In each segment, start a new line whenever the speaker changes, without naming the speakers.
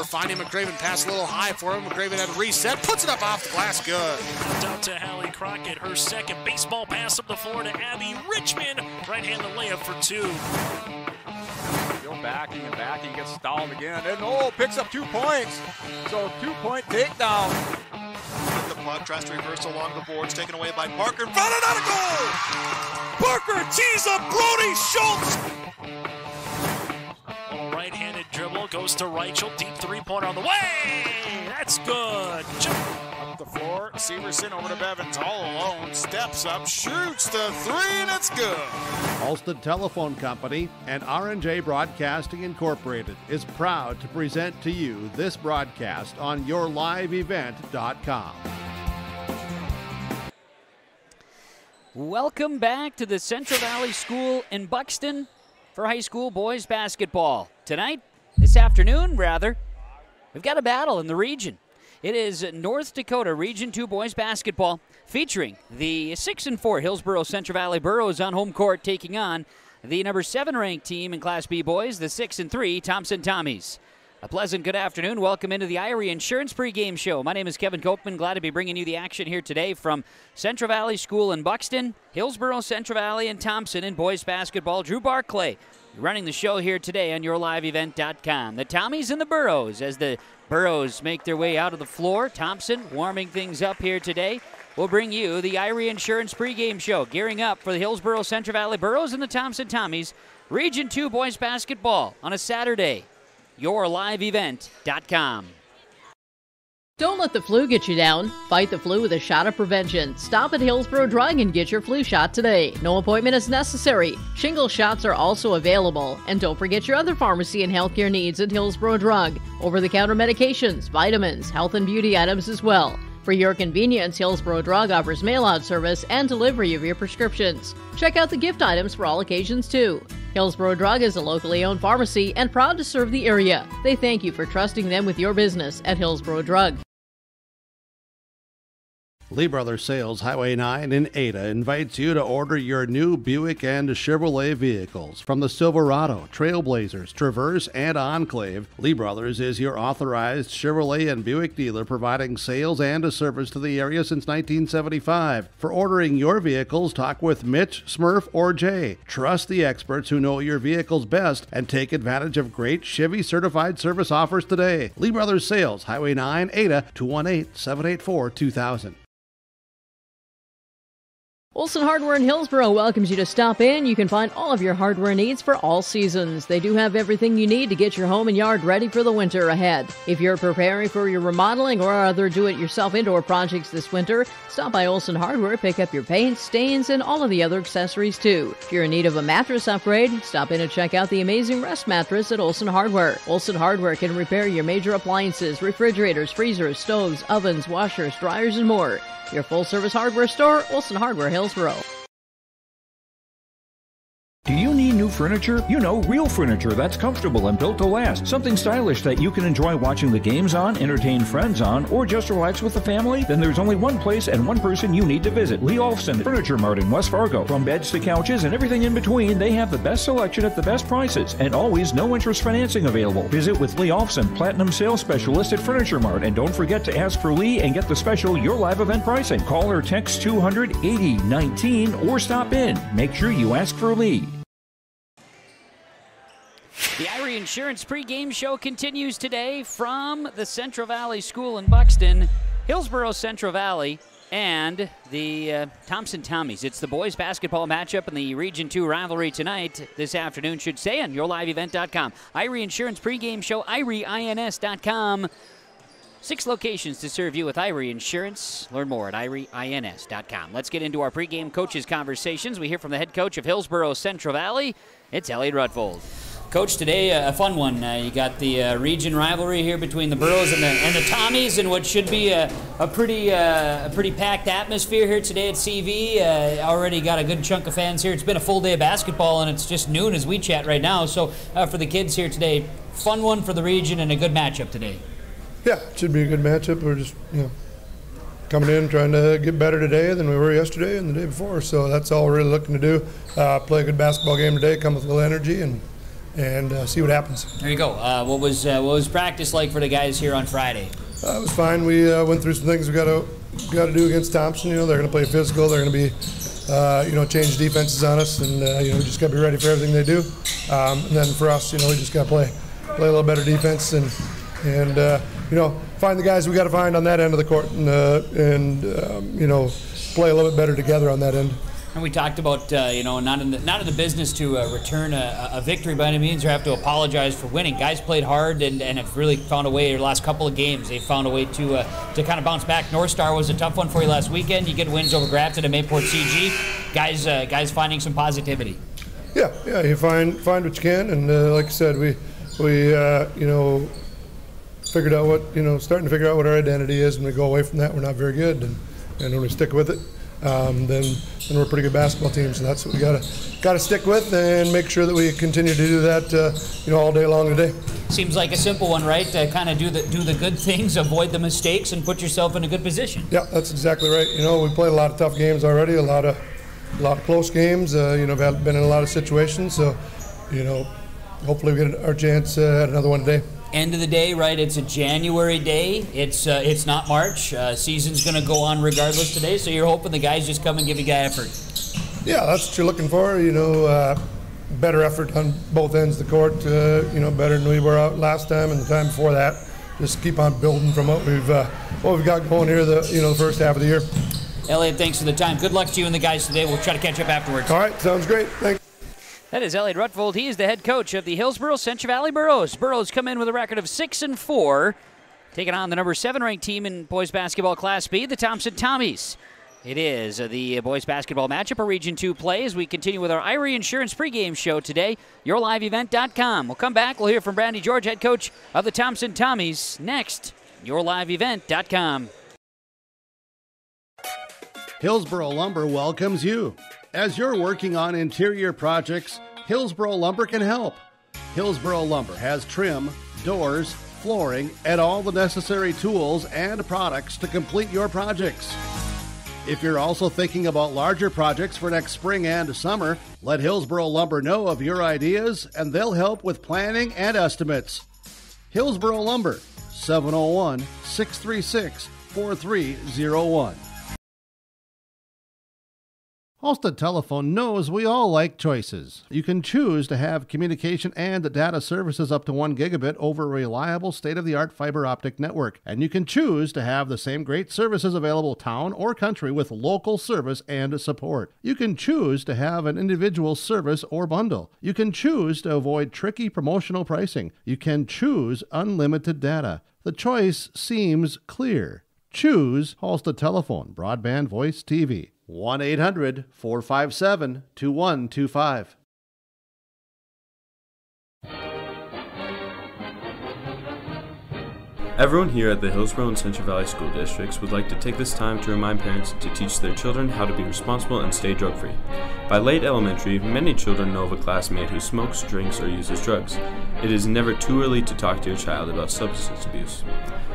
floor, finding McCraven. Pass a little high for him. McCraven had a reset, puts it up off the glass, good.
Out to Hallie Crockett, her second baseball pass up the floor to Abby Richmond. Right-handed layup for 2.
Go backing and backing, gets stalled again, and picks up 2 points. So 2-point takedown.
The puck tries to reverse along the boards, taken away by Parker. In front, another goal! Parker tees up Brody Schultz.
Right-handed dribble goes to Reichel, deep three-pointer on the way. That's good.
Up the floor, Severson over to Bevins, all alone, steps up, shoots the 3, and it's good.
Alston Telephone Company and R&J Broadcasting Incorporated is proud to present to you this broadcast on yourliveevent.com.
Welcome back to the Central Valley School in Buxton for high school boys basketball. Tonight, this afternoon rather, we've got a battle in the region. It is North Dakota Region 2 boys basketball featuring the 6-4 Hillsboro Central Valley Burros on home court, taking on the number 7 ranked team in Class B boys, the 6-3 Thompson Tommies. A pleasant good afternoon. Welcome into the Irie Insurance pregame show. My name is Kevin Kochman. Glad to be bringing you the action here today from Central Valley School in Buxton, Hillsboro, Central Valley, and Thompson in boys basketball. Drew Barclay running the show here today on yourliveevent.com. The Tommies and the Burros as the Burros make their way out of the floor. Thompson warming things up here today. We'll bring you the Irie Insurance pregame show, gearing up for the Hillsboro Central Valley Burros and the Thompson Tommies Region 2 boys basketball on a Saturday. yourliveevent.com.
Don't let the flu get you down. Fight the flu with a shot of prevention. Stop at Hillsboro Drug and get your flu shot today. No appointment is necessary. Shingle shots are also available. And don't forget your other pharmacy and healthcare needs at Hillsboro Drug. Over-the-counter medications, vitamins, health and beauty items as well. For your convenience, Hillsboro Drug offers mail-out service and delivery of your prescriptions. Check out the gift items for all occasions, too. Hillsboro Drug is a locally owned pharmacy and proud to serve the area. They thank you for trusting them with your business at Hillsboro Drug.
Lee Brothers Sales, Highway 9 in Ada invites you to order your new Buick and Chevrolet vehicles. From the Silverado, Trailblazers, Traverse, and Enclave, Lee Brothers is your authorized Chevrolet and Buick dealer, providing sales and a service to the area since 1975. For ordering your vehicles, talk with Mitch, Smurf, or Jay. Trust the experts who know your vehicles best and take advantage of great Chevy certified service offers today. Lee Brothers Sales, Highway 9, Ada, 218-784-2000.
Olson Hardware in Hillsboro welcomes you to stop in. You can find all of your hardware needs for all seasons. They do have everything you need to get your home and yard ready for the winter ahead. If you're preparing for your remodeling or other do-it-yourself indoor projects this winter, stop by Olson Hardware, pick up your paints, stains, and all of the other accessories too. If you're in need of a mattress upgrade, stop in and check out the amazing Rest Mattress at Olson Hardware. Olson Hardware can repair your major appliances, refrigerators, freezers, stoves, ovens, washers, dryers, and more. Your full-service hardware store, Olson Hardware, Hillsboro.
Do you need new furniture? You know, real furniture that's comfortable and built to last. Something stylish that you can enjoy watching the games on, entertain friends on, or just relax with the family? Then there's only one place and one person you need to visit. Lee Olfson Furniture Mart in West Fargo. From beds to couches and everything in between, they have the best selection at the best prices and always no interest financing available. Visit with Lee Olfson, Platinum Sales Specialist at Furniture Mart, and don't forget to ask for Lee and get the special Your Live event pricing. Call or text 200-8019 or stop in. Make sure you ask for Lee.
The Irie Insurance pregame show continues today from the Central Valley School in Buxton, Hillsboro Central Valley, and the Thompson Tommies. It's the boys basketball matchup in the Region 2 rivalry tonight, this afternoon, should say, on yourliveevent.com. Irie Insurance pregame show, IrieINS.com. 6 locations to serve you with Irie Insurance. Learn more at IrieINS.com. Let's get into our pregame coaches conversations. We hear from the head coach of Hillsboro Central Valley. It's Elliot Rutfold. Coach, today a fun one. You got the region rivalry here between the Burros and the Tommies, and what should be a pretty packed atmosphere here today at CV. Already got a good chunk of fans here. It's been a full day of basketball, and it's just noon as we chat right now. So for the kids here today, fun one for the region and a good matchup today.
Yeah, it should be a good matchup. We're just coming in trying to get better today than we were yesterday and the day before. So that's all we're really looking to do. Play a good basketball game today, come with a little energy, and and see what happens.
There you go. What was practice like for the guys here on Friday?
It was fine. We went through some things we got to do against Thompson. They're going to play physical. They're going to be change defenses on us, and we just got to be ready for everything they do. And then for us, we just got to play a little better defense and find the guys we got to find on that end of the court, and play a little bit better together on that end.
And we talked about not in the business to return a victory by any means or have to apologize for winning. Guys played hard and have really found a way. The last couple of games, they've found a way to kind of bounce back. North Star was a tough one for you last weekend. You get wins over Grafton and Mayport CG. Guys finding some positivity. Yeah.
You find what you can, and like I said, we figured out starting to figure out what our identity is. When we go away from that, we're not very good, and when we stick with it, then we're a pretty good basketball team. So that's what we got to stick with and make sure that we continue to do that, all day long today.
Seems like a simple one, right? To kind of do the good things, avoid the mistakes, and put yourself in a good position.
Yeah, that's exactly right. We played a lot of tough games already, a lot of close games. Been in a lot of situations. So, hopefully we get our chance at another one today.
End of the day, right? It's a January day. It's not March. Season's going to go on regardless today, so you're hoping the guys just come and give you guy effort.
Yeah, that's what you're looking for. Better effort on both ends of the court. Better than we were out last time and the time before that. Just keep on building from what we've got going here. The first half of the year.
Elliot, thanks for the time. Good luck to you and the guys today. We'll try to catch up afterwards.
All right, sounds great. Thanks.
That is Elliot Rutvold. He is the head coach of the Hillsboro Central Valley Burros. Burros come in with a record of 6-4, taking on the number 7 ranked team in boys basketball Class B, the Thompson Tommies. It is the boys basketball matchup, a Region 2 play, as we continue with our Irie Insurance pregame show today, YourLiveEvent.com. We'll come back. We'll hear from Brandy George, head coach of the Thompson Tommies, next, YourLiveEvent.com.
Hillsboro Lumber welcomes you. As you're working on interior projects, Hillsboro Lumber can help. Hillsboro Lumber has trim, doors, flooring, and all the necessary tools and products to complete your projects. If you're also thinking about larger projects for next spring and summer, let Hillsboro Lumber know of your ideas, and they'll help with planning and estimates. Hillsboro Lumber, 701-636-4301. Halstead Telephone knows we all like choices. You can choose to have communication and data services up to 1 gigabit over a reliable state-of-the-art fiber optic network. And you can choose to have the same great services available town or country with local service and support. You can choose to have an individual service or bundle. You can choose to avoid tricky promotional pricing. You can choose unlimited data. The choice seems clear. Choose Halstead Telephone, broadband voice TV. 1-800-457-2125.
Everyone here at the Hillsboro and Central Valley School Districts would like to take this time to remind parents to teach their children how to be responsible and stay drug-free. By late elementary, many children know of a classmate who smokes, drinks, or uses drugs. It is never too early to talk to your child about substance abuse.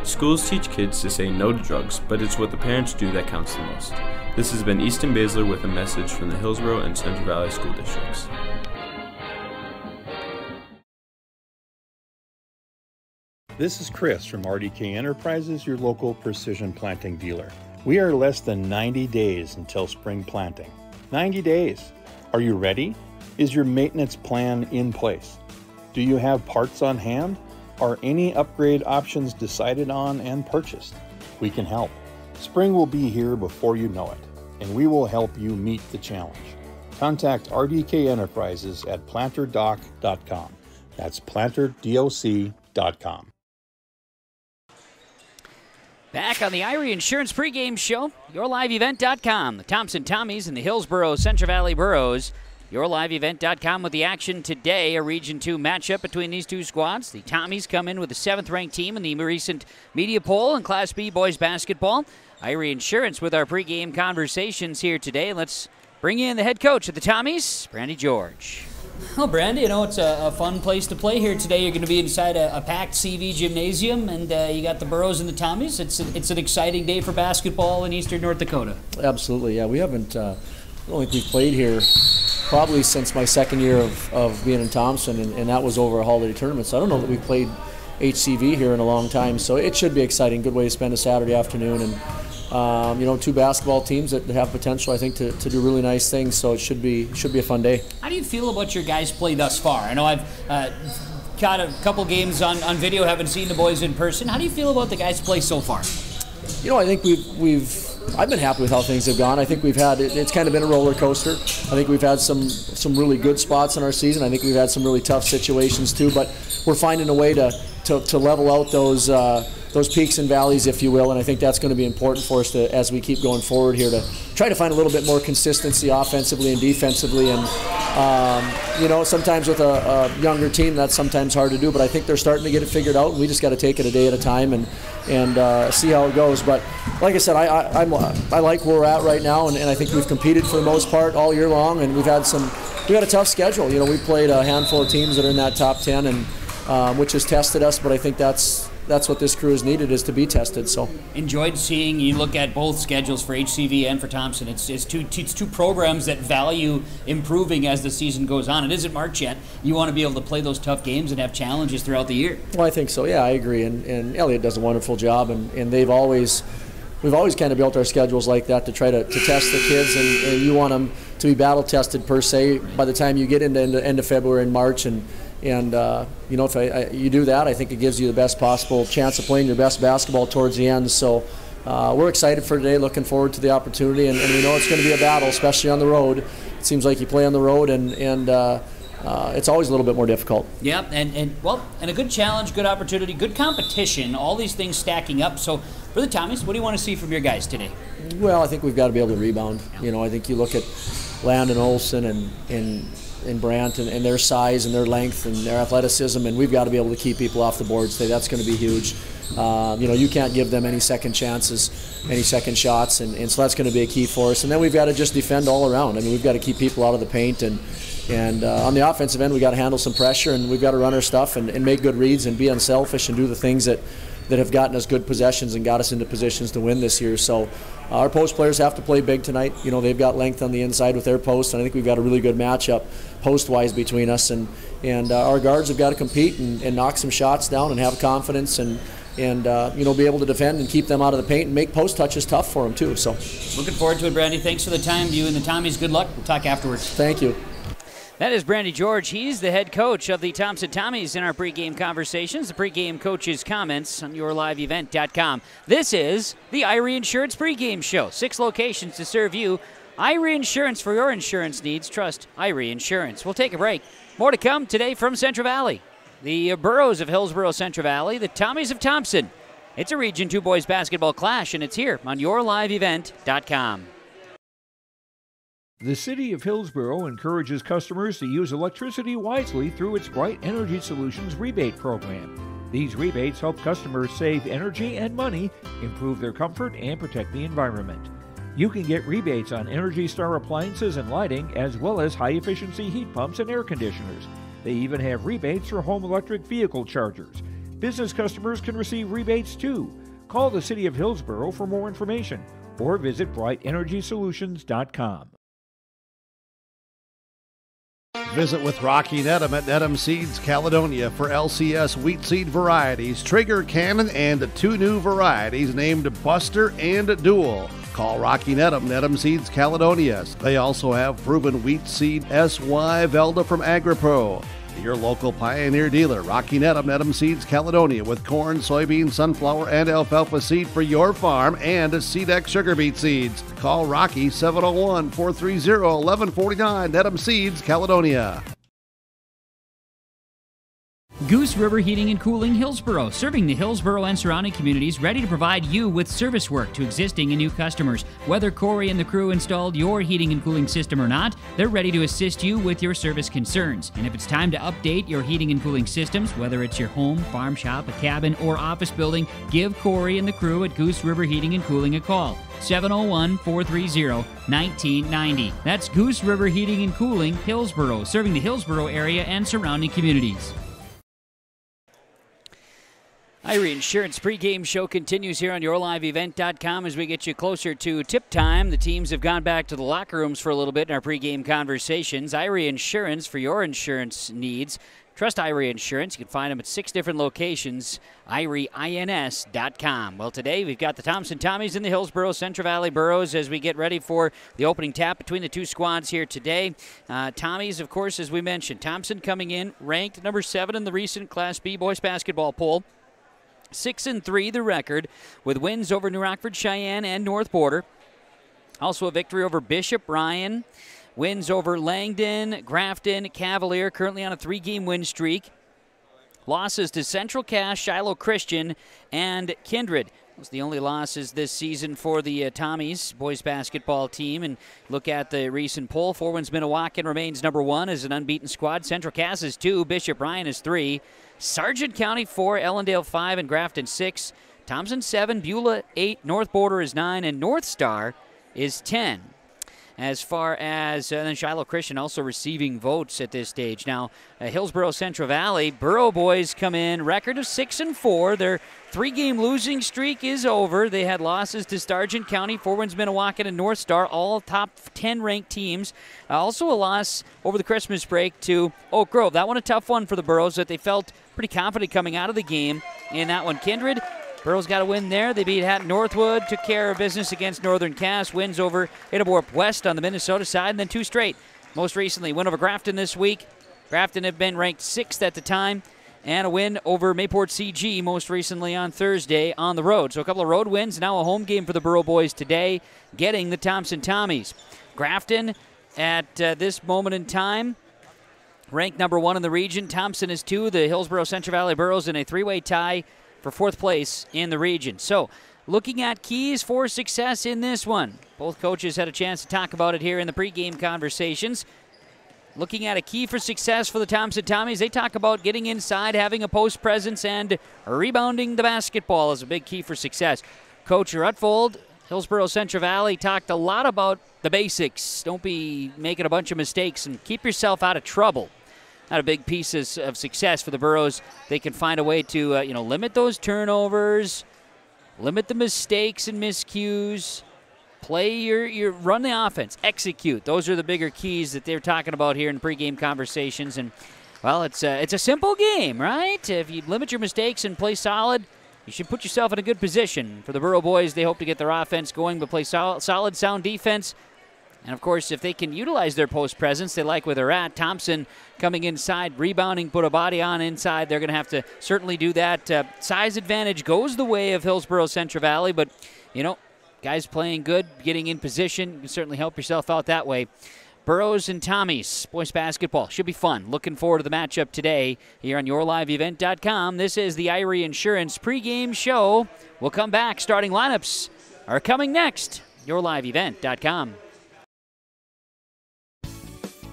Schools teach kids to say no to drugs, but it's what the parents do that counts the most. This has been Easton Baszler with a message from the Hillsboro and Central Valley School Districts.
This is Chris from RDK Enterprises, your local precision planting dealer. We are less than 90 days until spring planting. 90 days. Are you ready? Is your maintenance plan in place? Do you have parts on hand? Are any upgrade options decided on and purchased? We can help. Spring will be here before you know it, and we will help you meet the challenge. Contact RDK Enterprises at planterdoc.com. That's planterdoc.com.
Back on the Irie Insurance pregame show, YourLiveEvent.com. The Thompson Tommies and the Hillsboro Central Valley Burros. YourLiveEvent.com with the action today, a Region 2 matchup between these two squads. The Tommies come in with the 7th-ranked team in the recent media poll in Class B boys basketball. Irie Insurance with our pregame conversations here today. Let's bring in the head coach of the Tommies, Brandy George. Well, Brandy, it's a fun place to play here today. You're going to be inside a packed CV gymnasium, and you got the Burros and the Tommies. It's an exciting day for basketball in eastern North Dakota.
Absolutely, yeah. We haven't, I don't think we've played here probably since my second year of being in Thompson, and that was over a holiday tournament. So I don't know that we've played HCV here in a long time. So it should be exciting. Good way to spend a Saturday afternoon. And two basketball teams that have potential, I think, to do really nice things. So it should be a fun day.
How do you feel about your guys' play thus far? I know I've got a couple games on video, haven't seen the boys in person. How do you feel about the guys' play so far?
I think I've been happy with how things have gone. I think it's kind of been a roller coaster. I think we've had some really good spots in our season. I think we've had some really tough situations too, but we're finding a way to level out those peaks and valleys, if you will, and I think that's going to be important for us as we keep going forward here, to try to find a little bit more consistency offensively and defensively. And sometimes with a younger team, that's sometimes hard to do, but I think they're starting to get it figured out, and we just got to take it a day at a time and see how it goes. But like I said, I like where we're at right now, and I think we've competed for the most part all year long, and we've had a tough schedule. We played a handful of teams that are in that top 10, and which has tested us, but I think that's what this crew has needed, is to be tested. So
enjoyed seeing you look at both schedules for HCV and for Thompson. It's two programs that value improving as the season goes on. It isn't March yet. You want to be able to play those tough games and have challenges throughout the year.
Well, I think so. Yeah, I agree. And Elliot does a wonderful job, and we've always kind of built our schedules like that to try to test the kids, and you want them to be battle tested per se by the time you get into end of February and March. And if you do that, I think it gives you the best possible chance of playing your best basketball towards the end. So we're excited for today, looking forward to the opportunity, and we know it's going to be a battle, especially on the road. It seems like you play on the road, and it's always a little bit more difficult.
Yeah, and a good challenge, good opportunity, good competition, all these things stacking up. So for the Tommies, what do you want to see from your guys today?
Well, I think we've got to be able to rebound. I think you look at Landon Olsen and Brandt and their size and their length and their athleticism, and we've got to be able to keep people off the board today. That's going to be huge. You can't give them any second chances, any second shots, and so that's going to be a key for us. And then we've got to just defend all around. I mean, we've got to keep people out of the paint, and on the offensive end, we've got to handle some pressure, and we've got to run our stuff and make good reads and be unselfish and do the things that have gotten us good possessions and got us into positions to win this year. So our post players have to play big tonight. They've got length on the inside with their posts, and I think we've got a really good matchup post-wise between us. And our guards have got to compete and knock some shots down and have confidence and be able to defend and keep them out of the paint and make post touches tough for them too. So
looking forward to it, Brandy. Thanks for the time. You and the Tommies, good luck. We'll talk afterwards.
Thank you.
That is Brandy George. He's the head coach of the Thompson Tommies in our pregame conversations. The pregame coaches' comments on yourliveevent.com. This is the Irie Insurance pregame show. 6 locations to serve you. Irie Insurance for your insurance needs. Trust Irie Insurance. We'll take a break. More to come today from Central Valley. The Burros of Hillsborough Central Valley, the Tommies of Thompson. It's a Region 2 boys basketball clash, and it's here on yourliveevent.com.
The City of Hillsborough encourages customers to use electricity wisely through its Bright Energy Solutions rebate program. These rebates help customers save energy and money, improve their comfort, and protect the environment. You can get rebates on Energy Star appliances and lighting, as well as high-efficiency heat pumps and air conditioners. They even have rebates for home electric vehicle chargers. Business customers can receive rebates too. Call the City of Hillsborough for more information or visit brightenergysolutions.com.
Visit with Rocky Nedham at Nedham Seeds Caledonia for LCS wheat seed varieties, Trigger, Cannon, and 2 new varieties named Buster and Dual. Call Rocky Nedham, Nedham Seeds Caledonia. They also have proven wheat seed SY Velda from AgriPro. Your local Pioneer dealer, Rocky Nedham, Nedham Seeds Caledonia, with corn, soybean, sunflower, and alfalfa seed for your farm and SeedX sugar beet seeds. Call Rocky 701-430-1149, Nedham Seeds Caledonia.
Goose River Heating and Cooling, Hillsborough, serving the Hillsborough and surrounding communities, ready to provide you with service work to existing and new customers. Whether Corey and the crew installed your heating and cooling system or not, they're ready to assist you with your service concerns. And if it's time to update your heating and cooling systems, whether it's your home, farm shop, a cabin, or office building, give Corey and the crew at Goose River Heating and Cooling a call. 701-430-1990. That's Goose River Heating and Cooling, Hillsborough, serving the Hillsborough area and surrounding communities.
Irie Insurance pregame show continues here on YourLiveEvent.com as we get you closer to tip time. The teams have gone back to the locker rooms for a little bit in our pregame conversations. Irie Insurance for your insurance needs. Trust Irie Insurance. You can find them at 6 different locations, IrieINS.com. Well, today we've got the Thompson Tommies and the Hillsboro Central Valley Burros as we get ready for the opening tap between the two squads here today. Tommies, of course, as we mentioned, Thompson coming in ranked number 7 in the recent Class B boys basketball poll. 6-3 the record, with wins over New Rockford, Cheyenne, and North Border. Also a victory over Bishop, Ryan. Wins over Langdon, Grafton, Cavalier, currently on a 3-game win streak. Losses to Central Cass, Shiloh Christian, and Kindred. Those are the only losses this season for the Tommies boys basketball team. And look at the recent poll. 4 wins Minnewacan remains number 1 as an unbeaten squad. Central Cass is 2, Bishop Ryan is 3. Sargent County 4, Ellendale 5, and Grafton 6. Thompson 7, Beulah 8, North Border is 9, and North Star is 10. As far as then Shiloh Christian also receiving votes at this stage. Now, Hillsboro Central Valley, Burro boys come in, record of 6-4. Their 3-game losing streak is over. They had losses to Sargent County, 4 wins Minnewacan, and North Star, all top 10 ranked teams. Also a loss over the Christmas break to Oak Grove. That one a tough one for the Burros, that they felt pretty confident coming out of the game in that one. Kindred, Burros got a win there. They beat Hatton Northwood, took care of business against Northern Cass, wins over Itterborp West on the Minnesota side, and then 2 straight. Most recently, win over Grafton this week. Grafton had been ranked 6th at the time, and a win over Mayport CG most recently on Thursday on the road. So a couple of road wins, now a home game for the Burro boys today, getting the Thompson Tommies. Grafton at this moment in time, ranked number 1 in the region. Thompson is 2. The Hillsboro Central Valley Burros in a 3-way tie for 4th place in the region. So, looking at keys for success in this one. Both coaches had a chance to talk about it here in the pregame conversations. Looking at a key for success for the Thompson Tommies, they talk about getting inside, having a post presence, and rebounding the basketball is a big key for success. Coach Rutfold, Hillsboro Central Valley, talked a lot about the basics. Don't be making a bunch of mistakes and keep yourself out of trouble. Not a big piece of success for the Burros. They can find a way to limit those turnovers, limit the mistakes and miscues, play your run the offense, execute. Those are the bigger keys that they're talking about here in pregame conversations. And well, it's a simple game, right? If you limit your mistakes and play solid, you should put yourself in a good position. For the Burro boys, they hope to get their offense going, but play solid, sound defense. And, of course, if they can utilize their post presence, they like where they're at. Thompson coming inside, rebounding, put a body on inside. They're going to have to certainly do that. Size advantage goes the way of Hillsboro Central Valley, but, guys playing good, getting in position, you can certainly help yourself out that way. Burros and Tommies, boys basketball, should be fun. Looking forward to the matchup today here on YourLiveEvent.com. This is the Irie Insurance pregame show. We'll come back. Starting lineups are coming next. YourLiveEvent.com.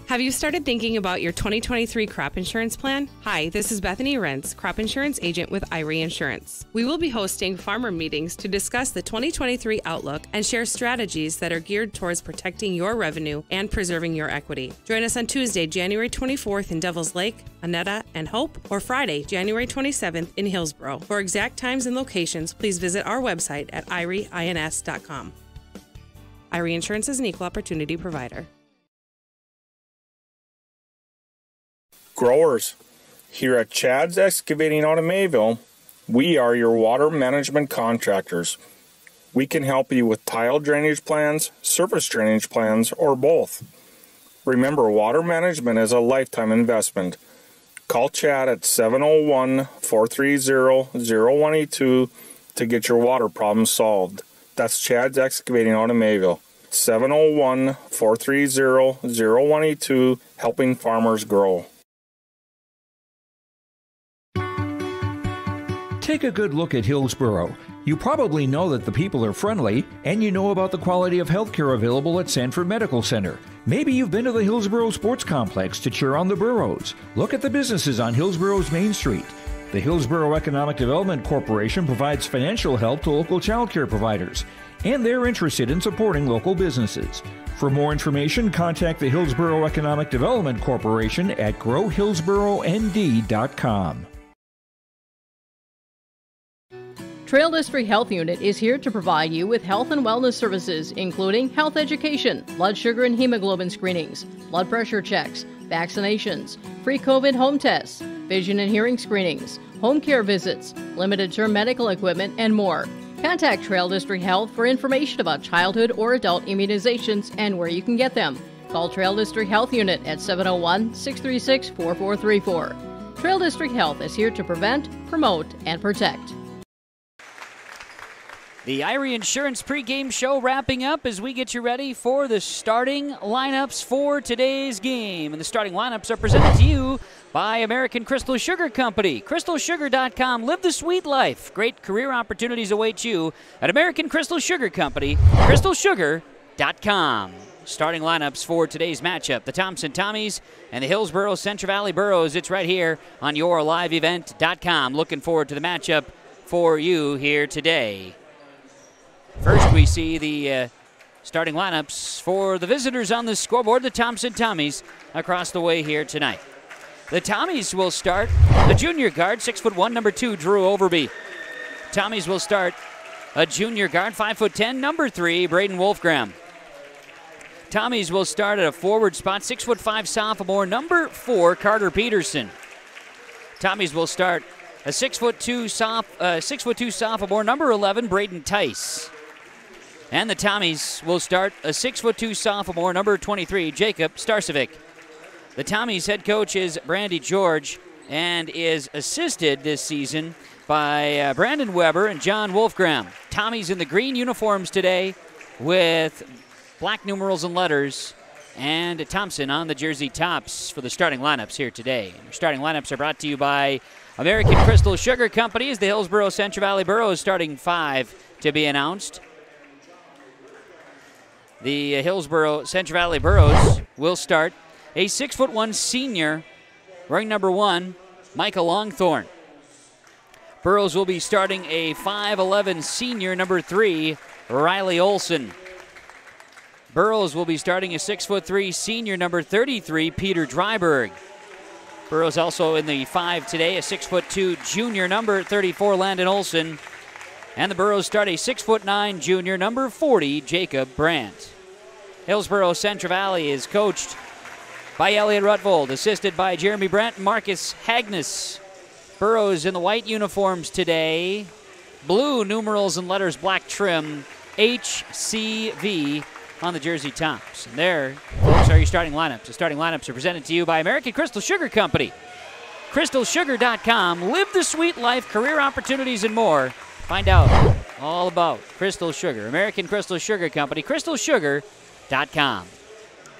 Have you started thinking about your 2023 crop insurance plan? Hi, this is Bethany Rentz, crop insurance agent with Irie Insurance. We will be hosting farmer meetings to discuss the 2023 outlook and share strategies that are geared towards protecting your revenue and preserving your equity. Join us on Tuesday, January 24th in Devils Lake, Annetta, and Hope, or Friday, January 27th in Hillsboro. For exact times and locations, please visit our website at IrieINS.com. Irie Insurance is an equal opportunity provider.
Growers, here at Chad's Excavating out of Mayville, we are your water management contractors. We can help you with tile drainage plans, surface drainage plans, or both. Remember, water management is a lifetime investment. Call Chad at 701-430-0182 to get your water problems solved. That's Chad's Excavating out of Mayville. 701-430-0182, helping farmers grow.
Take a good look at Hillsboro. You probably know that the people are friendly, and you know about the quality of healthcare available at Sanford Medical Center. Maybe you've been to the Hillsboro Sports Complex to cheer on the Burros. Look at the businesses on Hillsboro's Main Street. The Hillsboro Economic Development Corporation provides financial help to local child care providers, and they're interested in supporting local businesses. For more information, contact the Hillsboro Economic Development Corporation at growhillsboroND.com.
Trail District Health Unit is here to provide you with health and wellness services, including health education, blood sugar and hemoglobin screenings, blood pressure checks, vaccinations, free COVID home tests, vision and hearing screenings, home care visits, limited-term medical equipment, and more. Contact Trail District Health for information about childhood or adult immunizations and where you can get them. Call Trail District Health Unit at 701-636-4434. Trail District Health is here to prevent, promote, and protect.
The Irie Insurance pregame show wrapping up as we get you ready for the starting lineups for today's game. And the starting lineups are presented to you by American Crystal Sugar Company. CrystalSugar.com. Live the sweet life. Great career opportunities await you at American Crystal Sugar Company. CrystalSugar.com. Starting lineups for today's matchup, the Thompson Tommies and the Hillsboro Central Valley Burros. It's right here on YourLiveEvent.com. Looking forward to the matchup for you here today. First, we see the starting lineups for the visitors on the scoreboard, the Thompson Tommies, across the way here tonight. The Tommies will start a junior guard, 6'1", number 2, Drew Overby. Tommies will start a junior guard, 5'10", number 3, Braden Wolfgram. Tommies will start at a forward spot, 6'5", sophomore, number 4, Carter Peterson. Tommies will start a 6'2", sophomore, number 11, Braden Tice. And the Tommies will start a 6'2", sophomore, number 23, Jacob Starcevic. The Tommies head coach is Brandy George and is assisted this season by Brandon Weber and John Wolfgram. Tommies in the green uniforms today with black numerals and letters, and Thompson on the jersey tops for the starting lineups here today. And your starting lineups are brought to you by American Crystal Sugar Company as the Hillsboro Central Valley Burros starting 5 to be announced. The Hillsboro Central Valley Burros will start a 6'1" senior, wearing number 1, Micah Longthorne. Burros will be starting a 5'11" senior, number 3, Riley Olson. Burros will be starting a 6'3" senior, number 33, Peter Dryberg. Burros also in the 5 today, a 6'2" junior, number 34, Landon Olson. And the Burros start a 6'9" junior, number 40, Jacob Brandt. Hillsboro Central Valley is coached by Elliot Rutvold, assisted by Jeremy Brandt and Marcus Hagnes. Burros in the white uniforms today, blue numerals and letters, black trim, HCV on the jersey tops. And there, folks, are your starting lineups. The starting lineups are presented to you by American Crystal Sugar Company. CrystalSugar.com. Live the sweet life, career opportunities, and more. Find out all about Crystal Sugar. American Crystal Sugar Company, CrystalSugar.com.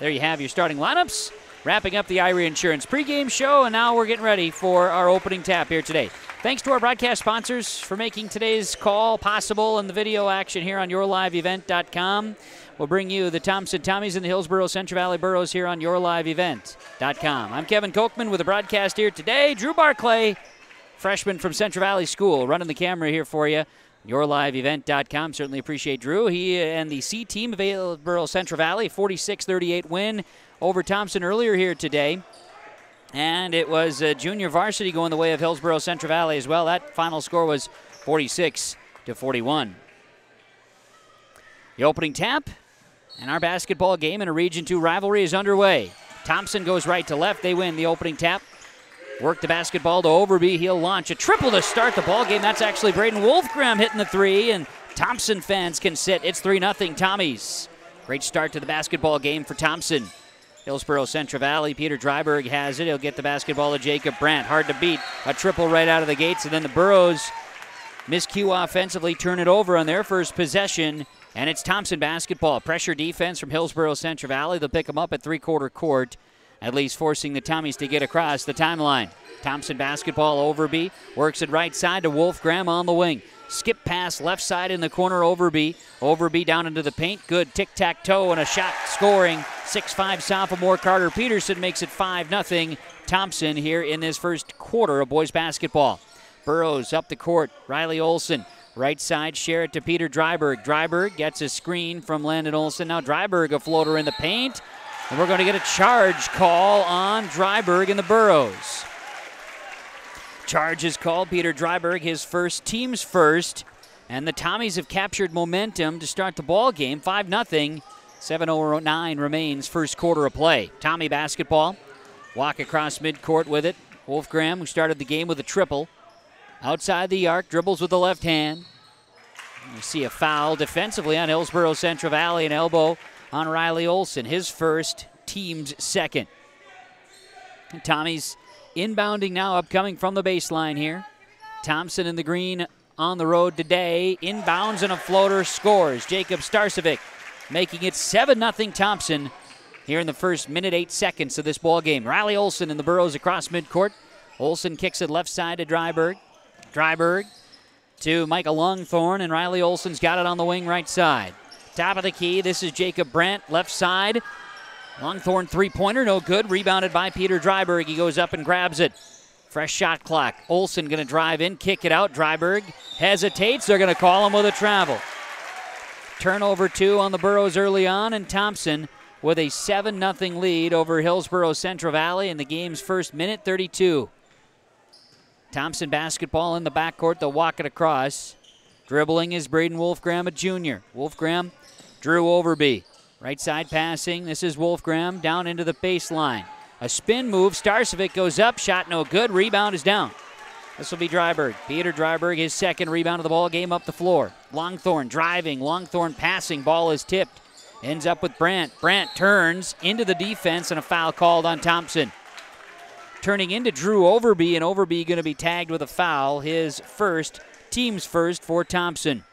There you have your starting lineups. Wrapping up the Irie Insurance pregame show, and now we're getting ready for our opening tap here today. Thanks to our broadcast sponsors for making today's call possible and the video action here on YourLiveEvent.com. We'll bring you the Thompson Tommies and the Hillsboro Central Valley Burros here on YourLiveEvent.com. I'm Kevin Kochman with the broadcast here today. Drew Barclay, freshman from Central Valley School, running the camera here for you. YourLiveEvent.com. Certainly appreciate Drew. He and the C team of Hillsboro Central Valley, 46-38 win over Thompson earlier here today. And it was junior varsity going the way of Hillsboro Central Valley as well. That final score was 46-41. The opening tap and our basketball game in a Region 2 rivalry is underway. Thompson goes right to left. They win the opening tap. Work the basketball to Overby. He'll launch a triple to start the ball game. That's actually Braden Wolfgram hitting the 3, and Thompson fans can sit. It's 3-0 Tommies. Great start to the basketball game for Thompson. Hillsboro Central Valley, Peter Dryberg has it. He'll get the basketball to Jacob Brandt. Hard to beat. A triple right out of the gates, and then the Burros miscue offensively, turn it over on their first possession, and it's Thompson basketball. Pressure defense from Hillsboro Central Valley. They'll pick them up at three-quarter court, at least forcing the Tommies to get across the timeline. Thompson basketball, Overby works it right side to Wolfgram on the wing. Skip pass left side in the corner, Overby. Overby down into the paint. Good tic-tac-toe and a shot scoring. 6'5" sophomore Carter Peterson makes it 5-0 Thompson here in this first quarter of boys basketball. Burros up the court. Riley Olson. Right side, share it to Peter Dryberg. Dryberg gets a screen from Landon Olson. Now Dryberg, a floater in the paint. And we're going to get a charge call on Dryberg and the Burros. Charge is called. Peter Dryberg, his first, team's first. And the Tommies have captured momentum to start the ball game. 5-0. 7:09 remains, first quarter of play. Tommy basketball. Walk across midcourt with it. Wolfgram, who started the game with a triple. Outside the arc, dribbles with the left hand. You see a foul defensively on Hillsborough Central Valley, an elbow on Riley Olson, his first, team's second. Tommy's inbounding now, upcoming from the baseline here. Thompson in the green on the road today. Inbounds and a floater, scores. Jacob Starcevic making it 7-0 Thompson here in the first minute, 8 seconds of this ball game. Riley Olson in the Burros across midcourt. Olson kicks it left side to Dryberg. Dryberg to Michael Longthorne, and Riley Olson's got it on the wing right side. Top of the key, this is Jacob Brandt, left side. Longthorne three-pointer, no good. Rebounded by Peter Dryberg. He goes up and grabs it. Fresh shot clock. Olson going to drive in, kick it out. Dryberg hesitates. They're going to call him with a travel. Turnover 2 on the Burros early on, and Thompson with a 7-0 lead over Hillsborough Central Valley in the game's first minute, 32. Thompson basketball in the backcourt. They'll walk it across. Dribbling is Braden Wolfgram, a junior. Wolfgram, Drew Overby. Right side passing. This is Wolfgram down into the baseline. A spin move. Starcevic goes up. Shot no good. Rebound is down. This will be Dryberg. Peter Dryberg, his second rebound of the ball game up the floor. Longthorne driving. Longthorne passing. Ball is tipped. Ends up with Brandt. Brandt turns into the defense, and a foul called on Thompson. Turning into Drew Overby, and Overby going to be tagged with a foul. His first, team's first for Thompson.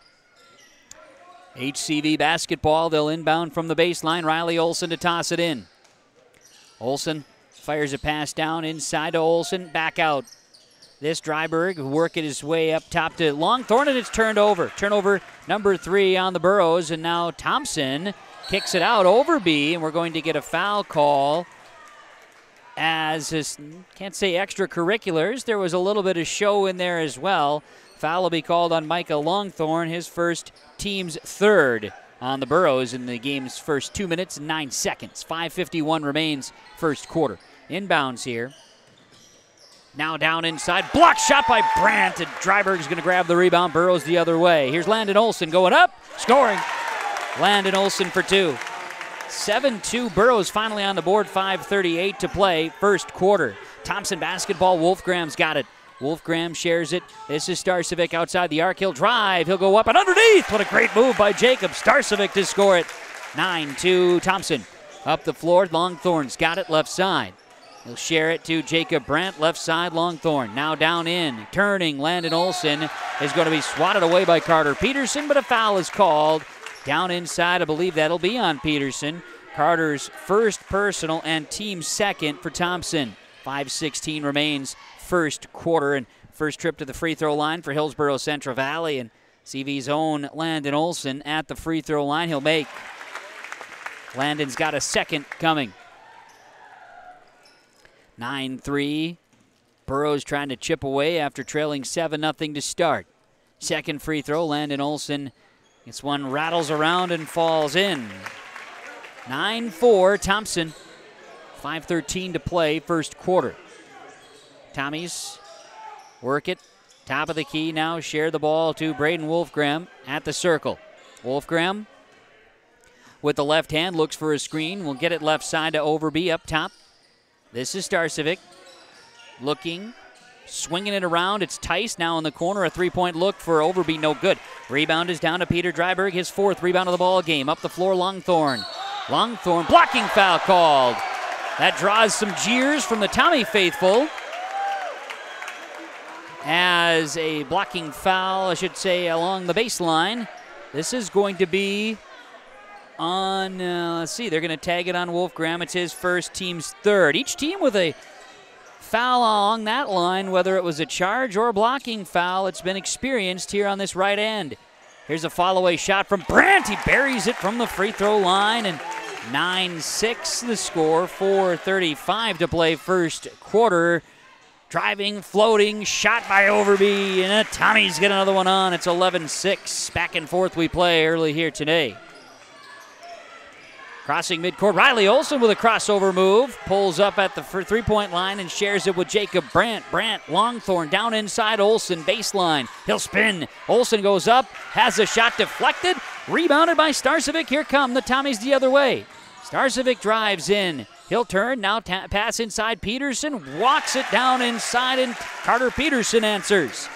HCV basketball, they'll inbound from the baseline. Riley Olson to toss it in. Olson fires a pass down inside to Olson, back out. This Dryberg working his way up top to Longthorne, and it's turned over. Turnover number 3 on the Burros, and now Thompson kicks it out. Overby, and we're going to get a foul call. As his, can't say extracurriculars, there was a little bit of show in there as well. Foul will be called on Micah Longthorne, his first, team's third on the Burros in the game's first 2 minutes and 9 seconds. 5:51 remains, first quarter. Inbounds here. Now down inside, block shot by Brandt, and Dryberg's going to grab the rebound. Burros the other way. Here's Landon Olson going up, scoring. Landon Olson for 2. 7-2, Burros finally on the board, 5:38 to play, first quarter. Thompson basketball, Wolfgram's got it. Wolfgram shares it. This is Starcevic outside the arc. He'll drive, he'll go up and underneath. What a great move by Jacob Starcevic to score it. 9-2, Thompson. Up the floor, Longthorne's got it left side. He'll share it to Jacob Brandt, left side, Longthorne. Now down in, turning, Landon Olson is going to be swatted away by Carter Peterson, but a foul is called. Down inside, I believe that'll be on Peterson. Carter's first personal and team second for Thompson. 5:16 remains, first quarter, and first trip to the free throw line for Hillsborough Central Valley, and CV's own Landon Olson at the free throw line. He'll make. Landon's got a second coming. 9-3. Burros trying to chip away after trailing 7-0 to start. Second free throw, Landon Olson. This one rattles around and falls in. 9-4, Thompson. 5:13 to play, first quarter. Tommies work it. Top of the key now, share the ball to Braden Wolfgram at the circle. Wolfgram with the left hand, looks for a screen. We'll get it left side to Overby up top. This is Starcevic looking, swinging it around. It's Tice now in the corner. A three-point look for Overby, no good. Rebound is down to Peter Dryberg, his fourth rebound of the ball game. Up the floor, Longthorne. Longthorne, blocking foul called. That draws some jeers from the Tommy faithful. As a blocking foul, I should say, along the baseline. This is going to be on, let's see, they're going to tag it on Wolfgram. It's his first, team's third. Each team with a foul along that line, whether it was a charge or a blocking foul, it's been experienced here on this right end. Here's a fall-away shot from Brandt. He buries it from the free throw line, and 9-6 the score, 4:35 to play first quarter. Driving, floating, shot by Overby, and Tommy's get another one on. It's 11-6. Back and forth we play early here today. Crossing midcourt, Riley Olson with a crossover move. Pulls up at the three-point line and shares it with Jacob Brandt. Brandt, Longthorn, down inside Olson, baseline. He'll spin. Olson goes up, has a shot deflected. Rebounded by Starcevic. Here come the Tommies the other way. Starcevic drives in. He'll turn, now pass inside Peterson. Walks it down inside, and Carter Peterson answers.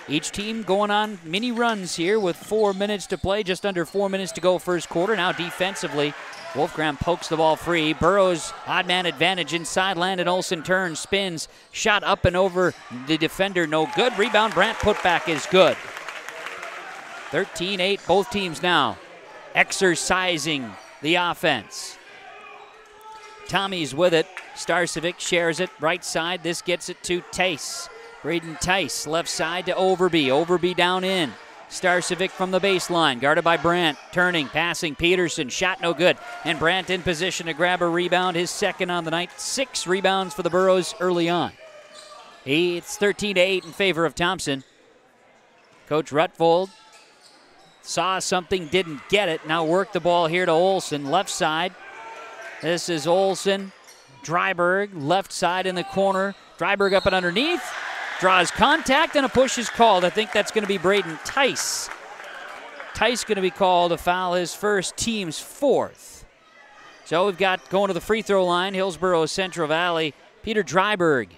Each team going on mini runs here with 4 minutes to play, just under 4 minutes to go first quarter. Now defensively, Wolfgram pokes the ball free. Burrows, odd man advantage inside. Landon Olson turns, spins, shot up and over the defender, no good. Rebound, Brandt, putback is good. 13-8, both teams now exercising the offense. Tommy's with it. Starcevic shares it, right side. This gets it to Tice. Braden Tice, left side to Overby. Overby down in. Starcevic from the baseline, guarded by Brandt. Turning, passing, Peterson, shot no good. And Brandt in position to grab a rebound, his second on the night. 6 rebounds for the Burros early on. It's 13-8 in favor of Thompson. Coach Rutvold saw something, didn't get it. Now work the ball here to Olson, left side. This is Olson. Dryberg, left side in the corner. Dryberg up and underneath. Draws contact and a push is called. I think that's going to be Braden Tice. Tice going to be called a foul, his first, team's 4th. So we've got going to the free throw line, Hillsborough Central Valley, Peter Dryberg. Going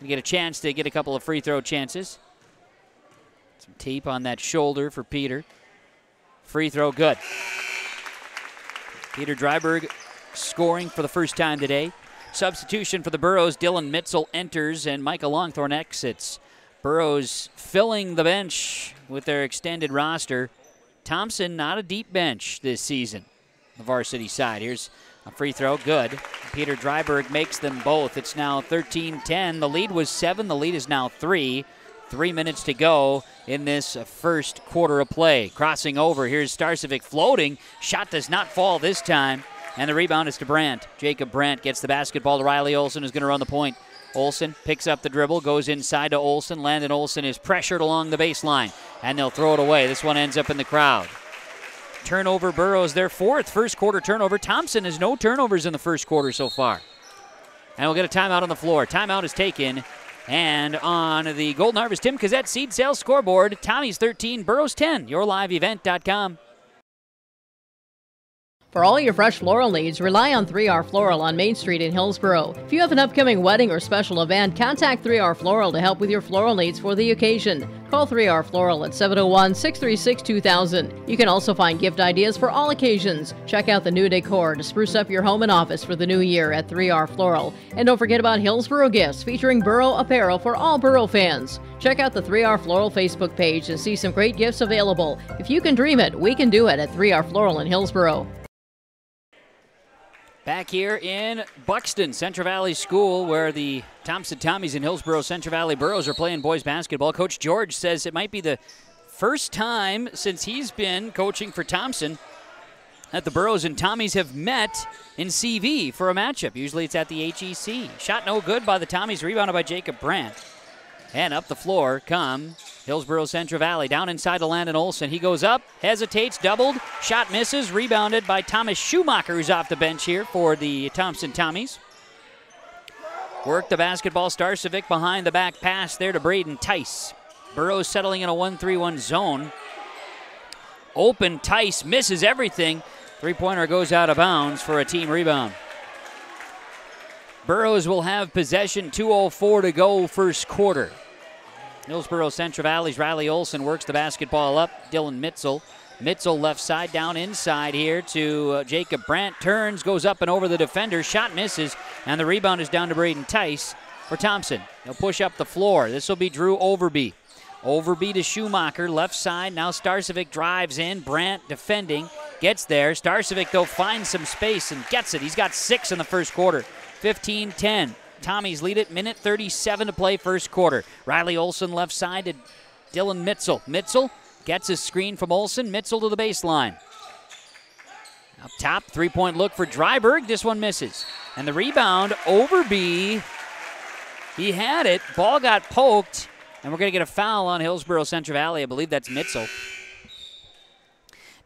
to get a chance to get a couple of free throw chances. Some tape on that shoulder for Peter. Free throw good. Peter Dryberg scoring for the first time today. Substitution for the Burros, Dylan Mitzel enters and Micah Longthorn exits. Burros filling the bench with their extended roster. Thompson, not a deep bench this season, the varsity side. Here's a free throw, good. Peter Dryberg makes them both. It's now 13-10. The lead was 7, the lead is now 3. 3 minutes to go in this first quarter of play. Crossing over, here's Starcevic floating. Shot does not fall this time. And the rebound is to Brandt. Jacob Brandt gets the basketball to Riley Olson, who's going to run the point. Olson picks up the dribble, goes inside to Olson. Landon Olson is pressured along the baseline, and they'll throw it away. This one ends up in the crowd. Turnover, Burros, their 4th first quarter turnover. Thompson has no turnovers in the first quarter so far. And we'll get a timeout on the floor. Timeout is taken. And on the Golden Harvest Tim Cassette seed sales scoreboard, Tommy's 13, Burros 10, yourliveevent.com.
For all your fresh floral needs, rely on 3R Floral on Main Street in Hillsborough. If you have an upcoming wedding or special event, contact 3R Floral to help with your floral needs for the occasion. Call 3R Floral at 701-636-2000. You can also find gift ideas for all occasions. Check out the new decor to spruce up your home and office for the new year at 3R Floral. And don't forget about Hillsborough Gifts, featuring Burrow apparel for all Burrow fans. Check out the 3R Floral Facebook page and see some great gifts available. If you can dream it, we can do it at 3R Floral in Hillsborough.
Back here in Buxton, Central Valley School, where the Thompson Tommies and Hillsborough Central Valley Burros are playing boys basketball. Coach George says it might be the first time since he's been coaching for Thompson that the Burros and Tommies have met in CV for a matchup. Usually it's at the HEC. Shot no good by the Tommies, rebounded by Jacob Brandt. And up the floor come Hillsborough Central Valley. Down inside to Landon Olson. He goes up, hesitates, doubled. Shot misses, rebounded by Thomas Schumacher, who's off the bench here for the Thompson Tommies. Work the basketball. Starcevic behind the back pass there to Braden Tice. Burrows settling in a 1-3-1 zone. Open, Tice misses everything. Three-pointer goes out of bounds for a team rebound. Burrows will have possession, 2:04 to go first quarter. Hillsborough Central Valley's Riley Olson works the basketball up. Dylan Mitzel. Mitzel left side, down inside here to Jacob Brandt. Turns, goes up and over the defender. Shot misses, and the rebound is down to Braden Tice for Thompson. He'll push up the floor. This will be Drew Overby. Overby to Schumacher, left side. Now Starcevic drives in. Brandt defending, gets there. Starcevic, though, finds some space and gets it. He's got 6 in the first quarter. 15-10. Tommies lead it, minute 37 to play first quarter. Riley Olson left side to Dylan Mitzel. Mitzel gets his screen from Olson. Mitzel to the baseline. Up top, three-point look for Dryberg. This one misses. And the rebound, Overby. He had it. Ball got poked. And we're going to get a foul on Hillsborough Central Valley. I believe that's Mitzel.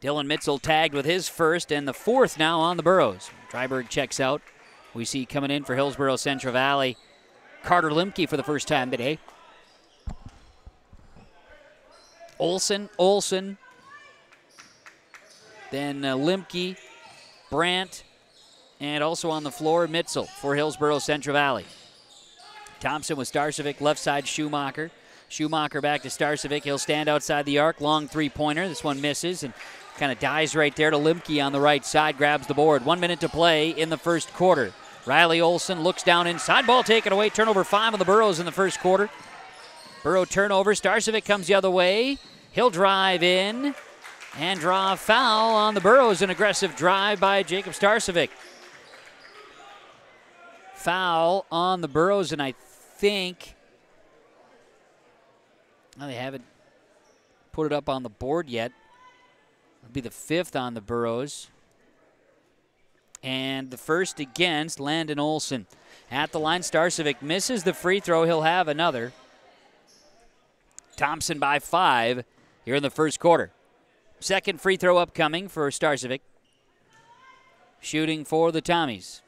Dylan Mitzel tagged with his first and the fourth now on the Burros. Dryberg checks out. We see coming in for Hillsboro Central Valley, Carter Limke for the first time today. Olson, then Limke, Brandt, and also on the floor, Mitzel for Hillsboro Central Valley. Thompson with Starcevic, left side Schumacher. Schumacher back to Starcevic. He'll stand outside the arc, long three-pointer. This one misses and kind of dies right there to Limke on the right side, grabs the board. 1 minute to play in the first quarter. Riley Olson looks down inside, ball taken away. Turnover 5 on the Burros in the first quarter. Burrow turnover, Starcevic comes the other way. He'll drive in and draw a foul on the Burros. An aggressive drive by Jacob Starcevic. Foul on the Burros, and I think they haven't put it up on the board yet. It'll be the 5th on the Burros. And the first against Landon Olson. At the line, Starcevic misses the free throw. He'll have another. Thompson by 5 here in the first quarter. Second free throw upcoming for Starcevic. Shooting for the Tommies.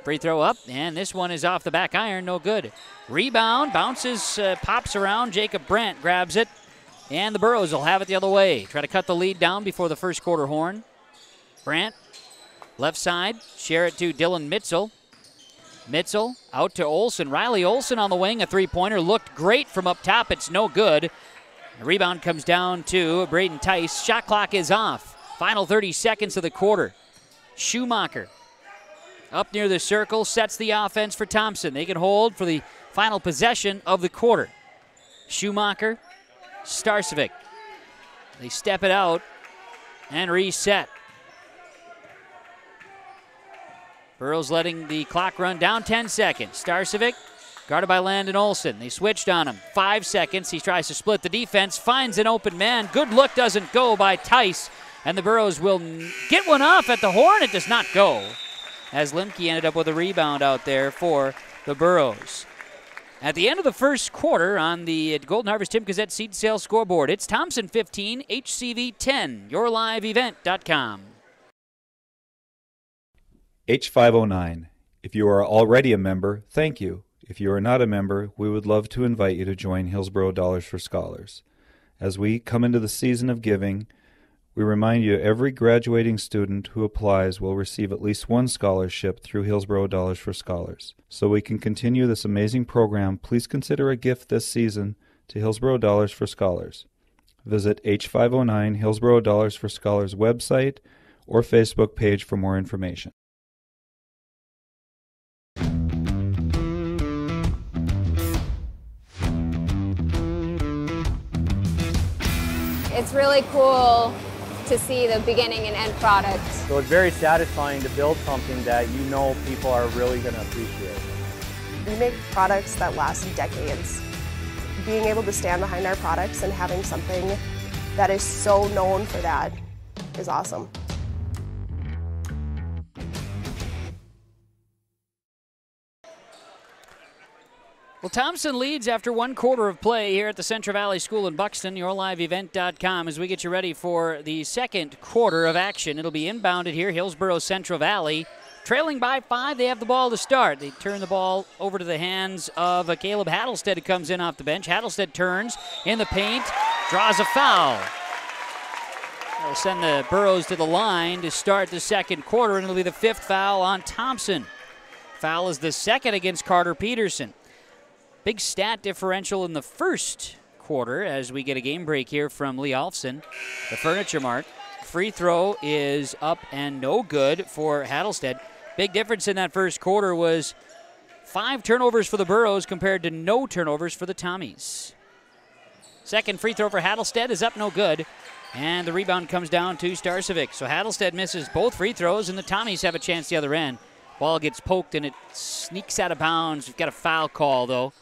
Free throw up, and this one is off the back iron, no good. Rebound, bounces, pops around. Jacob Brandt grabs it, and the Burros will have it the other way. Try to cut the lead down before the first quarter horn. Brandt, left side, share it to Dylan Mitzel. Mitzel out to Olson. Riley Olson on the wing, a three-pointer. Looked great from up top. It's no good. The rebound comes down to Braden Tice. Shot clock is off. Final 30 seconds of the quarter. Schumacher up near the circle, sets the offense for Thompson. They can hold for the final possession of the quarter. Schumacher, Starcevic. They step it out and reset. Burrows letting the clock run down, 10 seconds. Starcevic, guarded by Landon Olson. They switched on him. 5 seconds. He tries to split the defense, finds an open man. Good look doesn't go by Tice, and the Burros will get one off at the horn. It does not go, as Limke ended up with a rebound out there for the Burros. At the end of the first quarter on the Golden Harvest Tim Gazette seed sales scoreboard, it's Thompson 15, HCV 10, yourliveevent.com.
H509. If you are already a member, thank you. If you are not a member, we would love to invite you to join Hillsboro Dollars for Scholars. As we come into the season of giving, we remind you every graduating student who applies will receive at least one scholarship through Hillsboro Dollars for Scholars. So we can continue this amazing program, please consider a gift this season to Hillsboro Dollars for Scholars. Visit H509 Hillsboro Dollars for Scholars website or Facebook page for more information.
It's really cool to see the beginning and end product.
So it's very satisfying to build something that you know people are really going to appreciate.
We make products that last decades. Being able to stand behind our products and having something that is so known for that is awesome.
Well, Thompson leads after 1 quarter of play here at the Central Valley School in Buxton, yourliveevent.com, as we get you ready for the second quarter of action. It'll be inbounded here, Hillsboro Central Valley. Trailing by 5, they have the ball to start. They turn the ball over to the hands of Caleb Hattlestead, who comes in off the bench. Hattlestead turns in the paint, draws a foul. That'll send the Burros to the line to start the second quarter, and it'll be the 5th foul on Thompson. Foul is the 2nd against Carter Peterson. Big stat differential in the first quarter as we get a game break here from Lee Alfson, the Furniture Mart. Free throw is up and no good for Hattlestead. Big difference in that first quarter was 5 turnovers for the Burros compared to no turnovers for the Tommies. Second free throw for Hattlestead is up, no good. And the rebound comes down to Starcevic. So Hattlestead misses both free throws, and the Tommies have a chance the other end. Ball gets poked, and it sneaks out of bounds. We've got a foul call, though.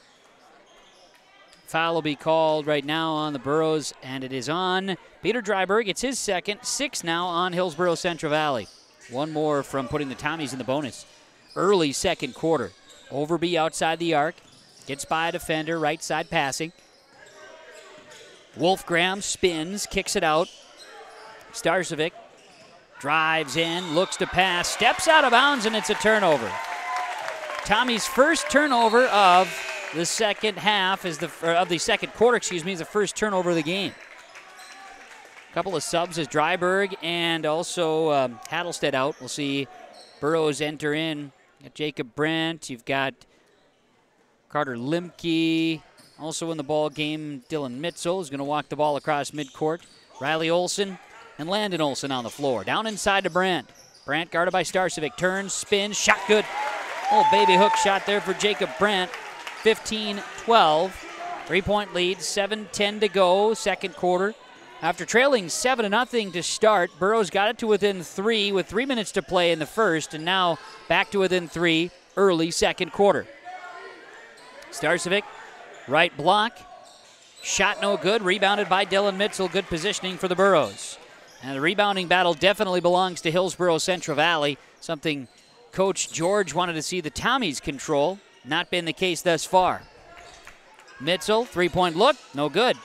Foul will be called right now on the Burros, and it is on Peter Dryberg. It's his second, 6 now on Hillsboro Central Valley. One more from putting the Tommies in the bonus. Early second quarter. Overby outside the arc. Gets by a defender, right side passing. Wolfgram spins, kicks it out Starcevic drives in, looks to pass, steps out of bounds, and it's a turnover. Tommy's first turnover of the second half is of the second quarter, is the first turnover of the game. A couple of subs as Dryberg and also Hattelstead out. We'll see Burrows enter in. Got Jacob Brandt. You've got Carter Limke also in the ball game. Dylan Mitzel is going to walk the ball across midcourt. Riley Olson and Landon Olson on the floor. Down inside to Brandt. Brandt guarded by Starcevic. Turns, spins, shot good. Oh, baby hook shot there for Jacob Brandt. 15-12. 3-point lead, 7:10 to go, second quarter. After trailing 7-0 to start, Burrows got it to within 3 with 3 minutes to play in the first, and now back to within 3 early second quarter. Starcevic, right block. Shot no good, rebounded by Dylan Mitzel. Good positioning for the Burrows. And the rebounding battle definitely belongs to Hillsborough Central Valley, something Coach George wanted to see the Tommies control. Not been the case thus far. Mitzel, three-point look, no good.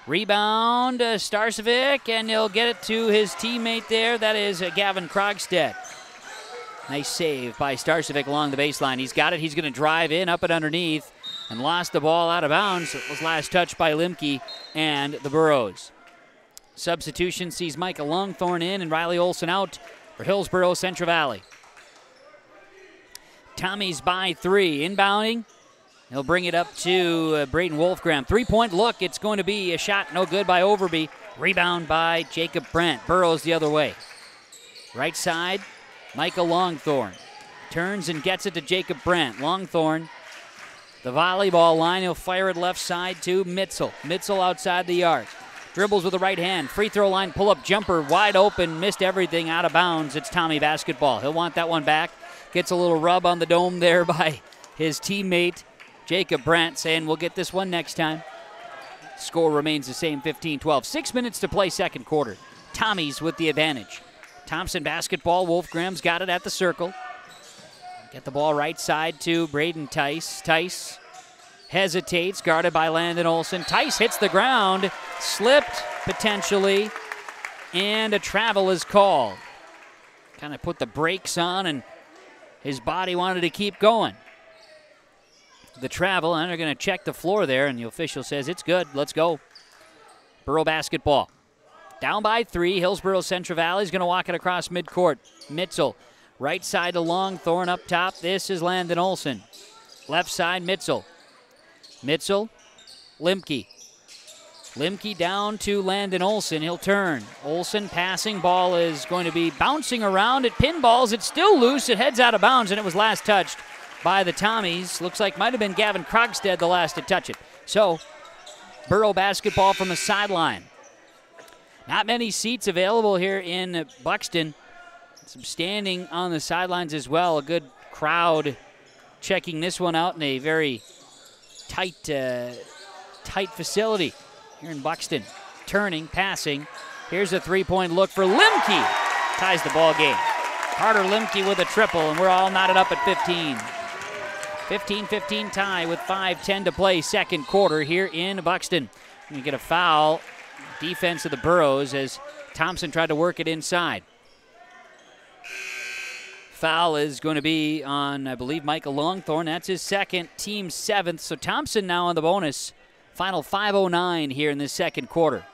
Rebound, Starcevic, and he'll get it to his teammate there. That is Gavin Krogstad. Nice save by Starcevic along the baseline. He's got it. He's going to drive in, up and underneath, and lost the ball out of bounds. It was last touched by Limke and the Burrows. Substitution sees Micah Longthorne in and Riley Olson out for Hillsborough Central Valley. Tommy's by 3. Inbounding. He'll bring it up to Braden Wolfgram. Three-point look. It's going to be a shot no good by Overby. Rebound by Jacob Brandt. Burrows the other way. Right side, Micah Longthorne. Turns and gets it to Jacob Brandt. Longthorne, the volleyball line. He'll fire it left side to Mitzel. Mitzel outside the arc. Dribbles with the right hand. Free throw line, pull-up jumper, wide open. Missed everything, out of bounds. It's Tommy basketball. He'll want that one back. Gets a little rub on the dome there by his teammate, Jacob Brandt, saying we'll get this one next time. Score remains the same, 15-12. 6 minutes to play second quarter. Tommy's with the advantage. Thompson basketball. Wolfgram's got it at the circle. Get the ball right side to Braden Tice. Tice hesitates, guarded by Landon Olson. Tice hits the ground, slipped potentially, and a travel is called. Kind of put the brakes on, and his body wanted to keep going. The travel, and they're going to check the floor there, and the official says it's good, let's go. Borough basketball. Down by 3, Hillsborough Central Valley is going to walk it across midcourt. Mitzel, right side to Longthorne up top. This is Landon Olson. Left side, Mitzel. Mitzel, Limke. Limke down to Landon Olson. He'll turn. Olson passing. Ball is going to be bouncing around. It pinballs. It's still loose. It heads out of bounds, and it was last touched by the Tommies. Looks like might have been Gavin Krogstad the last to touch it. So, Borough basketball from the sideline. Not many seats available here in Buxton. Some standing on the sidelines as well. A good crowd checking this one out in a very tight facility here in Buxton. Turning, passing. Here's a three-point look for Limke. Ties the ball game. Carter Limke with a triple, and we're all knotted up at 15. 15-15 tie with 5:10 to play second quarter here in Buxton. We get a foul. Defense of the Burrows as Thompson tried to work it inside. Foul is going to be on, I believe, Michael Longthorne. That's his second, team 7th. So Thompson now on the bonus. Final 5:09 here in this second quarter.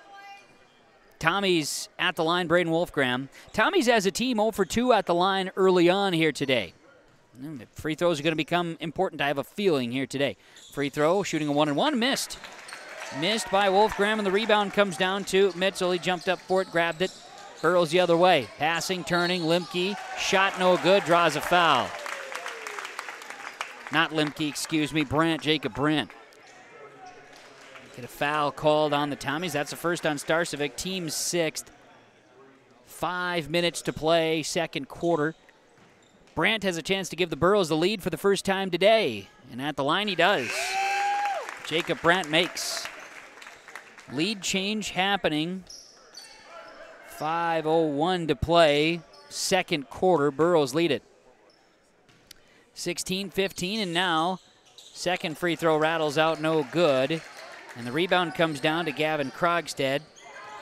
Tommy's at the line, Braden Wolfgram. Tommy's as a team 0 for 2 at the line early on here today. The free throws are going to become important, I have a feeling, here today. Free throw, shooting a 1-and-1, missed. Missed by Wolfgram, and the rebound comes down to Mitzel. He jumped up for it, grabbed it. Burrows the other way. Passing, turning, Limke. Shot no good, draws a foul. Not Limke, excuse me, Brandt, Jacob Brandt. Get a foul called on the Tommies. That's the first on Starcevic, team 6th. 5 minutes to play, second quarter. Brandt has a chance to give the Burrows the lead for the first time today. And at the line he does. Jacob Brandt makes. Lead change happening. 5:01 to play. Second quarter, Burrows lead it. 16-15, and now second free throw rattles out, no good. And the rebound comes down to Gavin Krogstad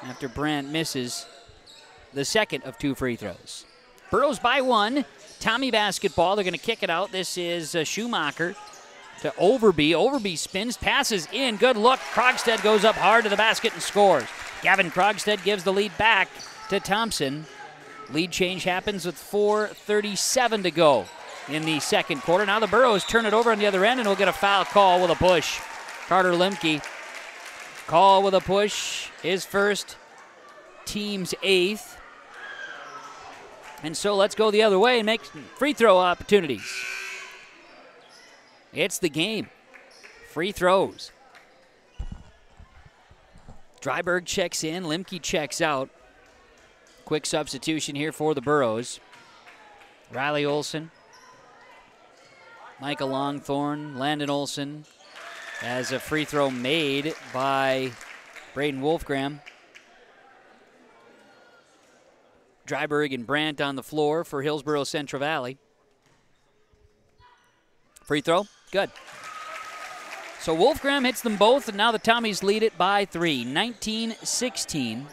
after Brandt misses. the second of 2 free throws. Burrows by 1. Tommy basketball. They're going to kick it out. This is Schumacher to Overby. Overby spins, passes in. Good look. Krogstad goes up hard to the basket and scores. Gavin Krogstad gives the lead back to Thompson. Lead change happens with 4:37 to go in the second quarter. Now the Burrows turn it over on the other end, and we'll get a foul call with a push. Carter Lemke, call with a push, his first, team's 8th. And so let's go the other way and make free throw opportunities. It's the game. Free throws. Dryberg checks in, Lemke checks out. Quick substitution here for the Burrows. Riley Olson, Micah Longthorne, Landon Olson, as a free throw made by Braden Wolfgram. Dryberg and Brandt on the floor for Hillsborough Central Valley. Free throw, good. So Wolfgram hits them both, and now the Tommies lead it by 3, 19-16.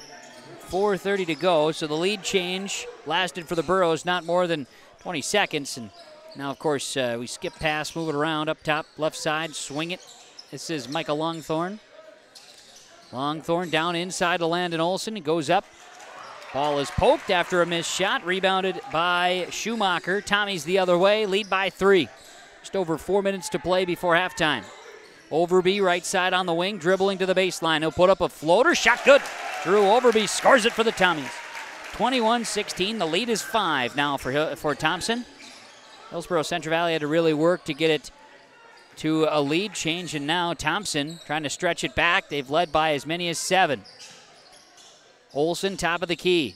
4:30 to go, so the lead change lasted for the Burrows not more than 20 seconds. And now, of course, we skip past, move it around, up top, left side, swing it. This is Micah Longthorne. Longthorne down inside to Landon Olson. He goes up. Ball is poked after a missed shot, rebounded by Schumacher. Tommies the other way, lead by 3. Just over 4 minutes to play before halftime. Overby right side on the wing, dribbling to the baseline. He'll put up a floater, shot good. Drew Overby scores it for the Tommies. 21-16, the lead is 5 now for Thompson. Hillsborough Central Valley had to really work to get it to a lead change, and now Thompson trying to stretch it back. They've led by as many as 7. Olson, top of the key.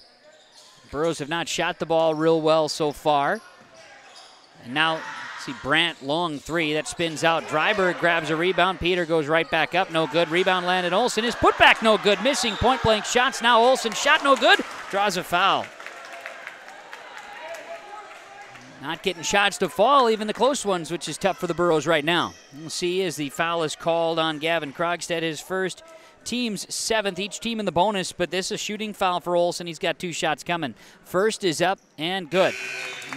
Burrows have not shot the ball real well so far. And now, see Brandt, long 3, that spins out. Dryberg grabs a rebound. Peter goes right back up, no good. Rebound Landon Olson. His putback no good. Missing point-blank shots. Now Olson, shot no good. Draws a foul. Not getting shots to fall, even the close ones, which is tough for the Burrows right now. We'll see as the foul is called on Gavin Krogstad, his first, team's 7th, each team in the bonus, but this is a shooting foul for Olson. He's got 2 shots coming. First is up and good.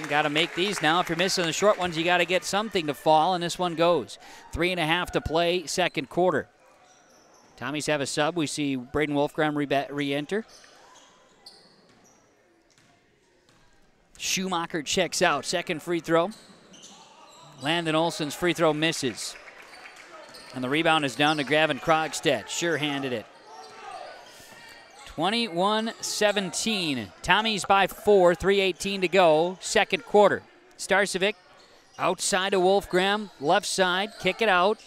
You got to make these now. If you're missing the short ones, you got to get something to fall, and this one goes. 3.5 to play, second quarter. Tommies have a sub. We see Braden Wolfgram re-enter. Schumacher checks out. Second free throw. Landon Olson's free throw misses. And the rebound is down to Gavin Krogstad. Sure-handed it. 21-17. Tommies by 4, 3:18 to go. Second quarter. Starcevic outside of Wolfgram. Left side. Kick it out.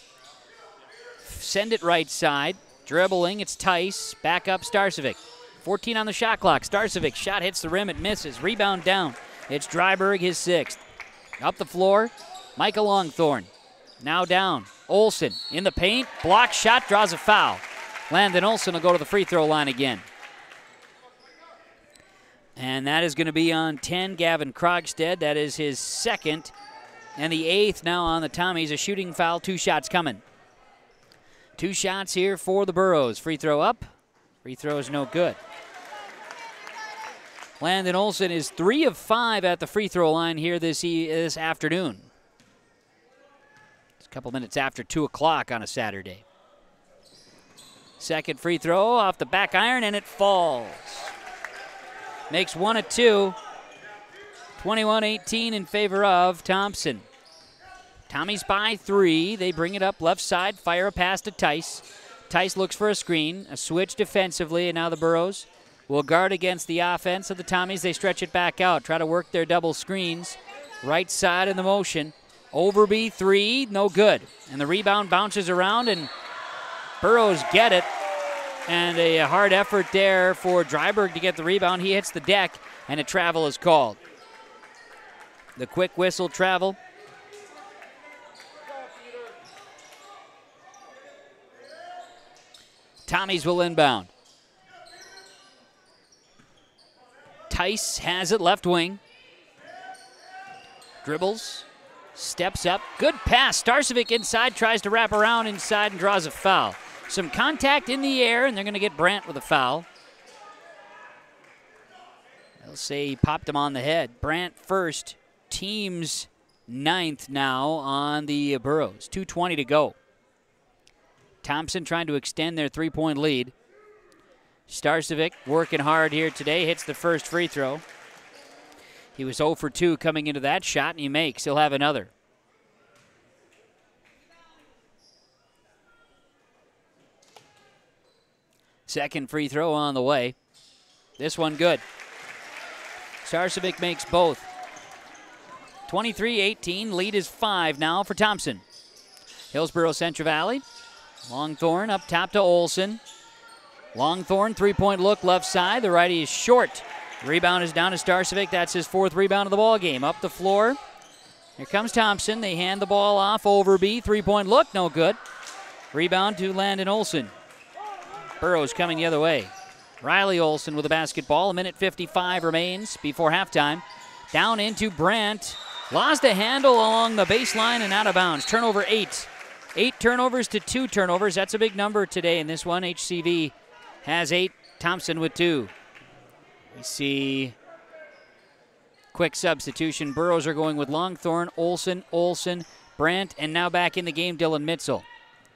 Send it right side. Dribbling. It's Tice. Back up Starcevic. 14 on the shot clock. Starcevic shot hits the rim. It misses. Rebound down. It's Dryberg, his 6th. Up the floor. Micah Longthorne. Now down. Olson in the paint. Block shot. Draws a foul. Landon Olson will go to the free throw line again. And that is going to be on 10, Gavin Krogstad. That is his 2nd. And the 8th now on the Tommies. A shooting foul. 2 shots coming. 2 shots here for the Burrows. Free throw up. Free throw is no good. Landon Olson is 3 of 5 at the free throw line here this afternoon. It's a couple minutes after 2 o'clock on a Saturday. Second free throw off the back iron, and it falls. Makes 1 of 2. 21-18 in favor of Thompson. Tommies by 3. They bring it up left side, fire a pass to Tice. Tice looks for a screen, a switch defensively, and now the Burrows will guard against the offense of the Tommies. They stretch it back out, try to work their double screens. Right side in the motion. Overby 3, no good. And the rebound bounces around, and Burrows get it. And a hard effort there for Dryberg to get the rebound. He hits the deck, and a travel is called. The quick whistle travel. Tommies will inbound. Tice has it left wing. Dribbles. Steps up. Good pass. Starcevic inside. Tries to wrap around inside and draws a foul. Some contact in the air, and they're going to get Brandt with a foul. They'll say he popped him on the head. Brandt first, team's 9th now on the Burros. 2:20 to go. Thompson trying to extend their 3-point lead. Starcevic working hard here today, hits the first free throw. He was 0 for 2 coming into that shot, and he makes. He'll have another. Second free throw on the way. This one good. Starcevic makes both. 23-18, lead is 5 now for Thompson. Hillsborough Central Valley. Longthorn up top to Olson. Longthorn, 3-point look left side. The righty is short. Rebound is down to Starcevic. That's his 4th rebound of the ball game. Up the floor. Here comes Thompson. They hand the ball off. Overby, 3-point look, no good. Rebound to Landon Olson. Burrows coming the other way. Riley Olson with the basketball. 1:55 remains before halftime. Down into Brandt. Lost a handle along the baseline and out of bounds. Turnover 8. 8 turnovers to 2 turnovers. That's a big number today in this one. HCV has 8. Thompson with 2. We see quick substitution. Burrows are going with Longthorn, Olson, Brandt, and now back in the game, Dylan Mitzel.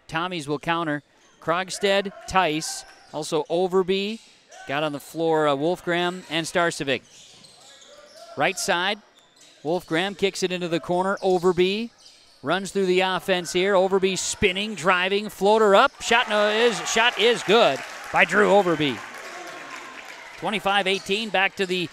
Tommies will counter. Krogstad, Tice, also Overby. Got on the floor Wolfgram and Starcevic. Right side, Wolfgram kicks it into the corner. Overby runs through the offense here. Overby spinning, driving, floater up. Shot is good by Drew Overby. 25-18, back to the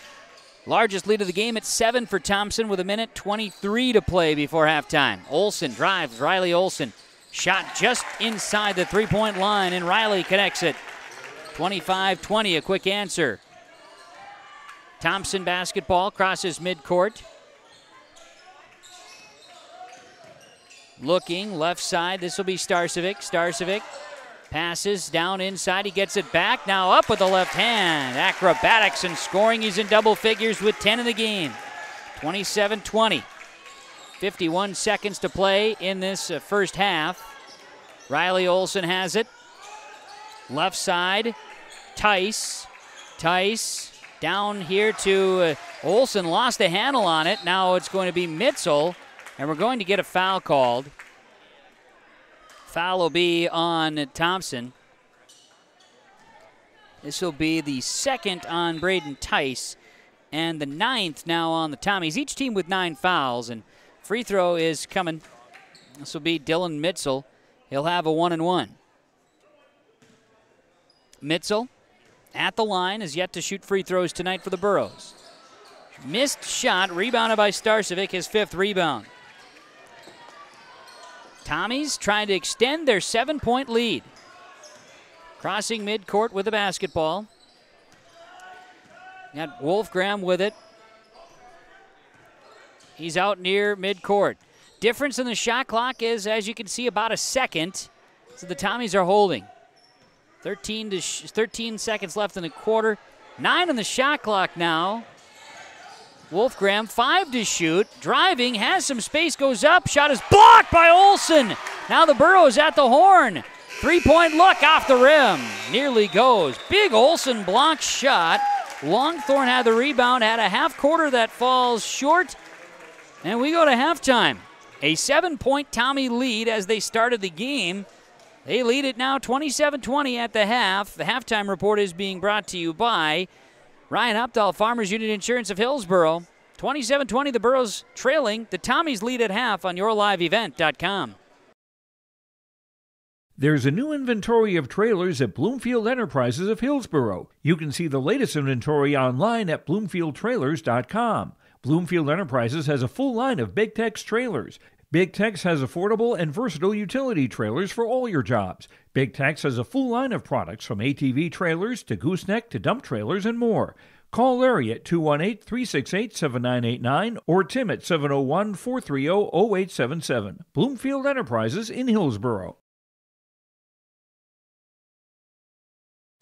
largest lead of the game at 7 for Thompson with 1:23 to play before halftime. Olson drives, Riley Olson. Shot just inside the 3-point line, and Riley connects it. 25-20, a quick answer. Thompson basketball crosses midcourt. Looking left side, this will be Starcevic. Starcevic passes down inside, he gets it back. Now up with the left hand. Acrobatics and scoring, he's in double figures with 10 in the game. 27-20. 51 seconds to play in this first half. Riley Olson has it. Left side, Tice down here to Olson, lost the handle on it. Now it's going to be Mitzel, and we're going to get a foul called. Foul will be on Thompson. This will be the 2nd on Braden Tice, and the 9th now on the Tommies. Each team with 9 fouls, and free throw is coming. This will be Dylan Mitzel. He'll have a 1-and-1. Mitzel at the line is yet to shoot free throws tonight for the Burros. Missed shot, rebounded by Starcevic, his 5th rebound. Tommies trying to extend their 7-point lead. Crossing midcourt with the basketball. Got Wolfgram with it. He's out near midcourt. Difference in the shot clock is, as you can see, about a second. So the Tommies are holding. 13 seconds left in the quarter. 9 on the shot clock now. Wolfgram, 5 to shoot. Driving, has some space, goes up. Shot is blocked by Olson. Now the Burros at the horn. 3-point look off the rim. Nearly goes. Big Olson block shot. Longthorn had the rebound, had a half quarter that falls short. And we go to halftime. A 7-point Tommy lead as they started the game. They lead it now 27-20 at the half. The halftime report is being brought to you by Ryan Updahl, Farmers Union Insurance of Hillsborough. 27-20, the Burros trailing. The Tommies lead at half on YourLiveEvent.com.
There's a new inventory of trailers at Bloomfield Enterprises of Hillsborough. You can see the latest inventory online at BloomfieldTrailers.com. Bloomfield Enterprises has a full line of Big Tex trailers. Big Tex has affordable and versatile utility trailers for all your jobs. Big Tex has a full line of products from ATV trailers to gooseneck to dump trailers and more. Call Larry at 218-368-7989 or Tim at 701-430-0877. Bloomfield Enterprises in Hillsborough.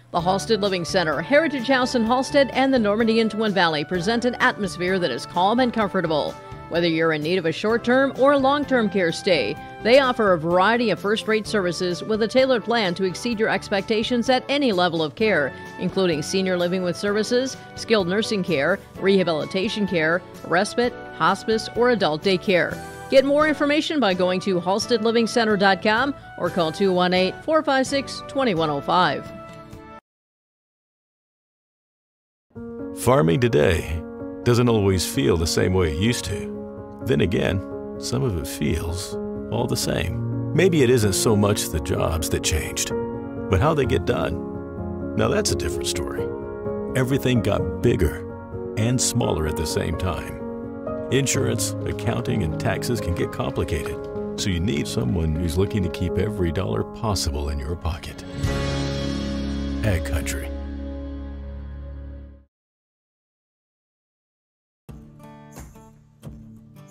The Halstead Living Center, Heritage House in Halstead, and the Normandy in Twin Valley present an atmosphere that is calm and comfortable. Whether you're in need of a short-term or long-term care stay, They offer a variety of first-rate services with a tailored plan to exceed your expectations at any level of care, including senior living with services, skilled nursing care, rehabilitation care, respite, hospice, or adult daycare. Get more information by going to halstedlivingcenter.com or call 218-456-2105.
Farming today doesn't always feel the same way it used to. Then again, some of it feels all the same. Maybe it isn't so much the jobs that changed, but how they get done. Now that's a different story. Everything got bigger and smaller at the same time. Insurance, accounting, and taxes can get complicated, so you need someone who's looking to keep every dollar possible in your pocket. Ag Country.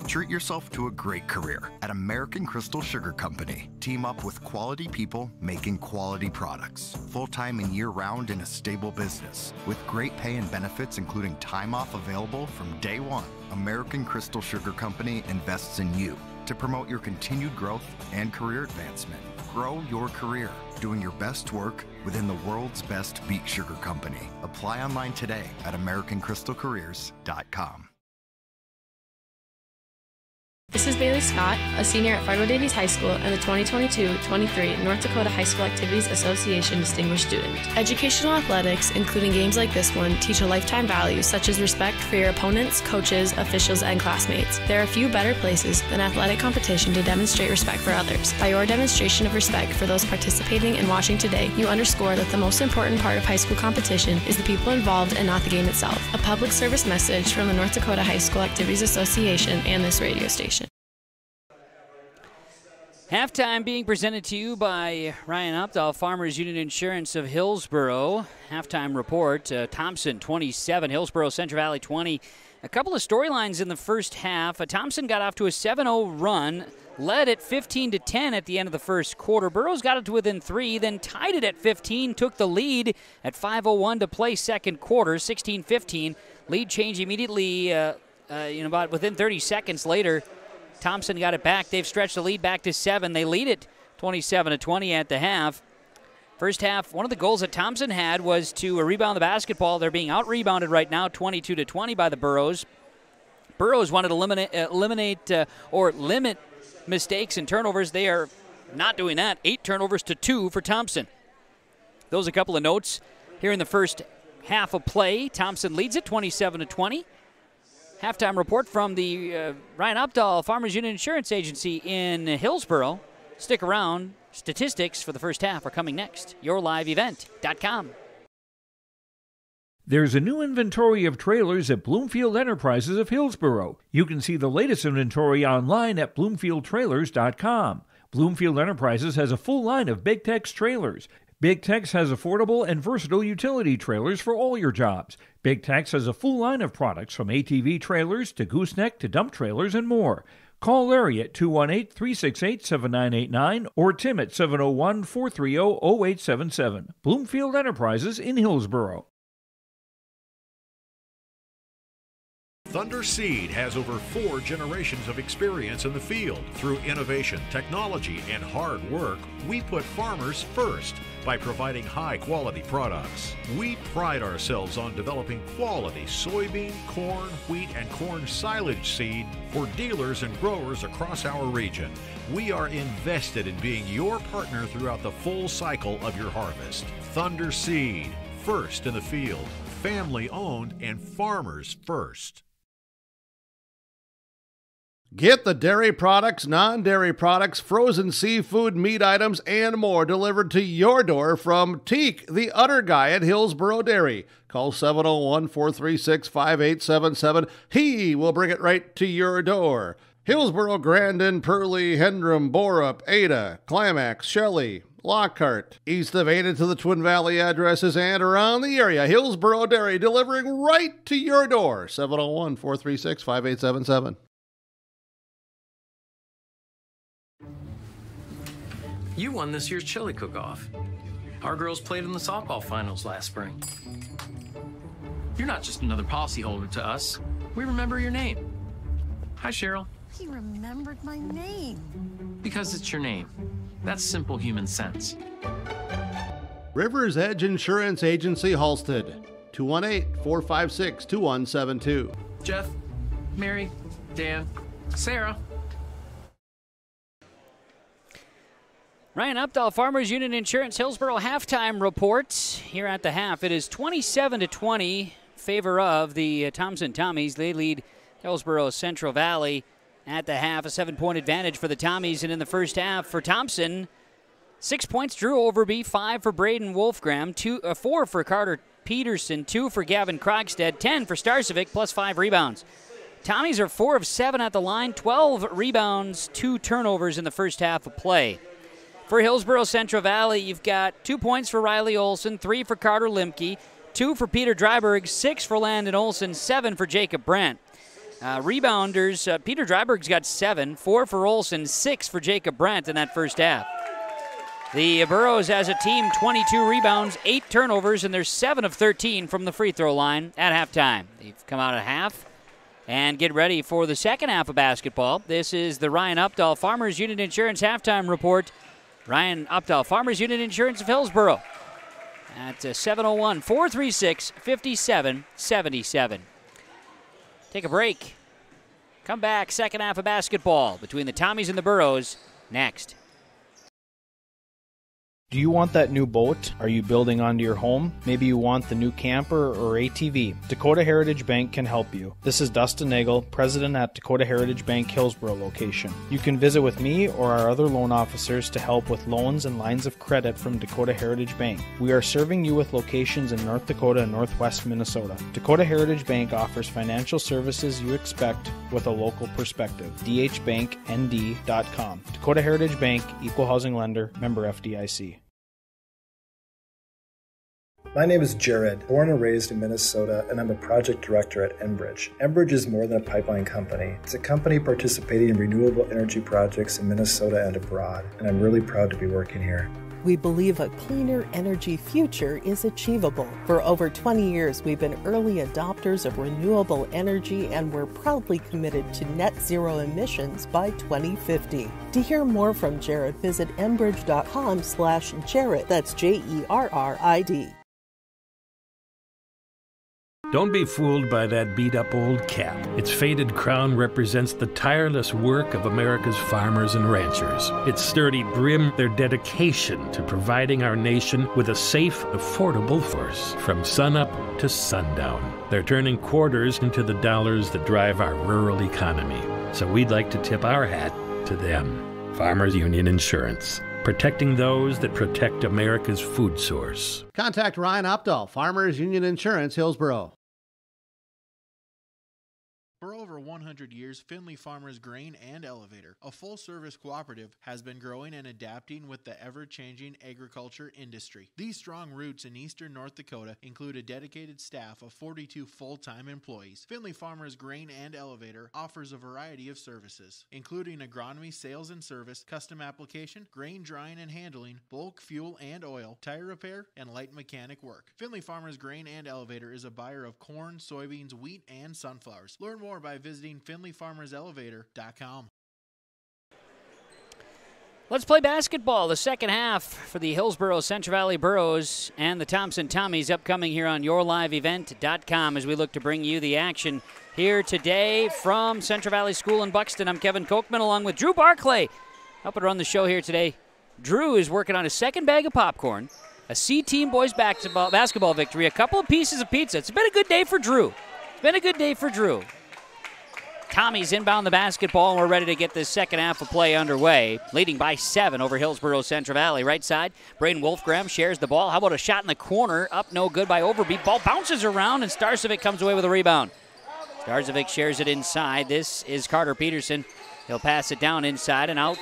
Treat yourself to a great career at American Crystal Sugar Company. Team up with quality people making quality products. Full-time and year-round in a stable business. With great pay and benefits including time off available from day one. American Crystal Sugar Company invests in you to promote your continued growth and career advancement. Grow your career doing your best work within the world's best beet sugar company. Apply online today at AmericanCrystalCareers.com.
This is Bailey Scott, a senior at Fargo Davies High School and the 2022-23 North Dakota High School Activities Association Distinguished Student. Educational athletics, including games like this one, teach a lifetime values such as respect for your opponents, coaches, officials, and classmates. There are few better places than athletic competition to demonstrate respect for others. By your demonstration of respect for those participating and watching today, you underscore that the most important part of high school competition is the people involved and not the game itself. A public service message from the North Dakota High School Activities Association and this radio station.
Halftime being presented to you by Ryan Updahl, Farmers Union Insurance of Hillsboro. Halftime report, Thompson 27, Hillsboro Central Valley 20. A couple of storylines in the first half. Thompson got off to a 7-0 run, led at 15-10 at the end of the first quarter. Burroughs got it to within 3, then tied it at 15, took the lead at 5:01 to play second quarter, 16-15. Lead changed immediately, about within 30 seconds later. Thompson got it back. They've stretched the lead back to 7. They lead it 27-20 at the half. First half, one of the goals that Thompson had was to rebound the basketball. They're being out-rebounded right now, 22-20 by the Burros. Burros wanted to eliminate or limit mistakes and turnovers. They are not doing that. 8 turnovers to 2 for Thompson. Those are a couple of notes here in the first half of play. Thompson leads it 27-20. Halftime report from the Ryan Updahl Farmers Union Insurance Agency in Hillsboro. Stick around. Statistics for the first half are coming next. YourLiveEvent.com.
There's a new inventory of trailers at Bloomfield Enterprises of Hillsboro. You can see the latest inventory online at BloomfieldTrailers.com. Bloomfield Enterprises has a full line of Big Tex trailers. Big Tex has affordable and versatile utility trailers for all your jobs. Big Tex has a full line of products from ATV trailers to gooseneck to dump trailers and more. Call Larry at 218-368-7989 or Tim at 701-430-0877. Bloomfield Enterprises in Hillsboro.
Thunder Seed has over 4 generations of experience in the field. Through innovation, technology, and hard work, we put farmers first by providing high-quality products. We pride ourselves on developing quality soybean, corn, wheat, and corn silage seed for dealers and growers across our region. We are invested in being your partner throughout the full cycle of your harvest. Thunder Seed, first in the field, family-owned and farmers first.
Get the dairy products, non-dairy products, frozen seafood, meat items, and more delivered to your door from Teak, the Udder Guy at Hillsboro Dairy. Call 701-436-5877. He will bring it right to your door. Hillsboro, Grandin, Purley, Hendrum, Borup, Ada, Climax, Shelley, Lockhart. East of Ada to the Twin Valley addresses and around the area. Hillsboro Dairy delivering right to your door. 701-436-5877.
You won this year's chili cook-off. Our girls played in the softball finals last spring. You're not just another policyholder to us. We remember your name. Hi, Cheryl.
He remembered my name.
Because it's your name. That's simple human sense.
River's Edge Insurance Agency, Halstead. 218-456-2172.
Jeff, Mary, Dan, Sarah.
Ryan Updahl, Farmers Union Insurance Hillsboro halftime report. Here at the half, it is 27-20 favor of the Thompson Tommies. They lead Hillsboro Central Valley at the half. A 7-point advantage for the Tommies. And in the first half for Thompson, 6 points, Drew Overby, 5 for Braden Wolfgram, 4 for Carter Peterson, 2 for Gavin Krogstad, 10 for Starcevic, plus 5 rebounds. Tommies are 4 of 7 at the line, 12 rebounds, 2 turnovers in the first half of play. For Hillsboro Central Valley, you've got 2 points for Riley Olson, 3 for Carter Limke, 2 for Peter Dryberg, 6 for Landon Olson, 7 for Jacob Brandt. Rebounders, Peter Dryberg's got 7, 4 for Olson, 6 for Jacob Brandt in that first half. The Burros as a team, 22 rebounds, 8 turnovers, and they're 7 of 13 from the free throw line at halftime. They've come out at half and get ready for the second half of basketball. This is the Ryan Updahl Farmers Union Insurance halftime report. Ryan Updahl, Farmers Union Insurance of Hillsboro at 701-436-5777. Take a break. Come back, second half of basketball between the Tommies and the Burros next.
Do you want that new boat? Are you building onto your home? Maybe you want the new camper or ATV. Dakota Heritage Bank can help you. This is Dustin Nagel, president at Dakota Heritage Bank Hillsboro location. You can visit with me or our other loan officers to help with loans and lines of credit from Dakota Heritage Bank. We are serving you with locations in North Dakota and Northwest Minnesota. Dakota Heritage Bank offers financial services you expect with a local perspective. dhbanknd.com. Dakota Heritage Bank, Equal Housing Lender, member FDIC.
My name is Jared, born and raised in Minnesota, and I'm a project director at Enbridge. Enbridge is more than a pipeline company. It's a company participating in renewable energy projects in Minnesota and abroad, and I'm really proud to be working here.
We believe a cleaner energy future is achievable. For over 20 years, we've been early adopters of renewable energy, and we're proudly committed to net zero emissions by 2050. To hear more from Jared, visit enbridge.com/Jared. That's JERRID.
Don't be fooled by that beat-up old cap. Its faded crown represents the tireless work of America's farmers and ranchers. Its sturdy brim, their dedication to providing our nation with a safe, affordable force from sunup to sundown. They're turning quarters into the dollars that drive our rural economy. So we'd like to tip our hat to them. Farmers Union Insurance. Protecting those that protect America's food source.
Contact Ryan Updahl, Farmers Union Insurance, Hillsboro.
For over 100 years, Findlay Farmers Grain and Elevator, a full-service cooperative, has been growing and adapting with the ever-changing agriculture industry. These strong roots in eastern North Dakota include a dedicated staff of 42 full-time employees. Findlay Farmers Grain and Elevator offers a variety of services, including agronomy, sales and service, custom application, grain drying and handling, bulk fuel and oil, tire repair, and light mechanic work. Findlay Farmers Grain and Elevator is a buyer of corn, soybeans, wheat, and sunflowers. Learn more by visiting FindlayFarmersElevator.com.
Let's play basketball. The second half for the Hillsboro Central Valley Burros and the Thompson Tommies upcoming here on YourLiveEvent.com as we look to bring you the action here today from Central Valley School in Buxton. I'm Kevin Kochman along with Drew Barclay. Helping run the show here today. Drew is working on his second bag of popcorn, a C-Team boys basketball victory, a couple of pieces of pizza. It's been a good day for Drew. Tommies inbound the basketball, and we're ready to get this second half of play underway. Leading by 7 over Hillsboro Central Valley. Right side, Braden Wolfgram shares the ball. How about a shot in the corner? Up, no good by Overby. Ball bounces around, and Starcevic comes away with a rebound. Starcevic shares it inside. This is Carter Peterson. He'll pass it down inside and out.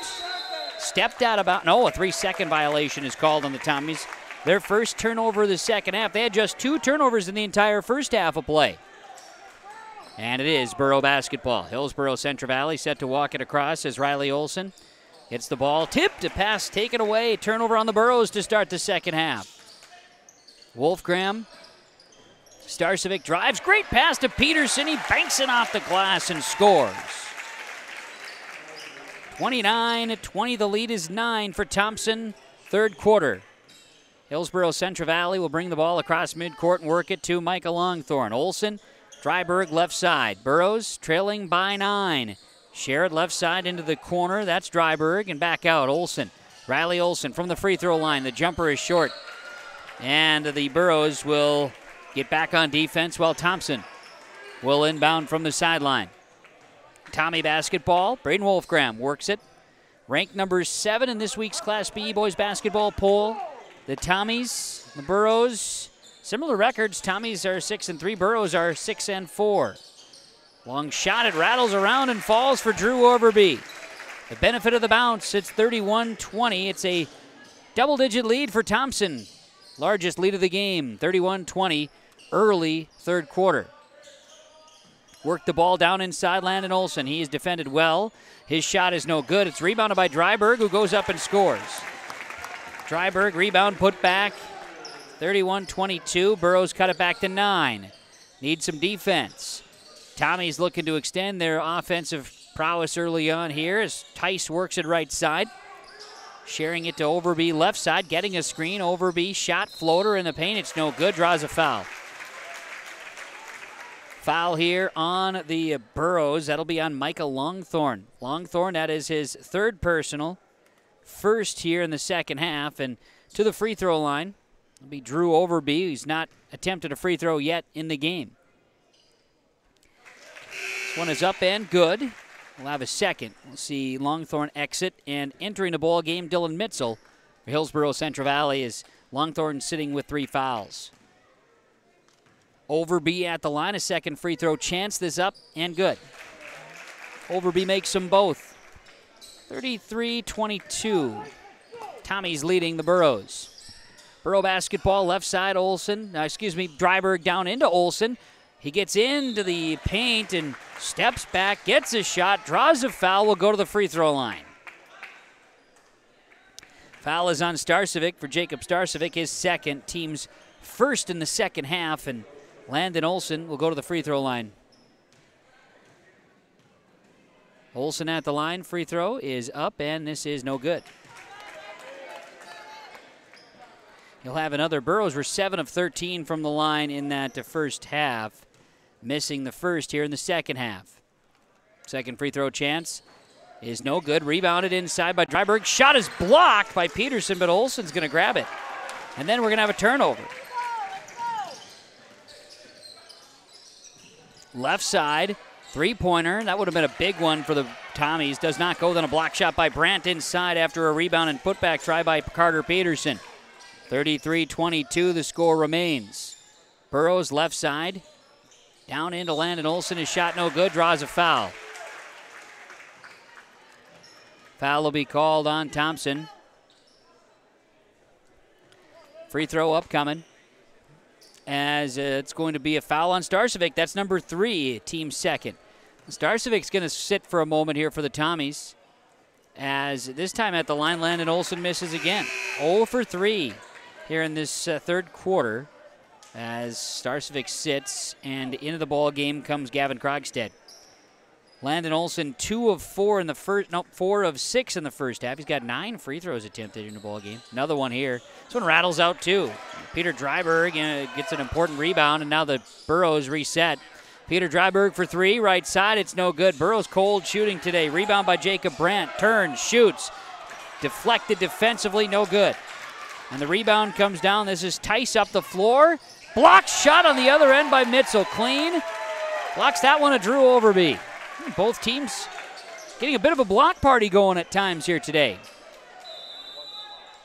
Stepped out about, no, a 3-second violation is called on the Tommies. Their first turnover of the second half. They had just 2 turnovers in the entire first half of play. And it is Burro basketball. Hillsboro Central Valley set to walk it across as Riley Olson hits the ball. Tipped, a pass taken away. Turnover on the Burros to start the second half. Wolfgram. Starcevic drives. Great pass to Peterson. He banks it off the glass and scores. 29-20, the lead is 9 for Thompson, third quarter. Hillsborough Central Valley will bring the ball across midcourt and work it to Micah Longthorne. Olsen, Dryberg left side. Burrows trailing by 9. Sherrod left side into the corner. That's Dryberg and back out. Olsen, Riley Olsen from the free throw line. The jumper is short. And the Burrows will get back on defense while Thompson will inbound from the sideline. Tommy basketball. Braden Wolfgram works it. Ranked number 7 in this week's Class B boys basketball poll. The Tommies, the Burrows, similar records. Tommies are 6-3. Burrows are 6-4. Long shot. It rattles around and falls for Drew Overby. The benefit of the bounce. It's 31-20. It's a double-digit lead for Thompson. Largest lead of the game. 31-20. Early third quarter. Worked the ball down inside Landon Olsen. He is defended well. His shot is no good. It's rebounded by Dryberg, who goes up and scores. Dryberg, rebound, put back. 31-22. Burrows cut it back to 9. Need some defense. Tommy's looking to extend their offensive prowess early on here as Tice works it right side. Sharing it to Overby left side, getting a screen. Overby shot, floater in the paint. It's no good, draws a foul. Foul here on the Burrows. That'll be on Micah Longthorne. Longthorne, that is his third personal. First here in the second half, and to the free throw line will be Drew Overby. He's not attempted a free throw yet in the game. This one is up and good. We'll have a second. We'll see Longthorne exit, and entering the ball game, Dylan Mitzel for Hillsborough Central Valley, is Longthorne sitting with 3 fouls. Overby at the line, a second free throw chance. This up and good. Overby makes them both. 33-22. Tommy's leading the Burrows. Burrow basketball left side. Dryberg down into Olsen. He gets into the paint and steps back, gets a shot, draws a foul, will go to the free throw line. Foul is on Starcevic for Jacob Starcevic, his second, team's first in the second half, and Landon Olsen will go to the free throw line. Olsen at the line, free throw is up, and this is no good. He'll have another. Burrows were 7 of 13 from the line in that first half, missing the first here in the second half. Second free throw chance is no good. Rebounded inside by Dryberg. Shot is blocked by Peterson, but Olsen's going to grab it. And then we're going to have a turnover. Left side, three-pointer. That would have been a big one for the Tommies. Does not go. Then a block shot by Brandt inside after a rebound and putback try by Carter Peterson. 33-22, the score remains. Burrows left side. Down into Landon Olsen. His shot no good. Draws a foul. Foul will be called on Thompson. Free throw upcoming. As it's going to be a foul on Starcevic. That's number 3, team second. Starcevic's going to sit for a moment here for the Tommies. As this time at the line, Landon Olsen misses again. 0 for 3 here in this third quarter. As Starcevic sits, and into the ball game comes Gavin Krogstad. Landon Olsen 2 of 4 in the first, 4 of 6 in the first half. He's got 9 free throws attempted in the ball game. Another one here. This one rattles out too. Peter Dryberg gets an important rebound, and now the Burrows reset. Peter Dryberg for 3, right side. It's no good. Burrows cold shooting today. Rebound by Jacob Brandt. Turns, shoots. Deflected defensively, no good. And the rebound comes down. This is Tice up the floor. Blocked shot on the other end by Mitzel. Clean. Blocks that one of Drew Overby. Both teams getting a bit of a block party going at times here today.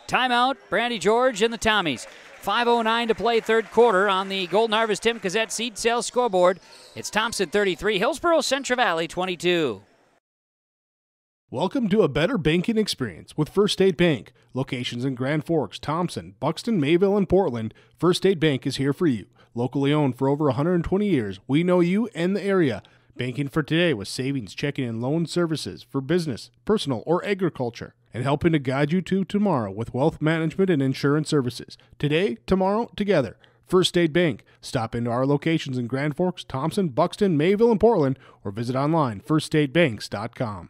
Timeout, Brandy George and the Tommies. 5:09 to play third quarter on the Golden Harvest Tim Gazette seed sales scoreboard. It's Thompson 33, Hillsborough Central Valley 22.
Welcome to a better banking experience with First State Bank. Locations in Grand Forks, Thompson, Buxton, Mayville, and Portland. First State Bank is here for you. Locally owned for over 120 years, we know you and the area. Banking for today with savings, checking, and loan services for business, personal, or agriculture. And helping to guide you to tomorrow with wealth management and insurance services. Today, tomorrow, together. First State Bank. Stop into our locations in Grand Forks, Thompson, Buxton, Mayville, and Portland, or visit online, firststatebanks.com.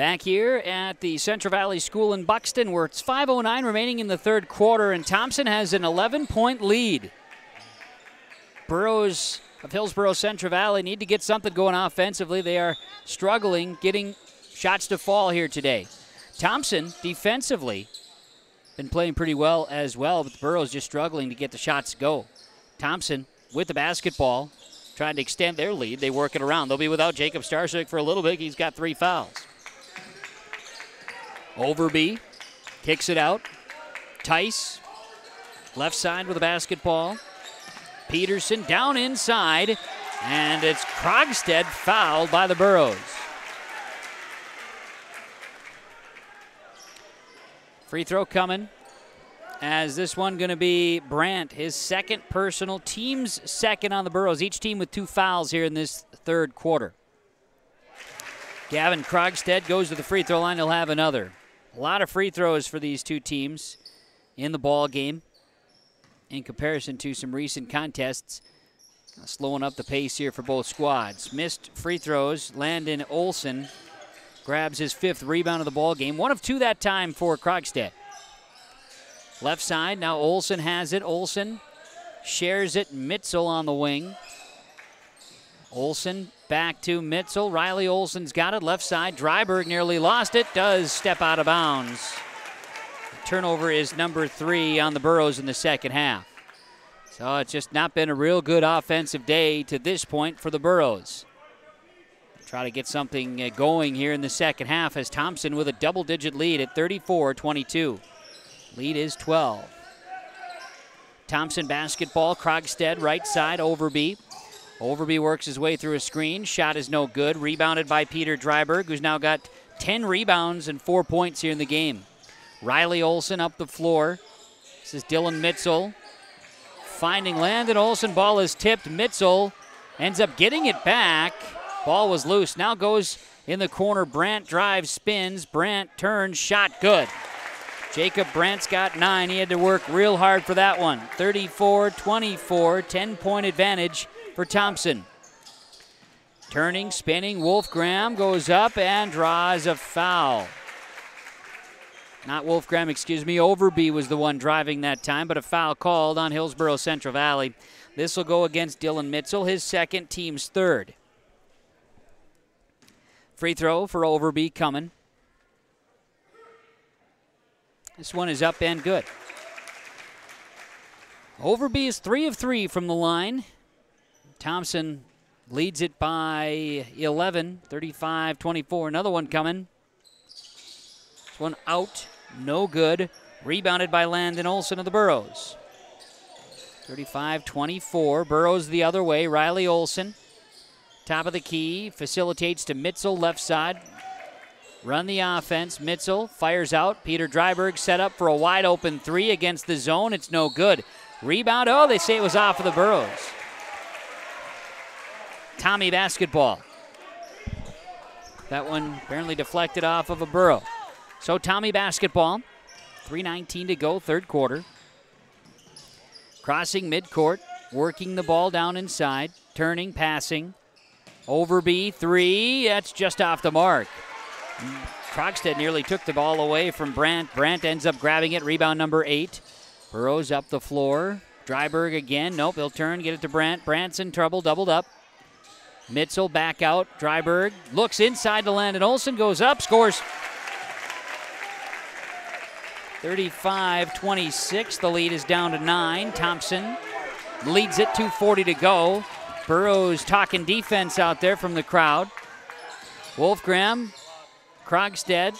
Back here at the Central Valley School in Buxton, where it's 5:09 remaining in the third quarter, and Thompson has an 11-point lead. Burrows of Hillsborough Central Valley need to get something going offensively. They are struggling getting shots to fall here today. Thompson, defensively, been playing pretty well as well, but the Burrows just struggling to get the shots to go. Thompson with the basketball, trying to extend their lead. They work it around. They'll be without Jacob Starswick for a little bit. He's got 3 fouls. Overby kicks it out. Tice, left side with the basketball. Peterson down inside, and it's Krogstad fouled by the Burrows. Free throw coming, as this one going to be Brandt, his second personal, team's second on the Burrows. Each team with 2 fouls here in this third quarter. Gavin Krogstad goes to the free throw line. He'll have another. A lot of free throws for these two teams in the ball game in comparison to some recent contests. Slowing up the pace here for both squads. Missed free throws. Landon Olsen grabs his 5th rebound of the ball game. 1 of 2 that time for Krogstad. Left side, now Olsen has it. Olsen shares it. Mitzel on the wing. Olsen back to Mitzel. Riley Olsen's got it. Left side, Dryberg nearly lost it. Does step out of bounds. Turnover is number 3 on the Burrows in the second half. So it's just not been a real good offensive day to this point for the Burrows. Try to get something going here in the second half as Thompson with a double-digit lead at 34-22. Lead is 12. Thompson basketball. Krogstad right side. Overby. Overby works his way through a screen. Shot is no good. Rebounded by Peter Dryberg, who's now got 10 rebounds and 4 points here in the game. Riley Olsen up the floor. This is Dylan Mitzel. Finding Landon Olsen. Ball is tipped. Mitzel ends up getting it back. Ball was loose. Now goes in the corner. Brandt drives, spins. Brandt turns. Shot good. Jacob Brandt's got 9. He had to work real hard for that one. 34-24. 10-point advantage for Thompson. Turning, spinning. Wolfgram goes up and draws a foul. Not Wolfgram, excuse me. Overby was the one driving that time, but a foul called on Hillsborough Central Valley. This will go against Dylan Mitzel, his second, team's 3rd. Free throw for Overby coming. This one is up and good. Overby is 3 of 3 from the line. Thompson leads it by 11, 35-24. Another one coming. This one out, no good. Rebounded by Landon Olsen of the Burrows. 35-24. Burrows the other way. Riley Olsen, top of the key, facilitates to Mitzel left side. Run the offense. Mitzel fires out. Peter Dryberg set up for a wide open 3 against the zone. It's no good. Rebound. Oh, they say it was off of the Burrows. Tommy basketball. That one apparently deflected off of a Burrow. So Tommy basketball. 3:19 to go, third quarter. Crossing midcourt, working the ball down inside, turning, passing. Overby 3, that's just off the mark. Krogstad nearly took the ball away from Brandt. Brandt ends up grabbing it, rebound number 8. Burrows up the floor. Dryberg again, nope, he'll turn, get it to Brandt. Brandt's in trouble, doubled up. Mitzel back out, Dryberg looks inside to Landon Olsen, goes up, scores. 35-26, the lead is down to 9. Thompson leads it, 2:40 to go. Burrows talking defense out there from the crowd. Wolfgram, Krogstad.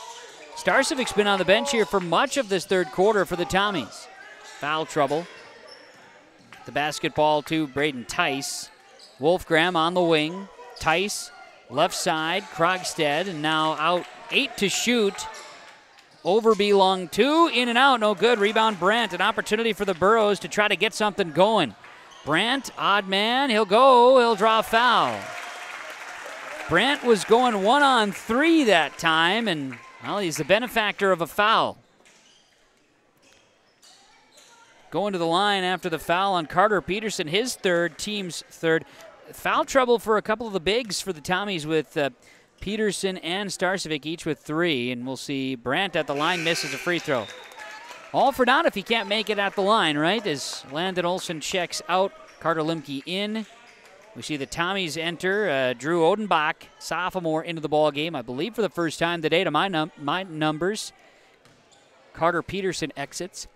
Starsevic's been on the bench here for much of this third quarter for the Tommies. Foul trouble. The basketball to Braden Tice. Wolfgram on the wing. Tice, left side, Krogstad, and now out 8 to shoot. Overby long 2, in and out, no good. Rebound Brandt, an opportunity for the Burrows to try to get something going. Brandt, odd man, he'll draw a foul. Brandt was going 1-on-3 that time, and, well, he's the benefactor of a foul. Going to the line after the foul on Carter Peterson, his 3rd, team's 3rd. Foul trouble for a couple of the bigs for the Tommies with Peterson and Starcevic each with 3, and we'll see Brandt at the line misses a free throw. All for naught if he can't make it at the line, right? As Landon Olsen checks out, Carter Limke in. We see the Tommies enter. Drew Odenbach, sophomore, into the ball game, I believe for the first time today to my numbers. Carter Peterson exits.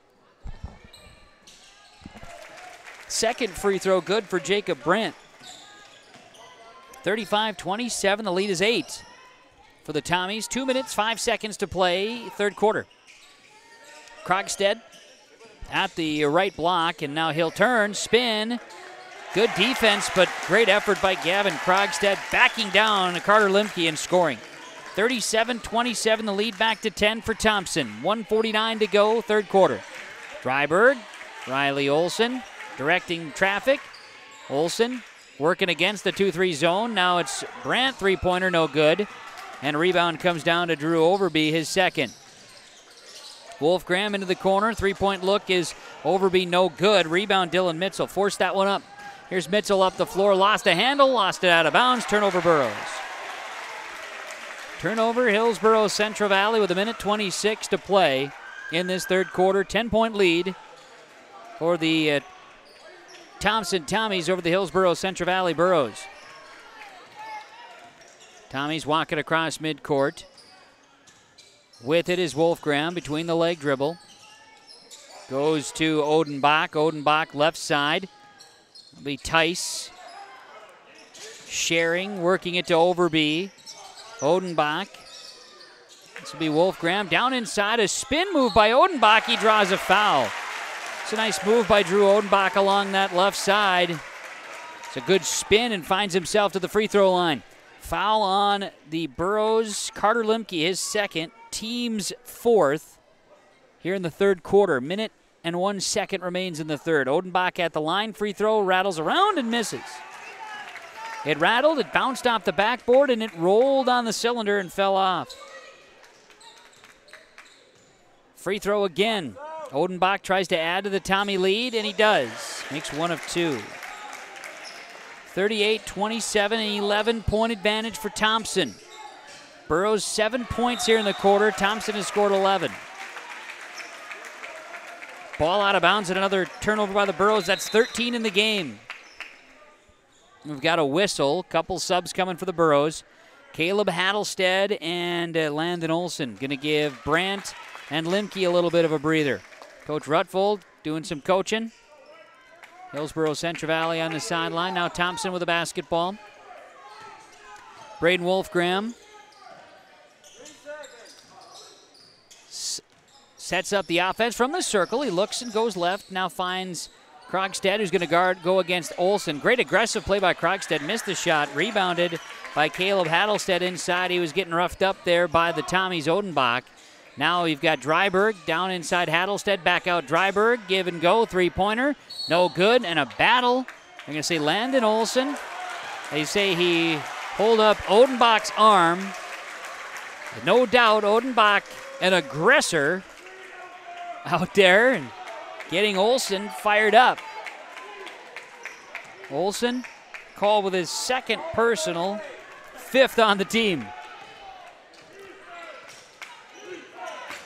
Second free throw good for Jacob Brandt. 35-27, the lead is 8 for the Tommies. 2 minutes, 5 seconds to play, third quarter. Krogstad at the right block, and now he'll turn, spin. Good defense, but great effort by Gavin Krogstad, backing down Carter Limke and scoring. 37-27, the lead back to 10 for Thompson. 1:49 to go, third quarter. Dryberg, Riley Olsen directing traffic. Olsen working against the 2-3 zone. Now it's Brandt, three-pointer, no good. And a rebound comes down to Drew Overby, his second. Wolfgram into the corner. Three-point look is Overby, no good. Rebound Dylan Mitchell. Forced that one up. Here's Mitchell up the floor. Lost a handle. Lost it out of bounds. Turnover Burrows. Turnover Hillsborough Central Valley with 1:26 to play in this third quarter. 10-point lead for the Thompson Tommies over the Hillsborough Central Valley Burros. Tommies walking across midcourt. With it is Wolfgram between the leg dribble. Goes to Odenbach. Odenbach left side. It'll be Tice. Sharing, working it to Overby. Odenbach. This will be Wolfgram. Down inside, a spin move by Odenbach. He draws a foul. It's a nice move by Drew Odenbach along that left side. It's a good spin and finds himself to the free throw line. Foul on the Burros. Carter Limke, his second. Team's fourth here in the third quarter. 1:01 second remains in the third. Odenbach at the line. Free throw rattles around and misses. It rattled, it bounced off the backboard, and it rolled on the cylinder and fell off. Free throw again. Odenbach tries to add to the Tommy lead, and he does. Makes one of two. 38-27, an 11-point advantage for Thompson. Burrows 7 points here in the quarter. Thompson has scored 11. Ball out of bounds and another turnover by the Burros. That's 13 in the game. We've got a whistle. Couple subs coming for the Burros. Caleb Hattelstead and Landon Olsen going to give Brandt and Limke a little bit of a breather. Coach Rutfold doing some coaching. Hillsborough Central Valley on the sideline. Now Thompson with a basketball. Braden Wolfgram sets up the offense from the circle. He looks and goes left. Now finds Krogstad, who's going to go against Olsen. Great aggressive play by Krogstad. Missed the shot. Rebounded by Caleb Hattelstead inside. He was getting roughed up there by the Tommies Odenbach. Now we've got Dryberg down inside Hattelstead. Back out Dryberg. Give and go. Three-pointer. No good. And a battle. They're going to say Landon Olsen. They say he pulled up Odenbach's arm. No doubt Odenbach, an aggressor out there, and getting Olsen fired up. Olsen called with his second personal, 5th on the team.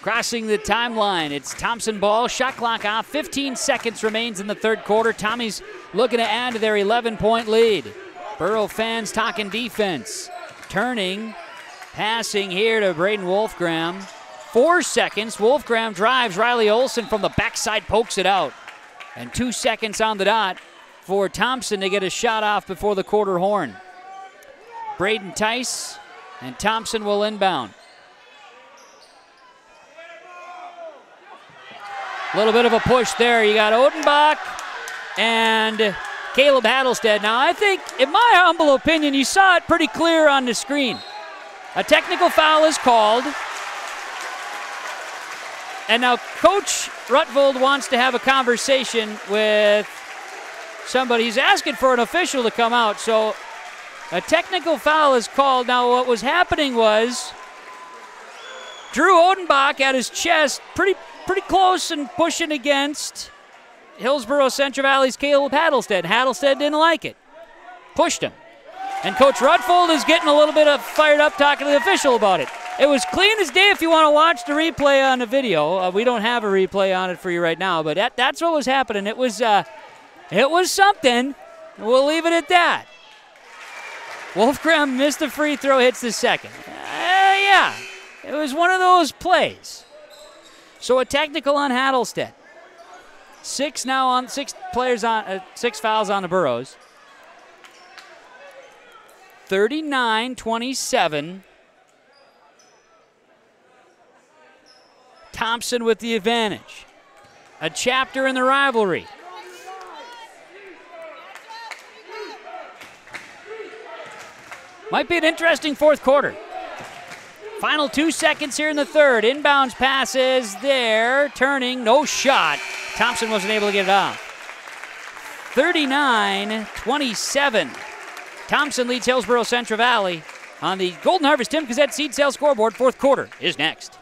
Crossing the timeline, it's Thompson ball, shot clock off, 15 seconds remains in the third quarter. Tommy's looking to add to their 11-point lead. Burrow fans talking defense. Turning, passing here to Braden Wolfgram. 4 seconds, Wolfgram drives. Riley Olsen from the backside pokes it out. And 2 seconds on the dot for Thompson to get a shot off before the quarter horn. Braden Tice and Thompson will inbound. A little bit of a push there. You got Odenbach and Caleb Hattelstead. Now, I think, in my humble opinion, you saw it pretty clear on the screen. A technical foul is called. And now Coach Rutvold wants to have a conversation with somebody. He's asking for an official to come out. So a technical foul is called. Now what was happening was Drew Odenbach at his chest, pretty close and pushing against Hillsborough Central Valley's Caleb Hattelstead. Hattelstead didn't like it. Pushed him. And Coach Rudfold is getting a little bit of fired up talking to the official about it. It was clean as day if you want to watch the replay on the video. We don't have a replay on it for you right now, but that's what was happening. It was something. We'll leave it at that. Wolfgram missed the free throw, hits the second. Yeah, it was one of those plays. So a technical on Hattlestead. 6 fouls on the Burros. 39-27. Thompson with the advantage. A chapter in the rivalry. Might be an interesting fourth quarter. Final 2 seconds here in the third. Inbounds passes there. Turning, no shot. Thompson wasn't able to get it off. 39-27. Thompson leads Hillsborough Central Valley on the Golden Harvest Tim Gazette seed sale scoreboard. Fourth quarter is next.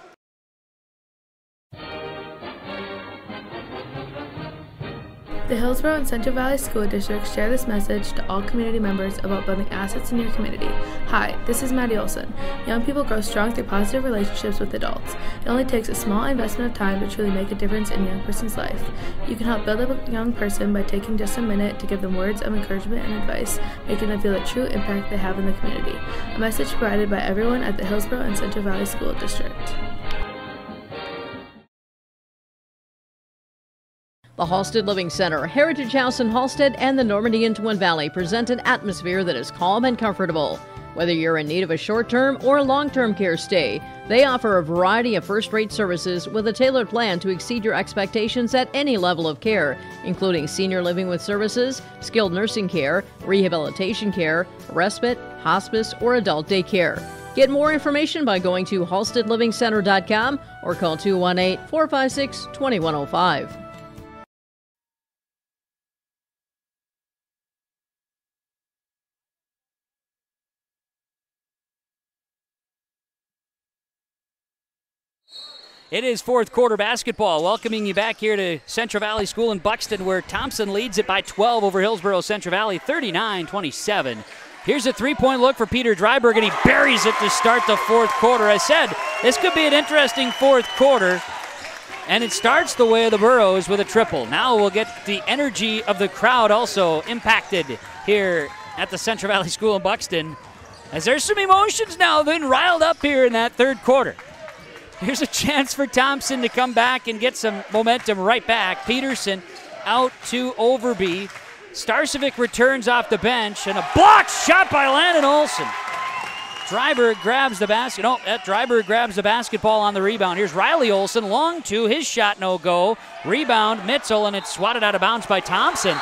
The Hillsborough and Central Valley School Districts share this message to all community members about building assets in your community. Hi, this is Maddie Olson. Young people grow strong through positive relationships with adults. It only takes a small investment of time to truly make a difference in a young person's life. You can help build up a young person by taking just a minute to give them words of encouragement and advice, making them feel the true impact they have in the community. A message provided by everyone at the Hillsborough and Central Valley School District.
The Halstead Living Center, Heritage House in Halstead, and the Normandy in Twin Valley present an atmosphere that is calm and comfortable. Whether you're in need of a short-term or long-term care stay, they offer a variety of first-rate services with a tailored plan to exceed your expectations at any level of care, including senior living with services, skilled nursing care, rehabilitation care, respite, hospice, or adult daycare. Get more information by going to halsteadlivingcenter.com or call 218-456-2105.
It is fourth quarter basketball. Welcoming you back here to Central Valley School in Buxton, where Thompson leads it by 12 over Hillsborough Central Valley, 39-27. Here's a three-point look for Peter Dryberg, and he buries it to start the fourth quarter. I said this could be an interesting fourth quarter, and it starts the way of the Burros with a triple. Now we'll get the energy of the crowd also impacted here at the Central Valley School in Buxton, as there's some emotions now being riled up here in that third quarter. Here's a chance for Thompson to come back and get some momentum right back. Peterson out to Overby. Starcevic returns off the bench, and a blocked shot by Landon Olson. Dryberg grabs the basket. Oh, Dryberg grabs the basketball on the rebound. Here's Riley Olson, long two. His shot no go. Rebound, Mitzel, and it's swatted out of bounds by Thompson.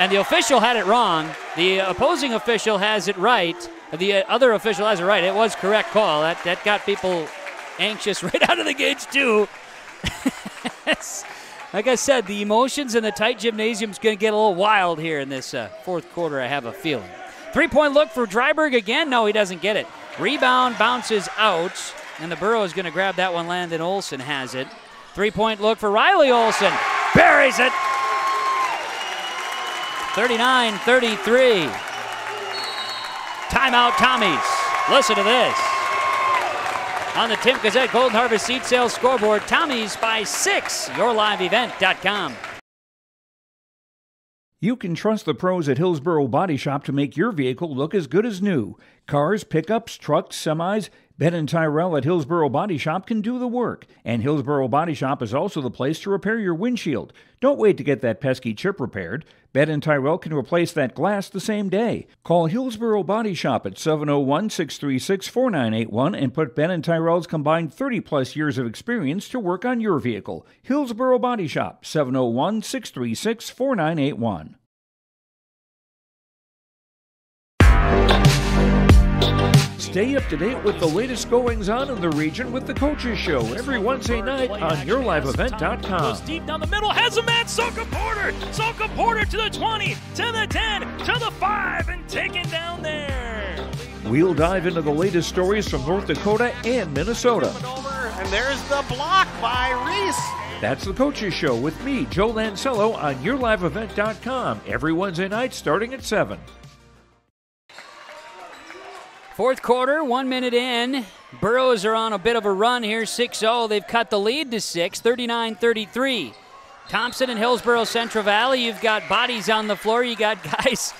And the official had it wrong. The opposing official has it right. The other official has it right. It was correct call. That got people anxious right out of the gates too. Like I said, the emotions in the tight gymnasium is going to get a little wild here in this fourth quarter, I have a feeling. Three-point look for Dryberg again. No, he doesn't get it. Rebound bounces out, and the Burrow is going to grab that one. Landon Olson has it. Three-point look for Riley Olson. Buries it. 39-33. Timeout, Tommies. Listen to this. On the Tim Gazette Golden Harvest Seed Sales scoreboard, Tommy's by 6, yourliveevent.com.
You can trust the pros at Hillsborough Body Shop to make your vehicle look as good as new. Cars, pickups, trucks, semis, Ben & Tyrell at Hillsborough Body Shop can do the work. And Hillsborough Body Shop is also the place to repair your windshield. Don't wait to get that pesky chip repaired. Ben & Tyrell can replace that glass the same day. Call Hillsborough Body Shop at 701-636-4981 and put Ben & Tyrell's combined 30-plus years of experience to work on your vehicle. Hillsborough Body Shop, 701-636-4981. Stay up to date with the latest goings-on in the region with the Coaches Show every Wednesday night on yourliveevent.com.
Goes deep down the middle, has a man, Soka Porter! Soka Porter to the 20, to the 10, to the 5, and taken down there.
We'll dive into the latest stories from North Dakota and Minnesota.
And there's the block by Reese.
That's the Coaches Show with me, Joe Lancello, on yourliveevent.com every Wednesday night starting at 7.
Fourth quarter, 1 minute in. Burros are on a bit of a run here, 6-0. They've cut the lead to 6, 39-33. Thompson and Hillsborough Central Valley, you've got bodies on the floor. You got guys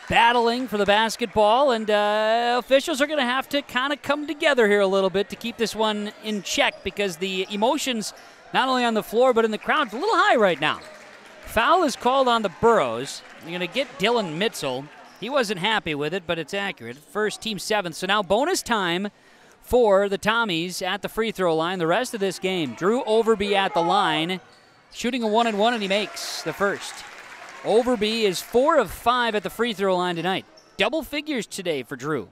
battling for the basketball, and officials are going to have to kind of come together here a little bit to keep this one in check because the emotions, not only on the floor but in the crowd, a little high right now. Foul is called on the Burros. You're going to get Dylan Mitzel. He wasn't happy with it, but it's accurate. First, team 7th. So now bonus time for the Tommies at the free throw line. The rest of this game, Drew Overby at the line, shooting a 1-and-1, and he makes the first. Overby is 4 of 5 at the free throw line tonight. Double figures today for Drew.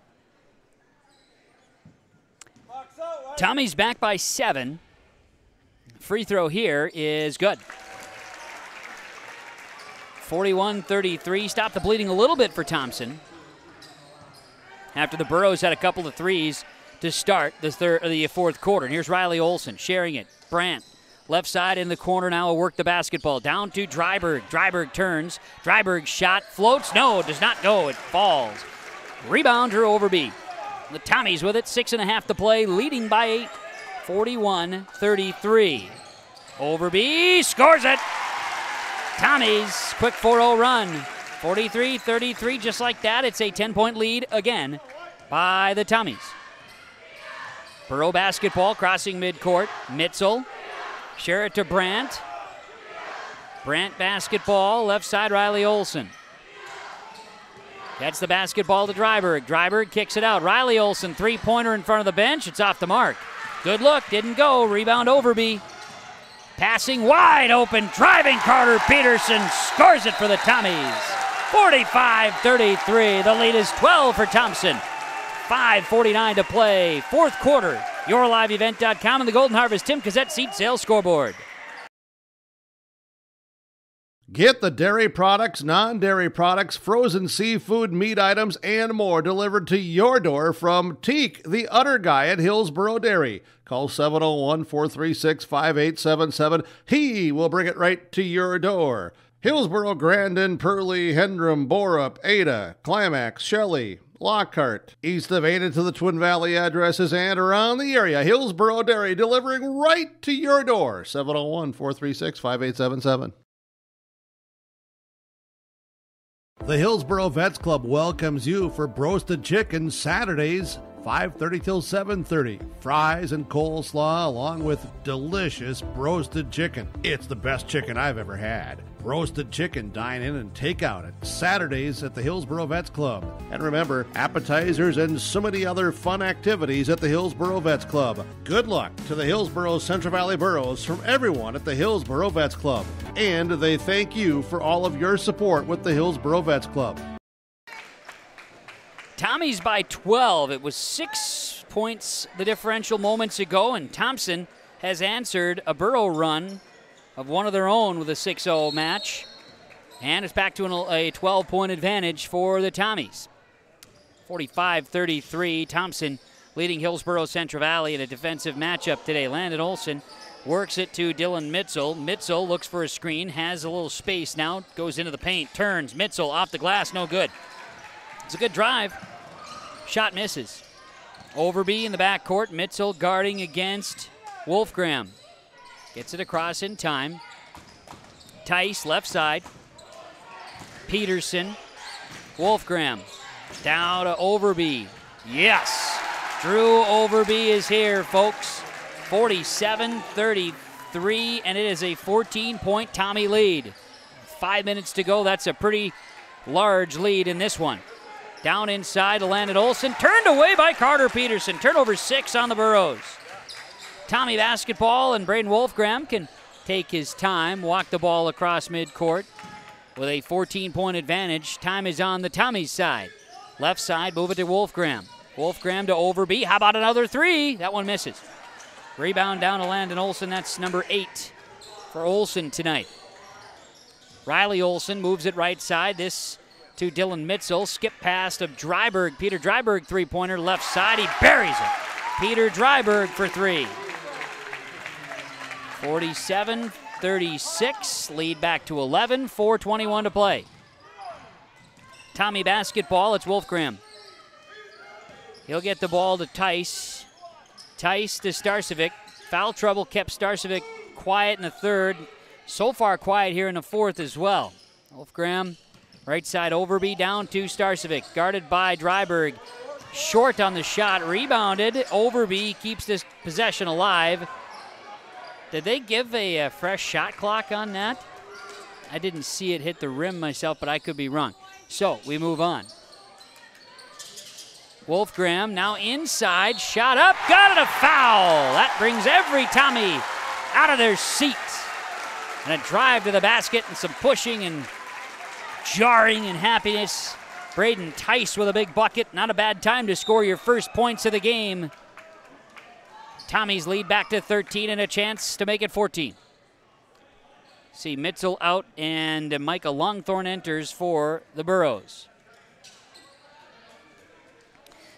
Tommies back by 7. Free throw here is good. 41-33. Stopped the bleeding a little bit for Thompson after the Burros had a couple of threes to start the fourth quarter. And here's Riley Olson sharing it. Brandt, left side in the corner now, will work the basketball. Down to Dryberg. Dryberg turns. Dryberg's shot floats. No, does not go. It falls. Rebound, Drew Overby. The Tommies with it. 6.5 to play, leading by 8. 41-33. Overby scores it. Tommies, quick 4-0 run. 43-33, just like that. It's a 10-point lead again by the Tommies. Burro basketball crossing midcourt. Mitzel, share it to Brandt. Brandt basketball, left side Riley Olson. Gets the basketball to Dryberg. Dryberg kicks it out. Riley Olson, three-pointer in front of the bench. It's off the mark. Good look, didn't go. Rebound Overby. Passing wide open, driving Carter Peterson, scores it for the Tommies. 45-33, the lead is 12 for Thompson. 5:49 to play, fourth quarter. YourLiveEvent.com and the Golden Harvest Tim Cassette seat sales scoreboard.
Get the dairy products, non-dairy products, frozen seafood, meat items, and more delivered to your door from Teak, the Udder Guy at Hillsborough Dairy. Call 701-436-5877. He will bring it right to your door. Hillsborough, Grandin, Purley, Hendrum, Borup, Ada, Climax, Shelley, Lockhart. East of Ada to the Twin Valley addresses and around the area. Hillsborough Dairy delivering right to your door. 701-436-5877. The Hillsborough Vets Club welcomes you for Broasted Chicken Saturdays, 5:30 till 7:30. Fries and coleslaw along with delicious roasted chicken. It's the best chicken I've ever had. Roasted chicken, dine in and take out at Saturdays at the Hillsborough Vets Club. And remember, appetizers and so many other fun activities at the Hillsborough Vets Club. Good luck to the Hillsborough Central Valley Burros from everyone at the Hillsborough Vets Club. And they thank you for all of your support with the Hillsborough Vets Club.
Tommies by 12. It was 6 points the differential moments ago, and Thompson has answered a Burro run of one of their own with a 6-0 match. And it's back to a 12-point advantage for the Tommies. 45-33, Thompson leading Hillsborough Central Valley in a defensive matchup today. Landon Olson works it to Dylan Mitzel. Mitzel looks for a screen, has a little space now, goes into the paint, turns. Mitzel off the glass, no good. It's a good drive. Shot misses. Overby in the backcourt. Mitzel guarding against Wolfgram. Gets it across in time. Tice, left side. Peterson. Wolfgram. Down to Overby. Yes! Drew Overby is here, folks. 47-33, and it is a 14-point Tommy lead. 5 minutes to go. That's a pretty large lead in this one. Down inside to Landon Olson. Turned away by Carter Peterson. Turnover 6 on the Burros. Tommy basketball, and Braden Wolfgram can take his time, walk the ball across midcourt with a 14-point advantage. Time is on the Tommies side. Left side, move it to Wolfgram. Wolfgram to Overby. How about another three? That one misses. Rebound down to Landon Olson. That's number 8 for Olson tonight. Riley Olson moves it right side. This to Dylan Mitzel. Skip pass of Dryberg. Peter Dryberg, three-pointer, left side. He buries it. Peter Dryberg for 3. 47-36. Lead back to 11. 4:21 to play. Tommy basketball. It's Wolfgram. He'll get the ball to Tice. Tice to Starcevic. Foul trouble kept Starcevic quiet in the third. So far quiet here in the fourth as well. Wolfgram, right side Overby down to Starcevic. Guarded by Dryberg. Short on the shot, rebounded. Overby keeps this possession alive. Did they give a fresh shot clock on that? I didn't see it hit the rim myself, but I could be wrong. So we move on. Wolfgram now inside, shot up, got it, a foul. That brings every Tommy out of their seats. And a drive to the basket and some pushing and jarring and happiness. Braden Tice with a big bucket. Not a bad time to score your first points of the game. Tommies lead back to 13 and a chance to make it 14. See Mitzel out and Micah Longthorne enters for the Burros.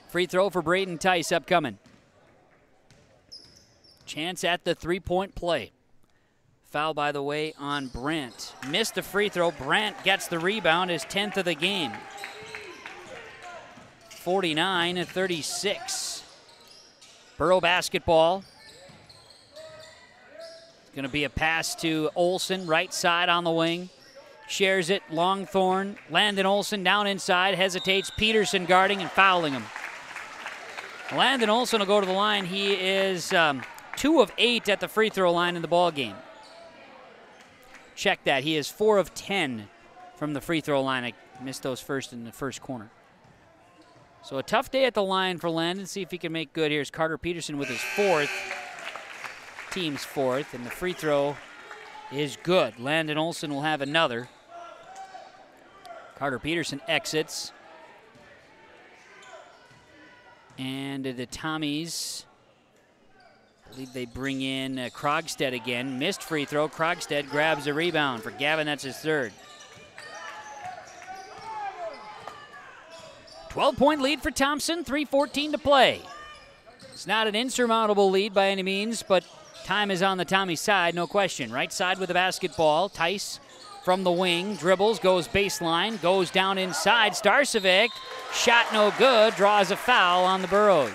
Free throw for Braden Tice upcoming. Chance at the three-point play. Foul, by the way, on Brandt. Missed the free throw. Brandt gets the rebound, his 10th of the game. 49-36. Burrow basketball. It's going to be a pass to Olsen, right side on the wing. Shares it, Longthorne. Landon Olsen down inside, hesitates. Peterson guarding and fouling him. Landon Olsen will go to the line. He is 2 of 8 at the free throw line in the ball game. Check that. He is 4 of 10 from the free throw line. I missed those first in the first corner. So a tough day at the line for Landon. See if he can make good. Here's Carter Peterson with his 4th. Team's 4th. And the free throw is good. Landon Olsen will have another. Carter Peterson exits. And the Tommies, I believe they bring in Krogstad again. Missed free throw. Krogstad grabs a rebound for Gavin. That's his 3rd. 12-point lead for Thompson. 3:14 to play. It's not an insurmountable lead by any means, but time is on the Tommy side, no question. Right side with the basketball. Tice from the wing, dribbles, goes baseline, goes down inside. Starcevic, shot no good, draws a foul on the Burros.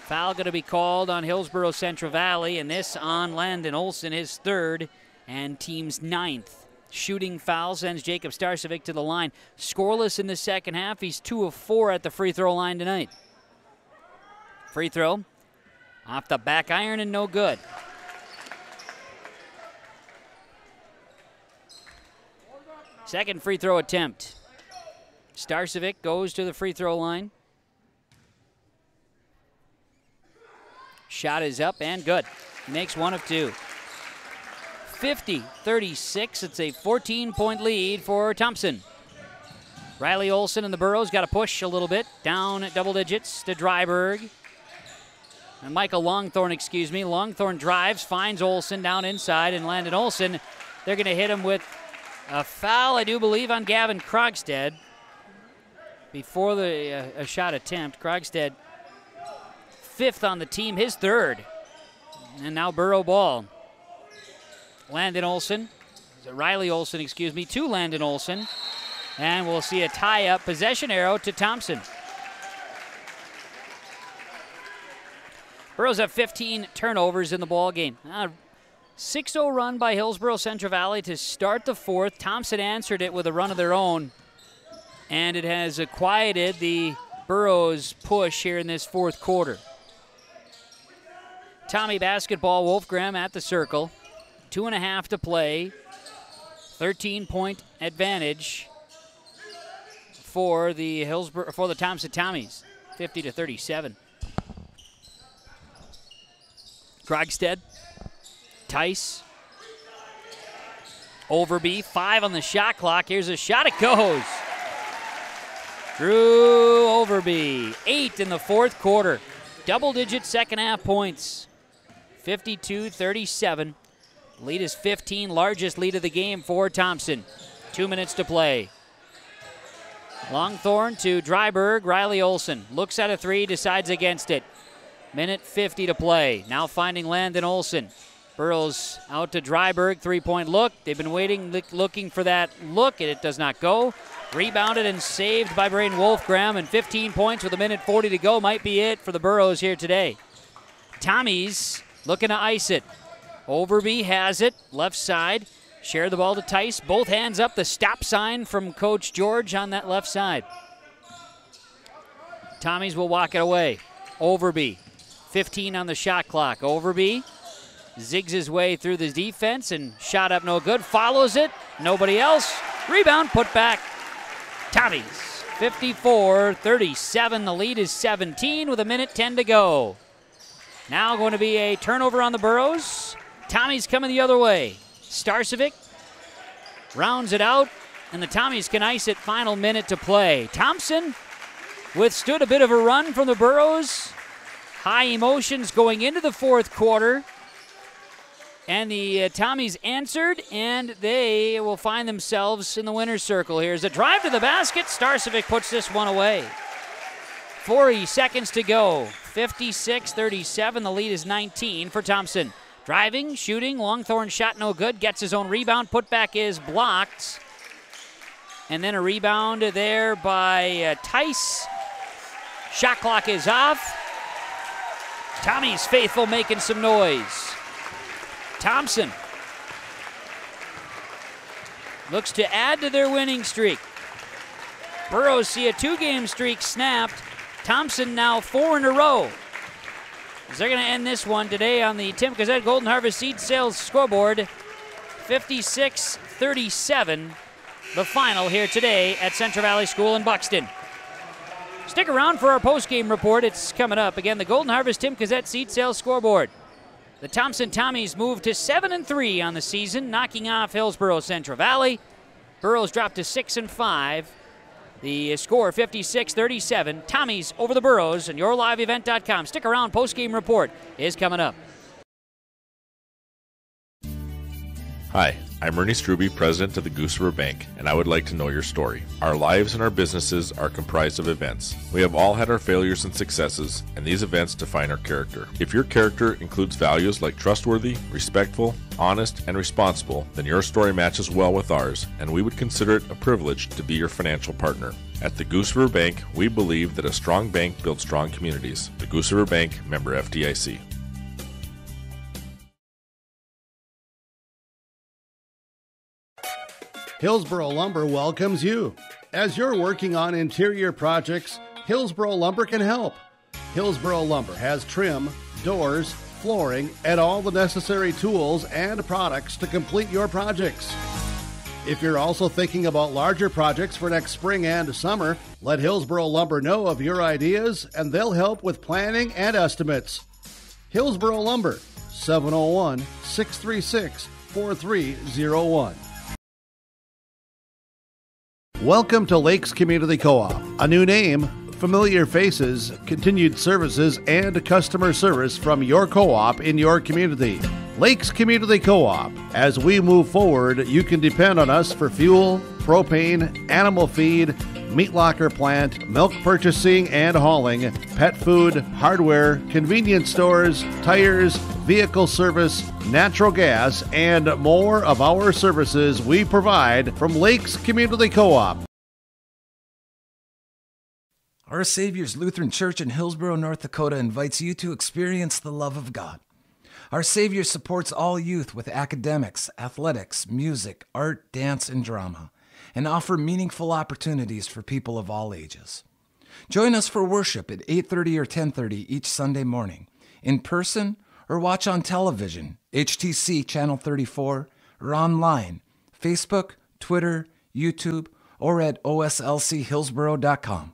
Foul going to be called on Hillsborough Central Valley, and this on Landon Olsen, his 3rd, and team's 9th. Shooting foul sends Jacob Starcevic to the line. Scoreless in the second half. He's 2 of 4 at the free throw line tonight. Free throw off the back iron and no good. Second free throw attempt. Starcevic goes to the free throw line. Shot is up and good. He makes 1 of 2. 50-36. It's a 14-point lead for Thompson. Riley Olsen and the Burros got to push a little bit. Down at double digits to Dryberg. And Michael Longthorne, excuse me. Longthorne drives, finds Olsen down inside, and Landon Olsen, they're going to hit him with a foul, I do believe, on Gavin Krogstad. Before the a shot attempt, Krogstad 5th on the team, his 3rd. And now Burrow ball. Landon Olsen, Riley Olsen, excuse me, to Landon Olsen. And we'll see a tie-up possession arrow to Thompson. Burros have 15 turnovers in the ball game. 6-0 run by Hillsborough Central Valley to start the 4th. Thompson answered it with a run of their own. And it has quieted the Burros push here in this 4th quarter. Tommy basketball, Wolfgram at the circle. 2.5 to play. 13-point advantage for the Thompson Tommies. 50-37. Krogstad. Tice. Overby, 5 on the shot clock. Here's a shot, it goes. Drew Overby, 8 in the 4th quarter. Double-digit second half points. 52-37. Lead is 15, largest lead of the game for Thompson. 2 minutes to play. Longthorne to Dryberg, Riley Olsen. Looks at a 3, decides against it. Minute 50 to play. Now finding Landon Olsen. Burrows out to Dryberg, 3-point look. They've been waiting, looking for that look, and it does not go. Rebounded and saved by Braden Wolfgram, and 15 points with 1:40 to go might be it for the Burros here today. Tommy's looking to ice it. Overby has it, left side. Share the ball to Tice. Both hands up, the stop sign from Coach George on that left side. Tommy's will walk it away. Overby, 15 on the shot clock. Overby zigs his way through the defense and shot up no good. Follows it, nobody else. Rebound, put back. Tommy's 54-37. The lead is 17 with 1:10 to go. Now going to be a turnover on the Burros. Tommy's coming the other way. Starcevic rounds it out, and the Tommies can ice it. Final minute to play. Thompson withstood a bit of a run from the Burros. High emotions going into the fourth quarter. And the Tommies answered, and they will find themselves in the winner's circle. Here's a drive to the basket. Starcevic puts this one away. 40 seconds to go. 56-37. The lead is 19 for Thompson. Driving, shooting, Longthorn shot no good. Gets his own rebound. Putback is blocked. And then a rebound there by Tice. Shot clock is off. Tommy's faithful making some noise. Thompson looks to add to their winning streak. Burros see a 2-game streak snapped. Thompson now 4 in a row. They're going to end this one today on the Tim Gazette Golden Harvest Seed Sales scoreboard. 56-37, the final here today at Central Valley School in Buxton. Stick around for our post-game report. It's coming up. Again, the Golden Harvest Tim Gazette Seed Sales scoreboard. The Thompson Tommies moved to 7-3 on the season, knocking off Hillsborough Central Valley. Burros dropped to 6-5. The score 56-37. Tommies over the Burros and YourLiveEvent.com. Stick around. Post-game report is coming up.
Hi, I'm Ernie Struby, president of the Goose River Bank, and I would like to know your story. Our lives and our businesses are comprised of events. We have all had our failures and successes, and these events define our character. If your character includes values like trustworthy, respectful, honest, and responsible, then your story matches well with ours, and we would consider it a privilege to be your financial partner. At the Goose River Bank, we believe that a strong bank builds strong communities. The Goose River Bank, member FDIC.
Hillsboro Lumber welcomes you. As you're working on interior projects, Hillsboro Lumber can help. Hillsboro Lumber has trim, doors, flooring, and all the necessary tools and products to complete your projects. If you're also thinking about larger projects for next spring and summer, let Hillsboro Lumber know of your ideas, and they'll help with planning and estimates. Hillsboro Lumber, 701-636-4301. Welcome to Lakes Community Co-op. A new name, familiar faces, continued services, and customer service from your co-op in your community. Lakes Community Co-op. As we move forward, you can depend on us for fuel, propane, animal feed, meat locker plant, milk purchasing and hauling, pet food, hardware, convenience stores, tires, vehicle service, natural gas, and more of our services we provide from Lakes Community Co-op.
Our Savior's Lutheran Church in Hillsboro, North Dakota invites you to experience the love of God. Our Savior supports all youth with academics, athletics, music, art, dance, and drama, and offer meaningful opportunities for people of all ages. Join us for worship at 8:30 or 10:30 each Sunday morning, in person or watch on television, HTC Channel 34, or online, Facebook, Twitter, YouTube, or at oslchillsboro.com.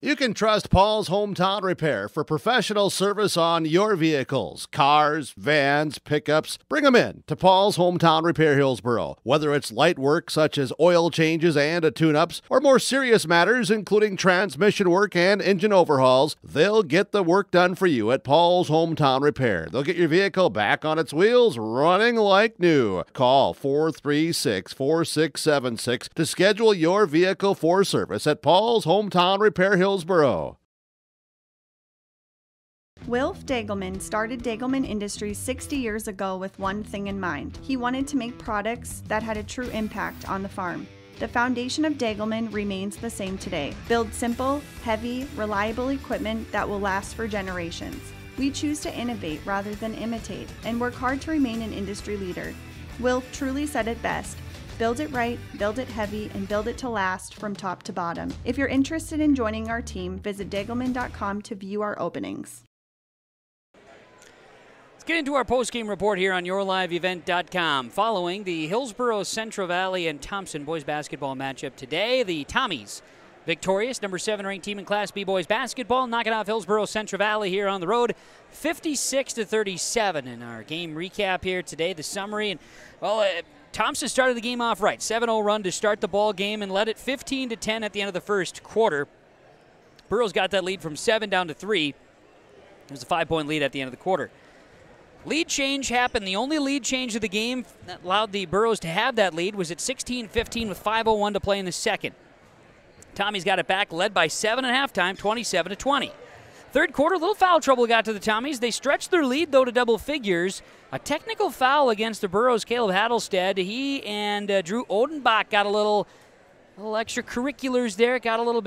You can trust Paul's Hometown Repair for professional service on your vehicles, cars, vans, pickups. Bring them in to Paul's Hometown Repair Hillsboro. Whether it's light work such as oil changes and tune-ups, or more serious matters including transmission work and engine overhauls, they'll get the work done for you at Paul's Hometown Repair. They'll get your vehicle back on its wheels, running like new. Call 436-4676 to schedule your vehicle for service at Paul's Hometown Repair Hillsboro.
Wilf Dagelman started Dagelman Industries 60 years ago with one thing in mind. He wanted to make products that had a true impact on the farm. The foundation of Dagelman remains the same today. Build simple, heavy, reliable equipment that will last for generations. We choose to innovate rather than imitate and work hard to remain an industry leader. Wilf truly said it best. Build it right, build it heavy, and build it to last from top to bottom. If you're interested in joining our team, visit Dagelman.com to view our openings.
Let's get into our post-game report here on YourLiveEvent.com. Following the Hillsboro, Central Valley, and Thompson boys basketball matchup today, the Tommies victorious, number 7 ranked team in Class B boys basketball, knocking off Hillsboro, Central Valley here on the road, 56-37. In our game recap here today, the summary, and well, Thompson started the game off right, 7-0 run to start the ball game and led it 15-10 at the end of the first quarter. Burroughs got that lead from 7 down to 3. It was a 5-point lead at the end of the quarter. Lead change happened. The only lead change of the game that allowed the Burroughs to have that lead was at 16-15 with 5:01 to play in the second. Tommies got it back, led by 7 at halftime, 27-20. Third quarter, little foul trouble got to the Tommies. They stretched their lead, though, to double figures. A technical foul against the Burroughs, Caleb Hattelstead. He and Drew Odenbach got a little extracurriculars there. Got a little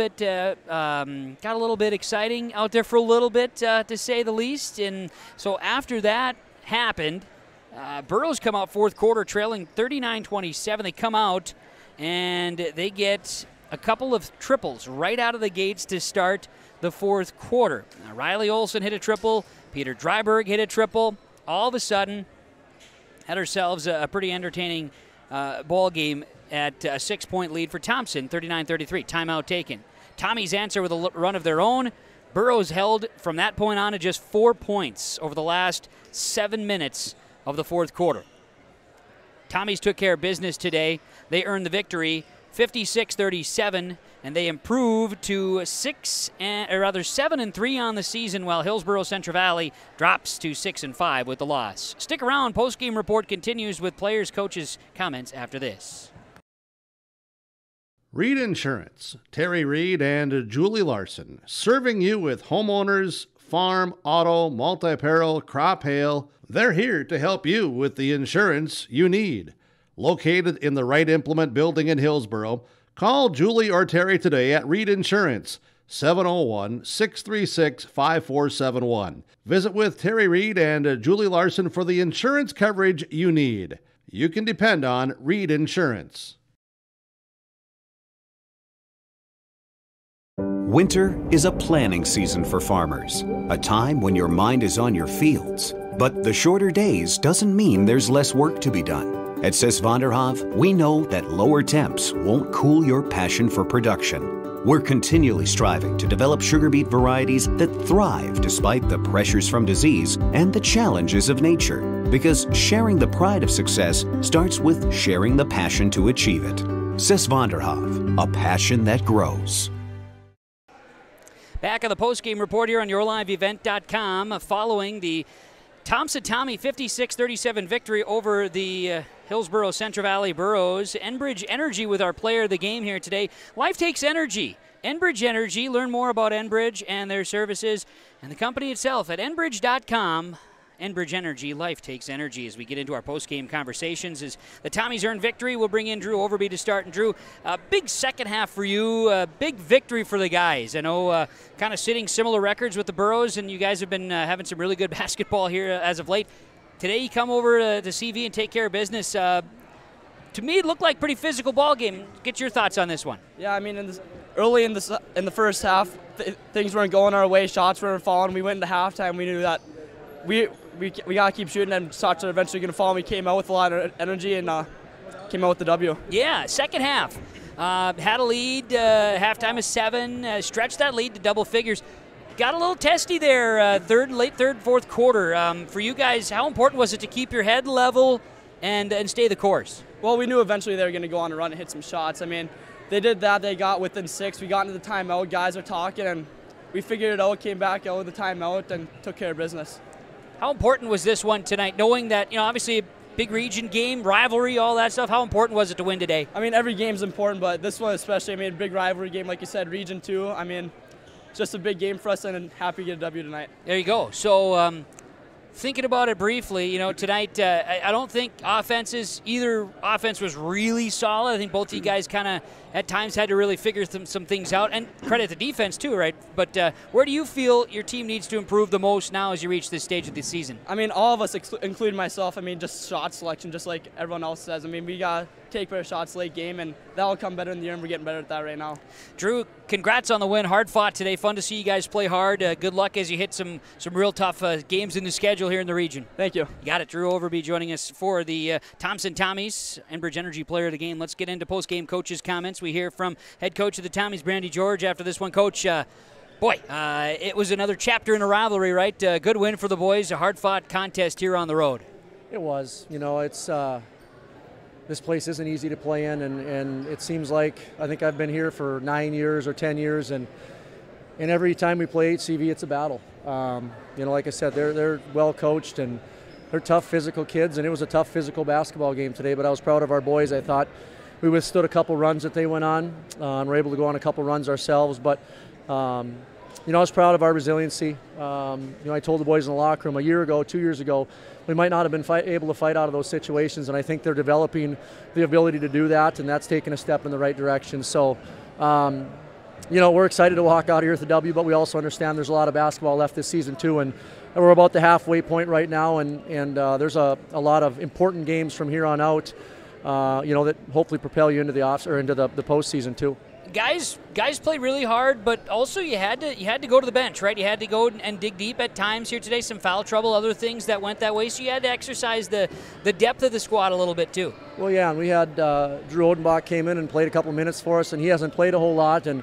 bit exciting out there for a little bit, to say the least. And so after that happened, Burroughs come out fourth quarter trailing 39-27. They come out and they get a couple of triples right out of the gates to start the fourth quarter. Riley Olson hit a triple. Peter Dryberg hit a triple. All of a sudden, had ourselves a pretty entertaining ball game at a 6-point lead for Thompson, 39-33. Timeout taken. Tommy's answer with a run of their own. Burroughs held from that point on to just 4 points over the last 7 minutes of the fourth quarter. Tommy's took care of business today. They earned the victory, 56-37, and they improved to 7-3 on the season, while Hillsboro Central Valley drops to 6-5 with the loss. Stick around. Post-game report continues with players, coaches' comments after this.
Reed Insurance, Terry Reed and Julie Larson, serving you with homeowners, farm, auto, multi-peril, crop hail. They're here to help you with the insurance you need. Located in the Wright Implement Building in Hillsboro, call Julie or Terry today at Reed Insurance, 701-636-5471. Visit with Terry Reed and Julie Larson for the insurance coverage you need. You can depend on Reed Insurance.
Winter is a planning season for farmers, a time when your mind is on your fields. But the shorter days doesn't mean there's less work to be done. At Sis van der Haaf, we know that lower temps won't cool your passion for production. We're continually striving to develop sugar beet varieties that thrive despite the pressures from disease and the challenges of nature. Because sharing the pride of success starts with sharing the passion to achieve it. Sis van der Haaf, a passion that grows.
Back on the postgame report here on YourLiveEvent.com following the Thompson Tommy 56-37 victory over the Hillsboro Central Valley Burroughs. Enbridge Energy with our player of the game here today. Life takes energy. Enbridge Energy. Learn more about Enbridge and their services and the company itself at Enbridge.com. Enbridge Energy, life takes energy. As we get into our post-game conversations, as the Tommies earn victory, we'll bring in Drew Overby to start. And Drew, a big second half for you, a big victory for the guys. I know kind of sitting similar records with the Burroughs, and you guys have been having some really good basketball here as of late. Today you come over to CV and take care of business. To me, it looked like a pretty physical ball game. Get your thoughts on this one.
Yeah, I mean, early in the first half, things weren't going our way. Shots weren't falling. We went into halftime. We knew that we got to keep shooting, and shots are eventually going to fall. And we came out with a lot of energy and came out with the W.
Yeah, second half. Had a lead, halftime of 7, stretched that lead to double figures. Got a little testy there, late third, fourth quarter. For you guys, how important was it to keep your head level and stay the course?
Well, we knew eventually they were going to go on a run and hit some shots. I mean, they did that. They got within 6. We got into the timeout. Guys are talking, and we figured it out, came back out of the timeout, and took care of business.
How important was this one tonight, knowing that, obviously a big region game, rivalry, all that stuff? How important was it to win today?
I mean, every game's important, but this one especially, big rivalry game, like you said, Region 2. I mean, just a big game for us, and happy to get a W tonight.
There you go. So thinking about it briefly, you know, tonight I don't think either offense was really solid. I think both of you guys kind of at times had to really figure some things out, and credit the defense too, right? But where do you feel your team needs to improve the most now as you reach this stage of the season?
I mean, all of us, including myself, I mean, just shot selection, just like everyone else says. I mean, we got to take better shots late game, and that'll come better in the year, and we're getting better at that right now.
Drew, congrats on the win. Hard fought today. Fun to see you guys play hard. Good luck as you hit some real tough games in the schedule here in the region.
Thank you.
You got it. Drew Overby joining us for the Thompson Tommies, Enbridge Energy Player of the Game. Let's get into post-game coaches' comments. We hear from head coach of the Tommies, Brandy George, after this one. Coach, it was another chapter in a rivalry, right? Good win for the boys. A hard-fought contest here on the road.
It was. You know, it's this place isn't easy to play in, and it seems like, I think I've been here for 9 years or 10 years, and every time we play HCV, it's a battle. You know, like I said, they're well coached, and they're tough physical kids, and it was a tough physical basketball game today, but I was proud of our boys. I thought we withstood a couple runs that they went on, and were able to go on a couple runs ourselves, but you know, I was proud of our resiliency. You know, I told the boys in the locker room a year ago, 2 years ago, we might not have been able to fight out of those situations, and I think they're developing the ability to do that, and that's taken a step in the right direction. So, you know, we're excited to walk out here with the W, but we also understand there's a lot of basketball left this season too, and we're about the halfway point right now, and there's a lot of important games from here on out, you know, that hopefully propel you into the postseason too.
Guys played really hard, but also you had to go to the bench, right? You had to go and dig deep at times here today. Some foul trouble, other things that went that way. So you had to exercise the depth of the squad a little bit too.
Well, yeah, and we had Drew Odenbach came in and played a couple minutes for us, and he hasn't played a whole lot, and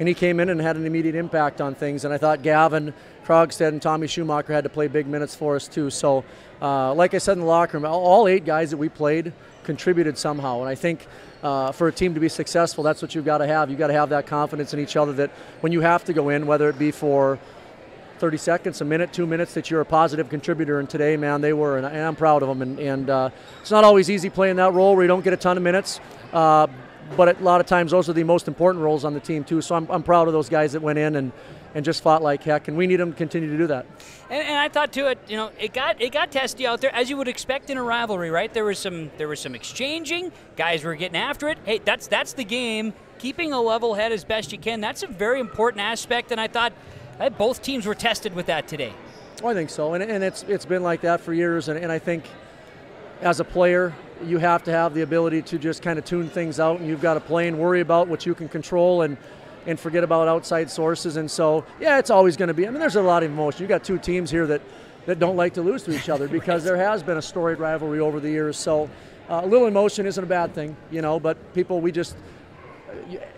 he came in and had an immediate impact on things. And I thought Gavin Krogstad and Tommy Schumacher had to play big minutes for us too. So, like I said in the locker room, all 8 guys that we played contributed somehow, and I think for a team to be successful, that's what you've got to have. You've got to have that confidence in each other that when you have to go in, whether it be for 30 seconds, a minute, 2 minutes, that you're a positive contributor. And today, man, they were, and I'm proud of them. And it's not always easy playing that role where you don't get a ton of minutes, but a lot of times those are the most important roles on the team too. So I'm proud of those guys that went in and just fought like heck, and we need them to continue to do that.
And I thought too, it got testy out there, as you would expect in a rivalry, right? There was some exchanging, guys were getting after it. Hey, that's the game. Keeping a level head as best you can, that's a very important aspect, and I thought both teams were tested with that today.
Oh, I think so, and it's been like that for years, and I think as a player, you have to have the ability to just kind of tune things out, and you've got to play and worry about what you can control and forget about outside sources. And so, yeah, it's always going to be, I mean, there's a lot of emotion. You've got 2 teams here that don't like to lose to each other because there has been a storied rivalry over the years. So a little emotion isn't a bad thing, you know, but people,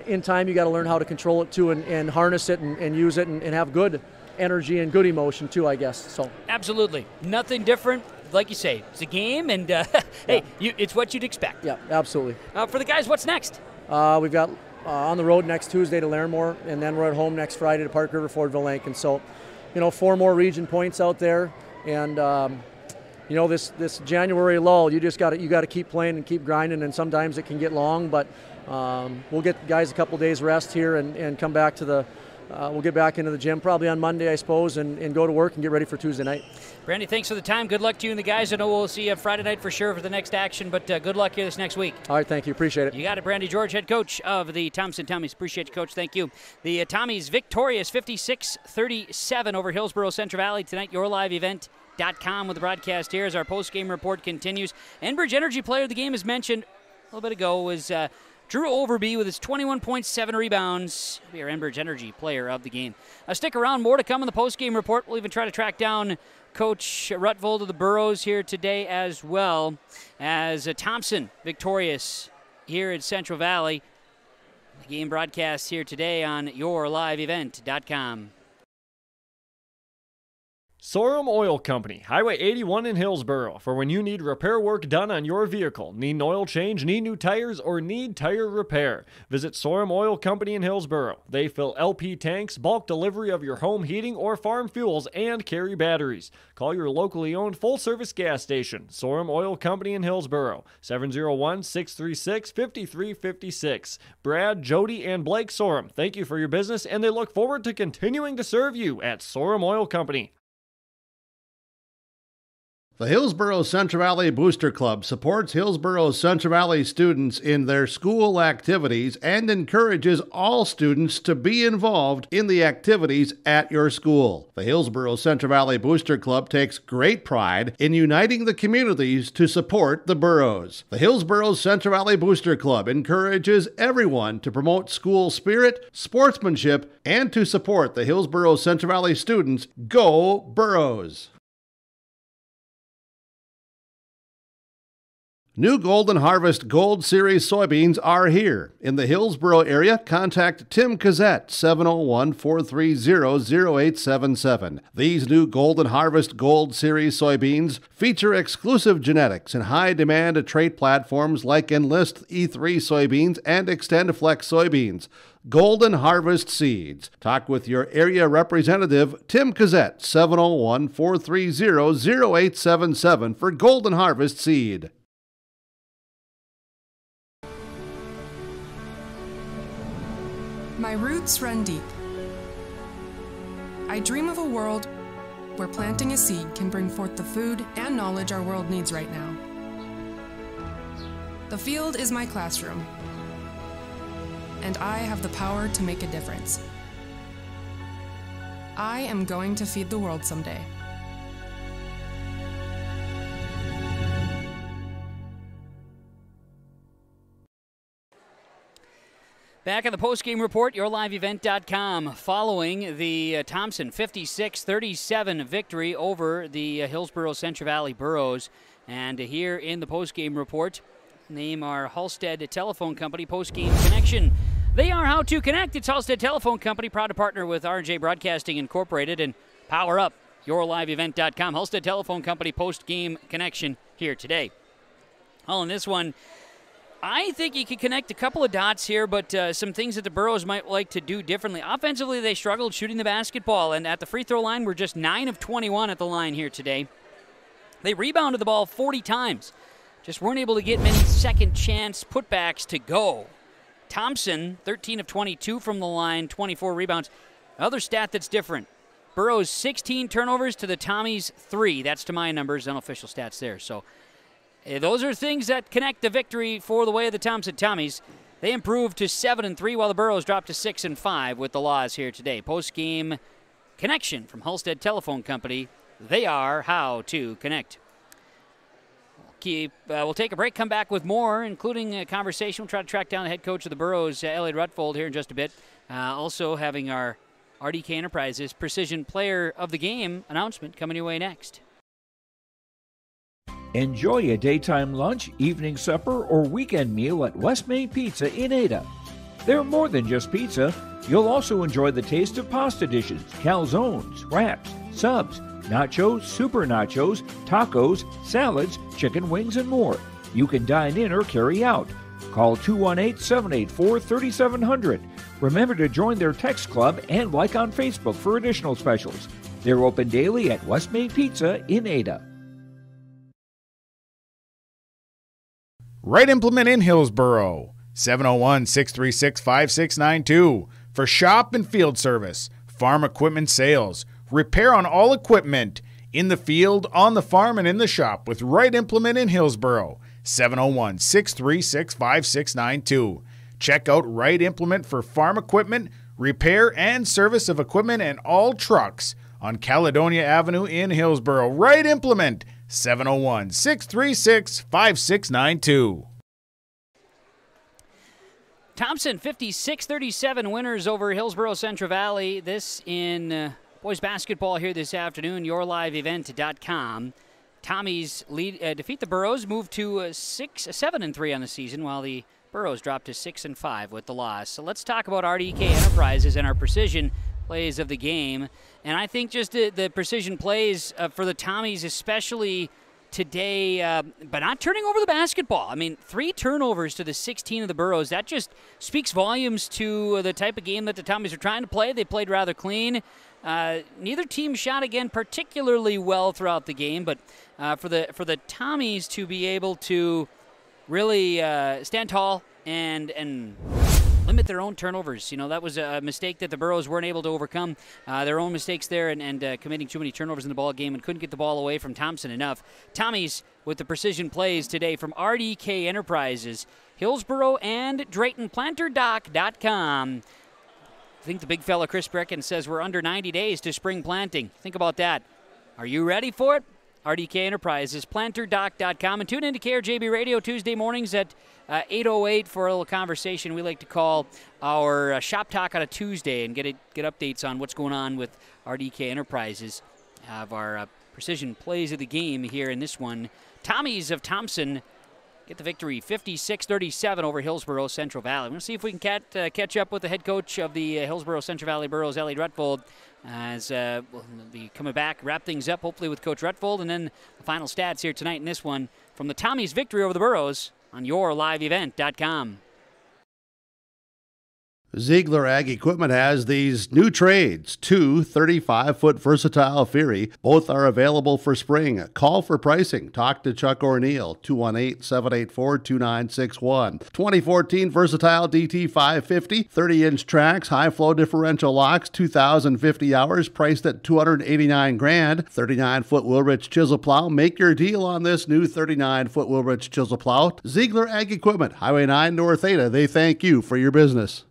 in time, you got to learn how to control it too, and harness it and use it and have good energy and good emotion too, I guess. So
absolutely. Nothing different. Like you say, it's a game, and hey, it's what you'd expect.
Yeah, absolutely.
For the guys, what's next?
We've got on the road next Tuesday to Larimore, and then we're at home next Friday to Park River, Fordville, Lincoln. So, you know, 4 more region points out there, and you know, this January lull, you got to keep playing and keep grinding, and sometimes it can get long, but we'll get guys a couple days rest here and come back to we'll get back into the gym probably on Monday, I suppose, and go to work and get ready for Tuesday night.
Brandy, thanks for the time. Good luck to you and the guys. I know we'll see you Friday night for sure for the next action, but good luck here this next week.
All right, thank you. Appreciate it.
You got it, Brandy George, head coach of the Thompson Tommies. Appreciate you, Coach. Thank you. The Tommies victorious 56-37 over Hillsborough Central Valley tonight. YourLiveEvent.com with the broadcast here as our post-game report continues. Enbridge Energy Player of the Game, as mentioned a little bit ago, was Drew Overby with his 21.7 rebounds. He'll be our Enbridge Energy Player of the Game. Stick around, more to come in the post-game report. We'll even try to track down Coach Rutvold of the Burros here today, as well as Thompson victorious here at Central Valley. The game broadcast here today on YourLiveEvent.com.
Sorum Oil Company, Highway 81 in Hillsboro, for when you need repair work done on your vehicle, need an oil change, need new tires, or need tire repair. Visit Sorum Oil Company in Hillsboro. They fill LP tanks, bulk delivery of your home heating or farm fuels, and carry batteries. Call your locally owned full-service gas station, Sorum Oil Company in Hillsboro, 701-636-5356. Brad, Jody, and Blake Sorum, thank you for your business, and they look forward to continuing to serve you at Sorum Oil Company.
The Hillsboro Central Valley Booster Club supports Hillsboro Central Valley students in their school activities and encourages all students to be involved in the activities at your school. The Hillsboro Central Valley Booster Club takes great pride in uniting the communities to support the boroughs. The Hillsboro Central Valley Booster Club encourages everyone to promote school spirit, sportsmanship, and to support the Hillsboro Central Valley students. Go Boroughs! New Golden Harvest Gold Series soybeans are here. In the Hillsboro area, contact Tim Cassette, 701-430-0877. These new Golden Harvest Gold Series soybeans feature exclusive genetics and high-demand trait platforms like Enlist E3 soybeans and XtendFlex soybeans. Golden Harvest Seeds. Talk with your area representative, Tim Cassette, 701-430-0877 for Golden Harvest Seed.
My roots run deep. I dream of a world where planting a seed can bring forth the food and knowledge our world needs right now. The field is my classroom, and I have the power to make a difference. I am going to feed the world someday.
Back on the postgame report, yourliveevent.com, following the Thompson 56-37 victory over the Hillsboro Central Valley Boroughs. And here in the postgame report, name our Halstead Telephone Company postgame connection. They are how to connect. It's Halstead Telephone Company, proud to partner with RJ Broadcasting Incorporated and power up yourliveevent.com. Halstead Telephone Company postgame connection here today. Well, in this one, I think you could connect a couple of dots here, but some things that the Boroughs might like to do differently. Offensively, they struggled shooting the basketball, and at the free throw line, we're just 9 of 21 at the line here today. They rebounded the ball 40 times. Just weren't able to get many second chance putbacks to go. Thompson, 13 of 22 from the line, 24 rebounds. Another stat that's different. Boroughs 16 turnovers to the Tommies 3. That's to my numbers, unofficial stats there. So those are things that connect the victory for the way of the Thompson Tommies. They improved to 7-3 while the Boroughs dropped to 6-5 with the loss here today. Post-game connection from Halstead Telephone Company. They are how to connect. We'll take a break, come back with more, including a conversation. We'll try to track down the head coach of the Boroughs, Elliot Rutfold, here in just a bit. Also having our RDK Enterprises Precision Player of the Game announcement coming your way next.
Enjoy a daytime lunch, evening supper, or weekend meal at West Main Pizza in Ada. They're more than just pizza. You'll also enjoy the taste of pasta dishes, calzones, wraps, subs, nachos, super nachos, tacos, salads, chicken wings, and more. You can dine in or carry out. Call 218-784-3700. Remember to join their text club and like on Facebook for additional specials. They're open daily at West Main Pizza in Ada.
Right Implement in Hillsboro, 701-636-5692 for shop and field service, farm equipment sales, repair on all equipment, in the field, on the farm, and in the shop with Right Implement in Hillsboro, 701-636-5692. Check out Right Implement for farm equipment, repair and service of equipment and all trucks on Caledonia Avenue in Hillsboro. Right Implement, 701-636-5692.
Thompson 56-37 winners over Hillsboro Central Valley. This in boys basketball here this afternoon. YourLiveEvent.com. Tommies defeat the Boroughs, move to 7-3 on the season, while the Boroughs dropped to 6-5 with the loss. So let's talk about RDK Enterprises and our Precision plays of the game. And I think just the precision plays for the Tommies, especially today, but not turning over the basketball. I mean, 3 turnovers to the 16 of the Burros. That just speaks volumes to the type of game that the Tommies are trying to play. They played rather clean. Neither team shot again particularly well throughout the game, but for the Tommies to be able to really stand tall and limit their own turnovers. You know, that was a mistake that the Burros weren't able to overcome. Their own mistakes there and committing too many turnovers in the ball game and couldn't get the ball away from Thompson enough. Tommies with the precision plays today from RDK Enterprises, Hillsboro, and Drayton. PlanterDoc.com. I think the big fella Chris Brecken says we're under 90 days to spring planting. Think about that. Are you ready for it? RDK Enterprises, PlanterDoc.com, and tune in to KRJB Radio Tuesday mornings at 8:08 for a little conversation we like to call our Shop Talk on a Tuesday and get updates on what's going on with RDK Enterprises. Have our precision plays of the game here in this one. Tommies of Thompson get the victory 56-37 over Hillsboro Central Valley. We're going to see if we can catch up with the head coach of the Hillsboro Central Valley Burros, Elliot Rutfold, as we'll be coming back, wrap things up hopefully with Coach Rutfold, and then the final stats here tonight in this one from the Tommies' victory over the Burros on yourliveevent.com.
Ziegler Ag Equipment has these new trades, 2 35-foot versatile Fury. Both are available for spring. Call for pricing. Talk to Chuck O'Neill, 218-784-2961. 2014 versatile DT 550, 30-inch tracks, high-flow differential locks, 2,050 hours, priced at $289,000. 39-foot Wilrich chisel plow. Make your deal on this new 39-foot Wilrich chisel plow. Ziegler Ag Equipment, Highway 9 North Ada. They thank you for your business.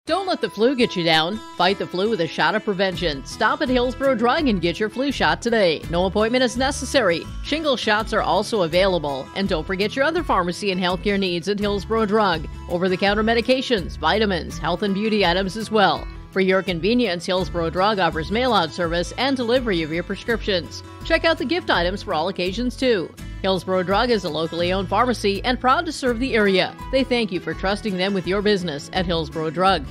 Don't let the flu get you down. Fight the flu with a shot of prevention. Stop at Hillsboro Drug and get your flu shot today. No appointment is necessary. Shingle shots are also available. And don't forget your other pharmacy and healthcare needs at Hillsboro Drug. Over-the-counter medications, vitamins, health and beauty items as well. For your convenience, Hillsboro Drug offers mail-out service and delivery of your prescriptions. Check out the gift items for all occasions, too. Hillsboro Drug is a locally owned pharmacy and proud to serve the area. They thank you for trusting them with your business at Hillsboro Drug.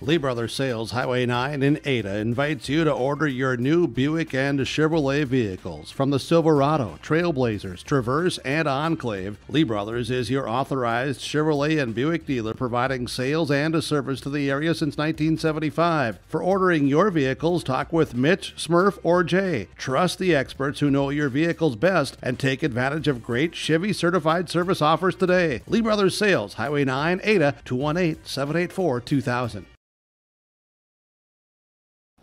Lee Brothers Sales, Highway 9 in Ada, invites you to order your new Buick and Chevrolet vehicles from the Silverado, Trailblazers, Traverse, and Enclave. Lee Brothers is your authorized Chevrolet and Buick dealer, providing sales and a service to the area since 1975. For ordering your vehicles, talk with Mitch, Smurf, or Jay. Trust the experts who know your vehicles best and take advantage of great Chevy certified service offers today. Lee Brothers Sales, Highway 9, Ada, 218-784-2000.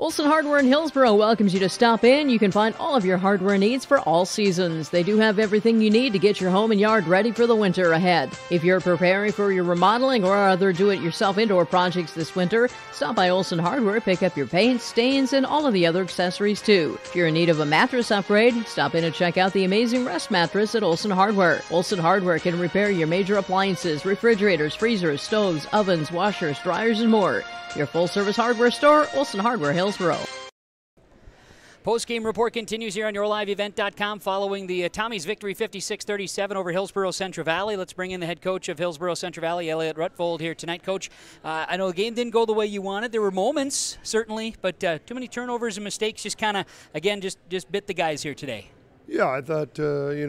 Olson Hardware in Hillsboro welcomes you to stop in. You can find all of your hardware needs for all seasons. They do have everything you need to get your home and yard ready for the winter ahead. If you're preparing for your remodeling or other do-it-yourself indoor projects this winter, stop by Olson Hardware, pick up your paints, stains, and all of the other accessories too. If you're in need of a mattress upgrade, stop in and check out the amazing Rest Mattress at Olson Hardware. Olson Hardware can repair your major appliances, refrigerators, freezers, stoves, ovens, washers, dryers, and more. Your full-service hardware store, Olson Hardware, Hillsboro.
Post-game report continues here on yourliveevent.com following the Tommies' victory 56-37 over Hillsboro Central Valley. Let's bring in the head coach of Hillsboro Central Valley, Elliot Rutfold, here tonight. Coach, I know the game didn't go the way you wanted. There were moments, certainly, but too many turnovers and mistakes just kind of, again, just bit the guys here today.
Yeah, I thought, they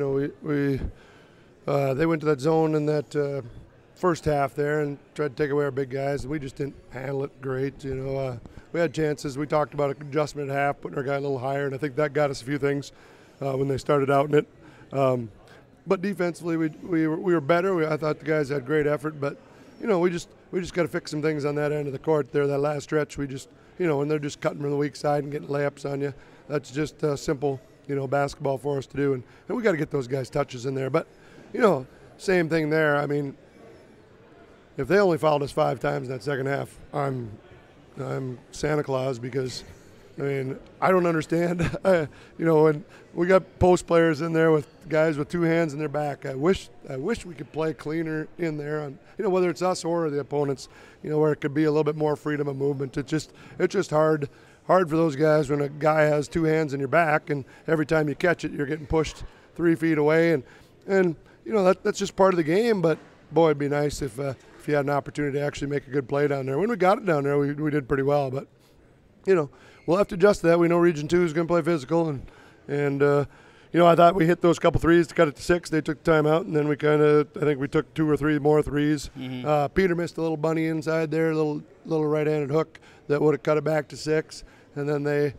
went to that zone in that first half there and tried to take away our big guys. We just didn't handle it great. We had chances. We talked about an adjustment at half, putting our guy a little higher, and I think that got us a few things when they started out in it. But defensively, we were better. I thought the guys had great effort, but we just got to fix some things on that end of the court there. That last stretch, we just when they're just cutting from the weak side and getting layups on you, that's just simple basketball for us to do, and we got to get those guys touches in there. But same thing there. I mean, if they only fouled us 5 times in that second half, I'm Santa Claus, because I don't understand. When we got post players in there with guys with 2 hands in their back, I wish we could play cleaner in there. On whether it's us or the opponents, where it could be a little bit more freedom of movement. It's just hard for those guys when a guy has 2 hands in your back, and every time you catch it, you're getting pushed 3 feet away, and that's just part of the game. But boy, it'd be nice if you had an opportunity to actually make a good play down there. When we got it down there, we did pretty well. But, we'll have to adjust to that. We know Region 2 is going to play physical. And I thought we hit those couple threes to cut it to 6. They took the timeout, and then I think we took 2 or 3 more threes.
Mm-hmm.
Peter missed a little bunny inside there, a little right-handed hook that would have cut it back to 6. And then they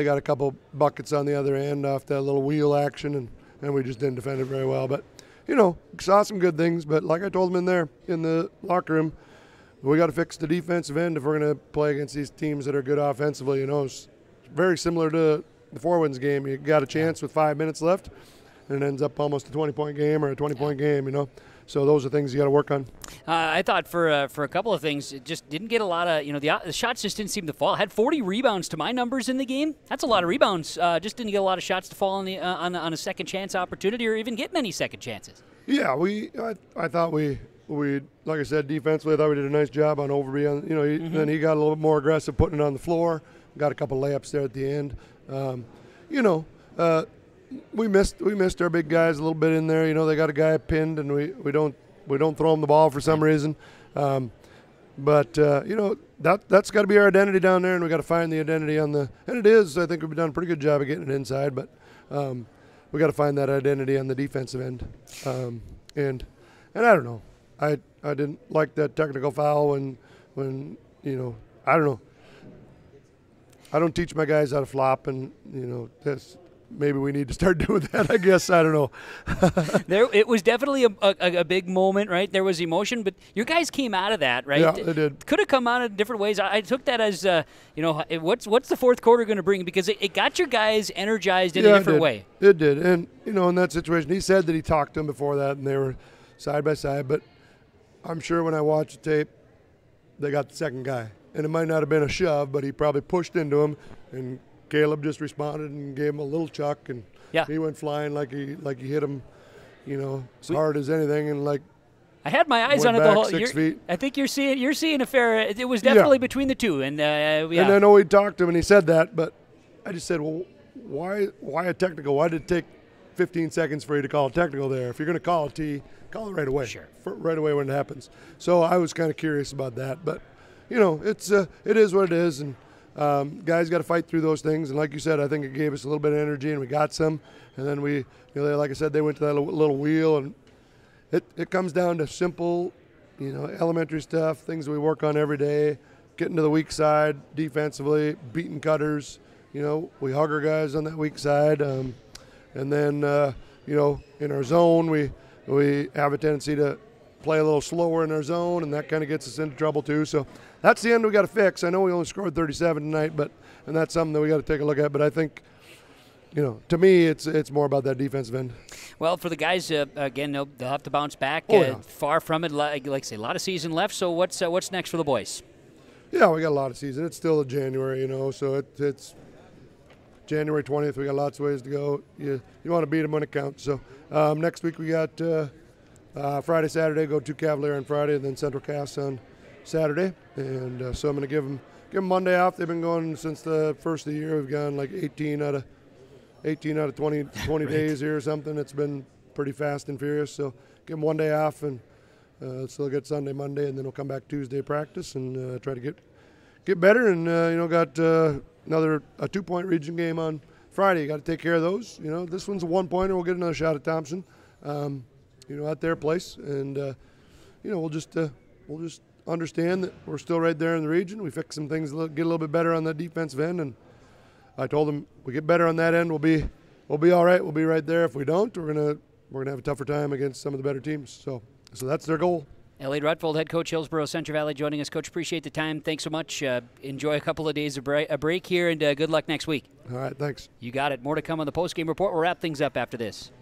got a couple buckets on the other end off that little wheel action, and we just didn't defend it very well. But, saw some good things. But like I told them in there in the locker room, we got to fix the defensive end if we're going to play against these teams that are good offensively. It's very similar to the Four Winds game. You got a chance with 5 minutes left, and it ends up almost a 20-point game or a 20-point game, So those are things you got to work on.
I thought for a couple of things, it just didn't get a lot of, the shots just didn't seem to fall. Had 40 rebounds to my numbers in the game. That's a lot of rebounds. Just didn't get a lot of shots to fall on a second chance opportunity or even get many second chances.
Yeah, I thought we like I said, defensively, I thought we did a nice job on Overby. Then he got a little bit more aggressive putting it on the floor. Got a couple layups there at the end. We missed our big guys a little bit in there. They got a guy pinned, and we don't throw them the ball for some reason. But that's got to be our identity down there, and we got to find the identity and it is. I think we've done a pretty good job of getting it inside, but we got to find that identity on the defensive end. And I don't know. I didn't like that technical foul when I don't know. I don't teach my guys how to flop, and maybe we need to start doing that. I guess, I don't know.
It was definitely a big moment, right? There was emotion, but your guys came out of that, right?
Yeah, they did.
Could have come out in different ways. I took that as what's the fourth quarter going to bring, because it got your guys energized in a different way.
It did, and in that situation, he said that he talked to him before that, and they were side by side. But I'm sure when I watched the tape, they got the second guy. And it might not have been a shove, but he probably pushed into him, and Caleb just responded and gave him a little chuck, and he went flying like he hit him, as hard as anything, and
I had my eyes on it the whole.
6 feet.
I think you're seeing a fair. It was definitely between the two, and
And I know he talked to him and he said that, but I just said, well, why a technical? Why did it take 15 seconds for you to call a technical there? If you're going to call a T, call it right away.
Sure.
Right away when it happens. So I was kind of curious about that, but it is what it is, and guys got to fight through those things. And like you said, I think it gave us a little bit of energy, and we got some. And then we, like I said, they went to that little wheel, and it comes down to simple, elementary stuff, things we work on every day, getting to the weak side defensively, beating cutters. We hug our guys on that weak side, and then in our zone we have a tendency to play a little slower in our zone, and that kind of gets us into trouble too. So that's the end we got to fix. I know we only scored 37 tonight, and that's something that we got to take a look at. But I think, to me, it's more about that defensive end.
Well, for the guys, again, they'll have to bounce back. Far from it, like I say, a lot of season left. So what's next for the boys?
Yeah, we got a lot of season. It's still January, so it's January 20th. We got lots of ways to go. You want to beat them when it counts. So next week we got Friday, Saturday, go to Cavalier on Friday, and then Central Cass on Saturday. And so I'm going to give them Monday off. They've been going since the first of the year. We've gone like 18 out of 20 days here or something. It's been pretty fast and furious. So give them one day off, and still get Sunday, Monday, and then we'll come back Tuesday practice and try to get better. And got another 2-point region game on Friday. You got to take care of those. This one's a 1-pointer. We'll get another shot at Thompson. At their place, and we'll just understand that we're still right there in the region. We fix some things, get a little bit better on the defensive end, and I told them we get better on that end, we'll be all right. We'll be right there. If we don't, we're gonna have a tougher time against some of the better teams. So that's their goal.
Elliot Rutfold, head coach, Hillsborough Central Valley, joining us. Coach, appreciate the time. Thanks so much. Enjoy a couple of days of a break here, and good luck next week.
All right, thanks.
You got it. More to come on the postgame report. We'll wrap things up after this.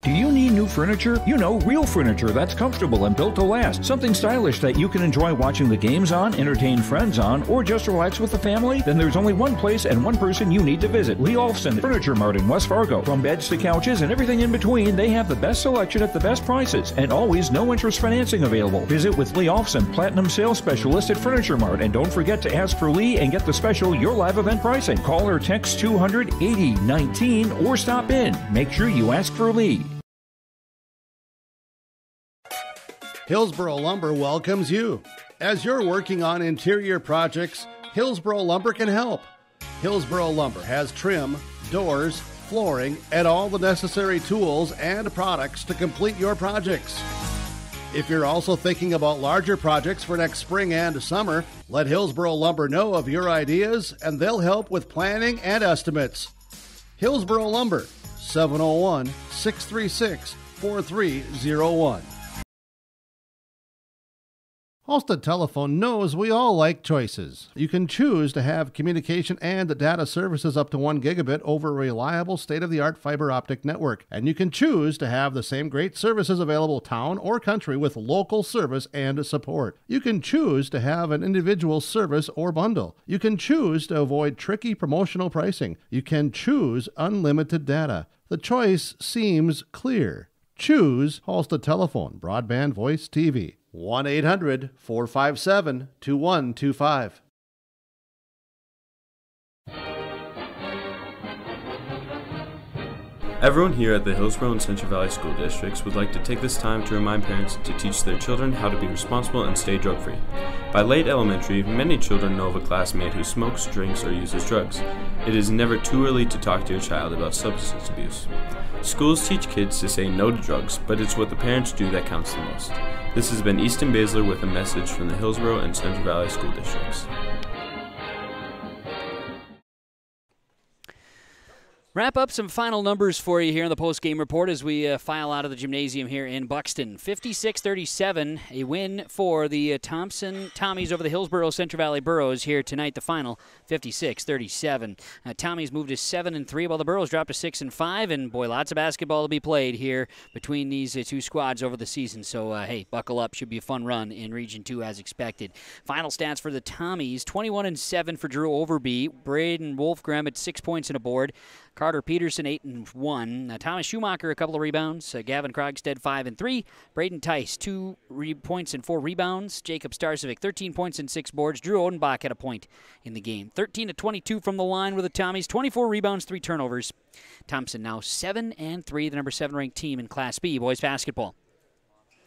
Do you need new furniture? Real furniture that's comfortable and built to last. Something stylish that you can enjoy watching the games on, entertain friends on, or just relax with the family? Then there's only one place and one person you need to visit. Lee Olfson Furniture Mart in West Fargo. From beds to couches and everything in between, they have the best selection at the best prices, and always no interest financing available. Visit with Lee Olfson, Platinum Sales Specialist at Furniture Mart, and don't forget to ask for Lee and get the special Your Live event pricing. Call or text 200-8019 or stop in. Make sure you ask for Lee.
Hillsboro Lumber welcomes you. As you're working on interior projects, Hillsboro Lumber can help. Hillsboro Lumber has trim, doors, flooring, and all the necessary tools and products to complete your projects. If you're also thinking about larger projects for next spring and summer, let Hillsboro Lumber know of your ideas and they'll help with planning and estimates. Hillsboro Lumber, 701-636-4301. Halstead Telephone knows we all like choices. You can choose to have communication and data services up to 1 gigabit over a reliable state-of-the-art fiber optic network. And you can choose to have the same great services available town or country with local service and support. You can choose to have an individual service or bundle. You can choose to avoid tricky promotional pricing. You can choose unlimited data. The choice seems clear. Choose Halstead Telephone, broadband voice TV. 1-800-457-2125.
Everyone here at the Hillsboro and Central Valley School Districts would like to take this time to remind parents to teach their children how to be responsible and stay drug-free. By late elementary, many children know of a classmate who smokes, drinks, or uses drugs. It is never too early to talk to your child about substance abuse. Schools teach kids to say no to drugs, but it's what the parents do that counts the most. This has been Easton Baszler with a message from the Hillsboro and Central Valley School Districts.
Wrap up some final numbers for you here in the post-game report as we file out of the gymnasium here in Buxton. 56-37, a win for the Thompson Tommies over the Hillsboro Central Valley Burros here tonight. The final, 56-37. Tommies moved to 7-3, while the Burros dropped to 6-5. And boy, lots of basketball to be played here between these two squads over the season. So hey, buckle up. Should be a fun run in Region 2 as expected. Final stats for the Tommies: 21-7 for Drew Overby. Braden Wolfgram at 6 points and a board. Carter Peterson, 8-1. Thomas Schumacher, a couple of rebounds. Gavin Krogstad, 5-3. Braden Tice, 2 points and 4 rebounds. Jacob Starcevic, 13 points and 6 boards. Drew Odenbach had a point in the game. 13-22 from the line with the Tommies. 24 rebounds, 3 turnovers. Thompson now 7-3, the number 7 ranked team in Class B boys basketball.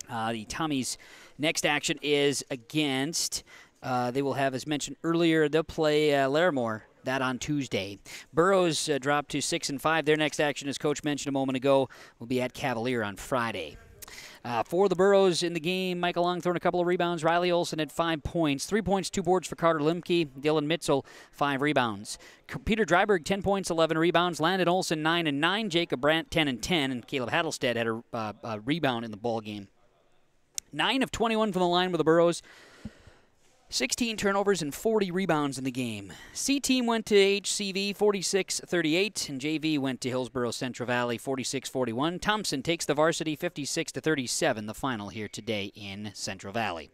The Tommies' next action is against, they will have, as mentioned earlier, they'll play Larimore. That on Tuesday. Burros dropped to 6-5. Their next action, as Coach mentioned a moment ago, will be at Cavalier on Friday. For the Burros in the game, Michael Longthorne, a couple of rebounds. Riley Olson had 5 points. 3 points, 2 boards for Carter Limke. Dylan Mitzel, 5 rebounds. Peter Dryberg, 10 points, 11 rebounds. Landon Olson, 9-9. Jacob Brandt, 10-10. And Caleb Hattelstead had a rebound in the ball game. 9 of 21 from the line with the Burros. 16 turnovers and 40 rebounds in the game. C team went to HCV 46-38, and JV went to Hillsboro Central Valley 46-41. Thompson takes the varsity 56-37, the final here today in Central Valley.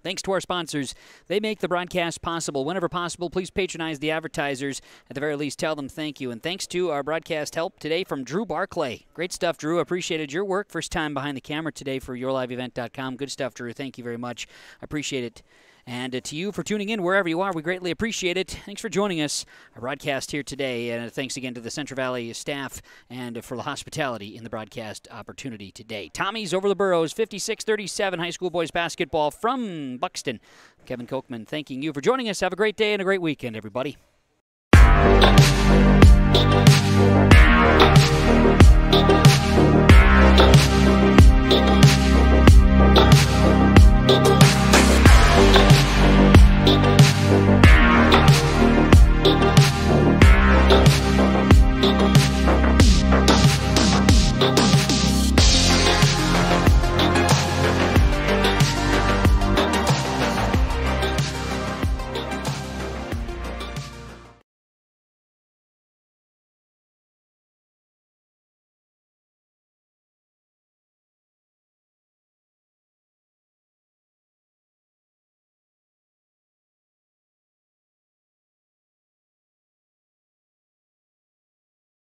Thanks to our sponsors. They make the broadcast possible. Whenever possible, please patronize the advertisers. At the very least, tell them thank you. And thanks to our broadcast help today from Drew Barclay. Great stuff, Drew. Appreciated your work. First time behind the camera today for YourLiveEvent.com. Good stuff, Drew. Thank you very much. I appreciate it. And to you for tuning in wherever you are, we greatly appreciate it. Thanks for joining us. Our broadcast here today. And thanks again to the Central Valley staff and for the hospitality in the broadcast opportunity today. Tommies over the Burros, 56-37, high school boys basketball from Buxton. Kevin Kochman thanking you for joining us. Have a great day and a great weekend, everybody.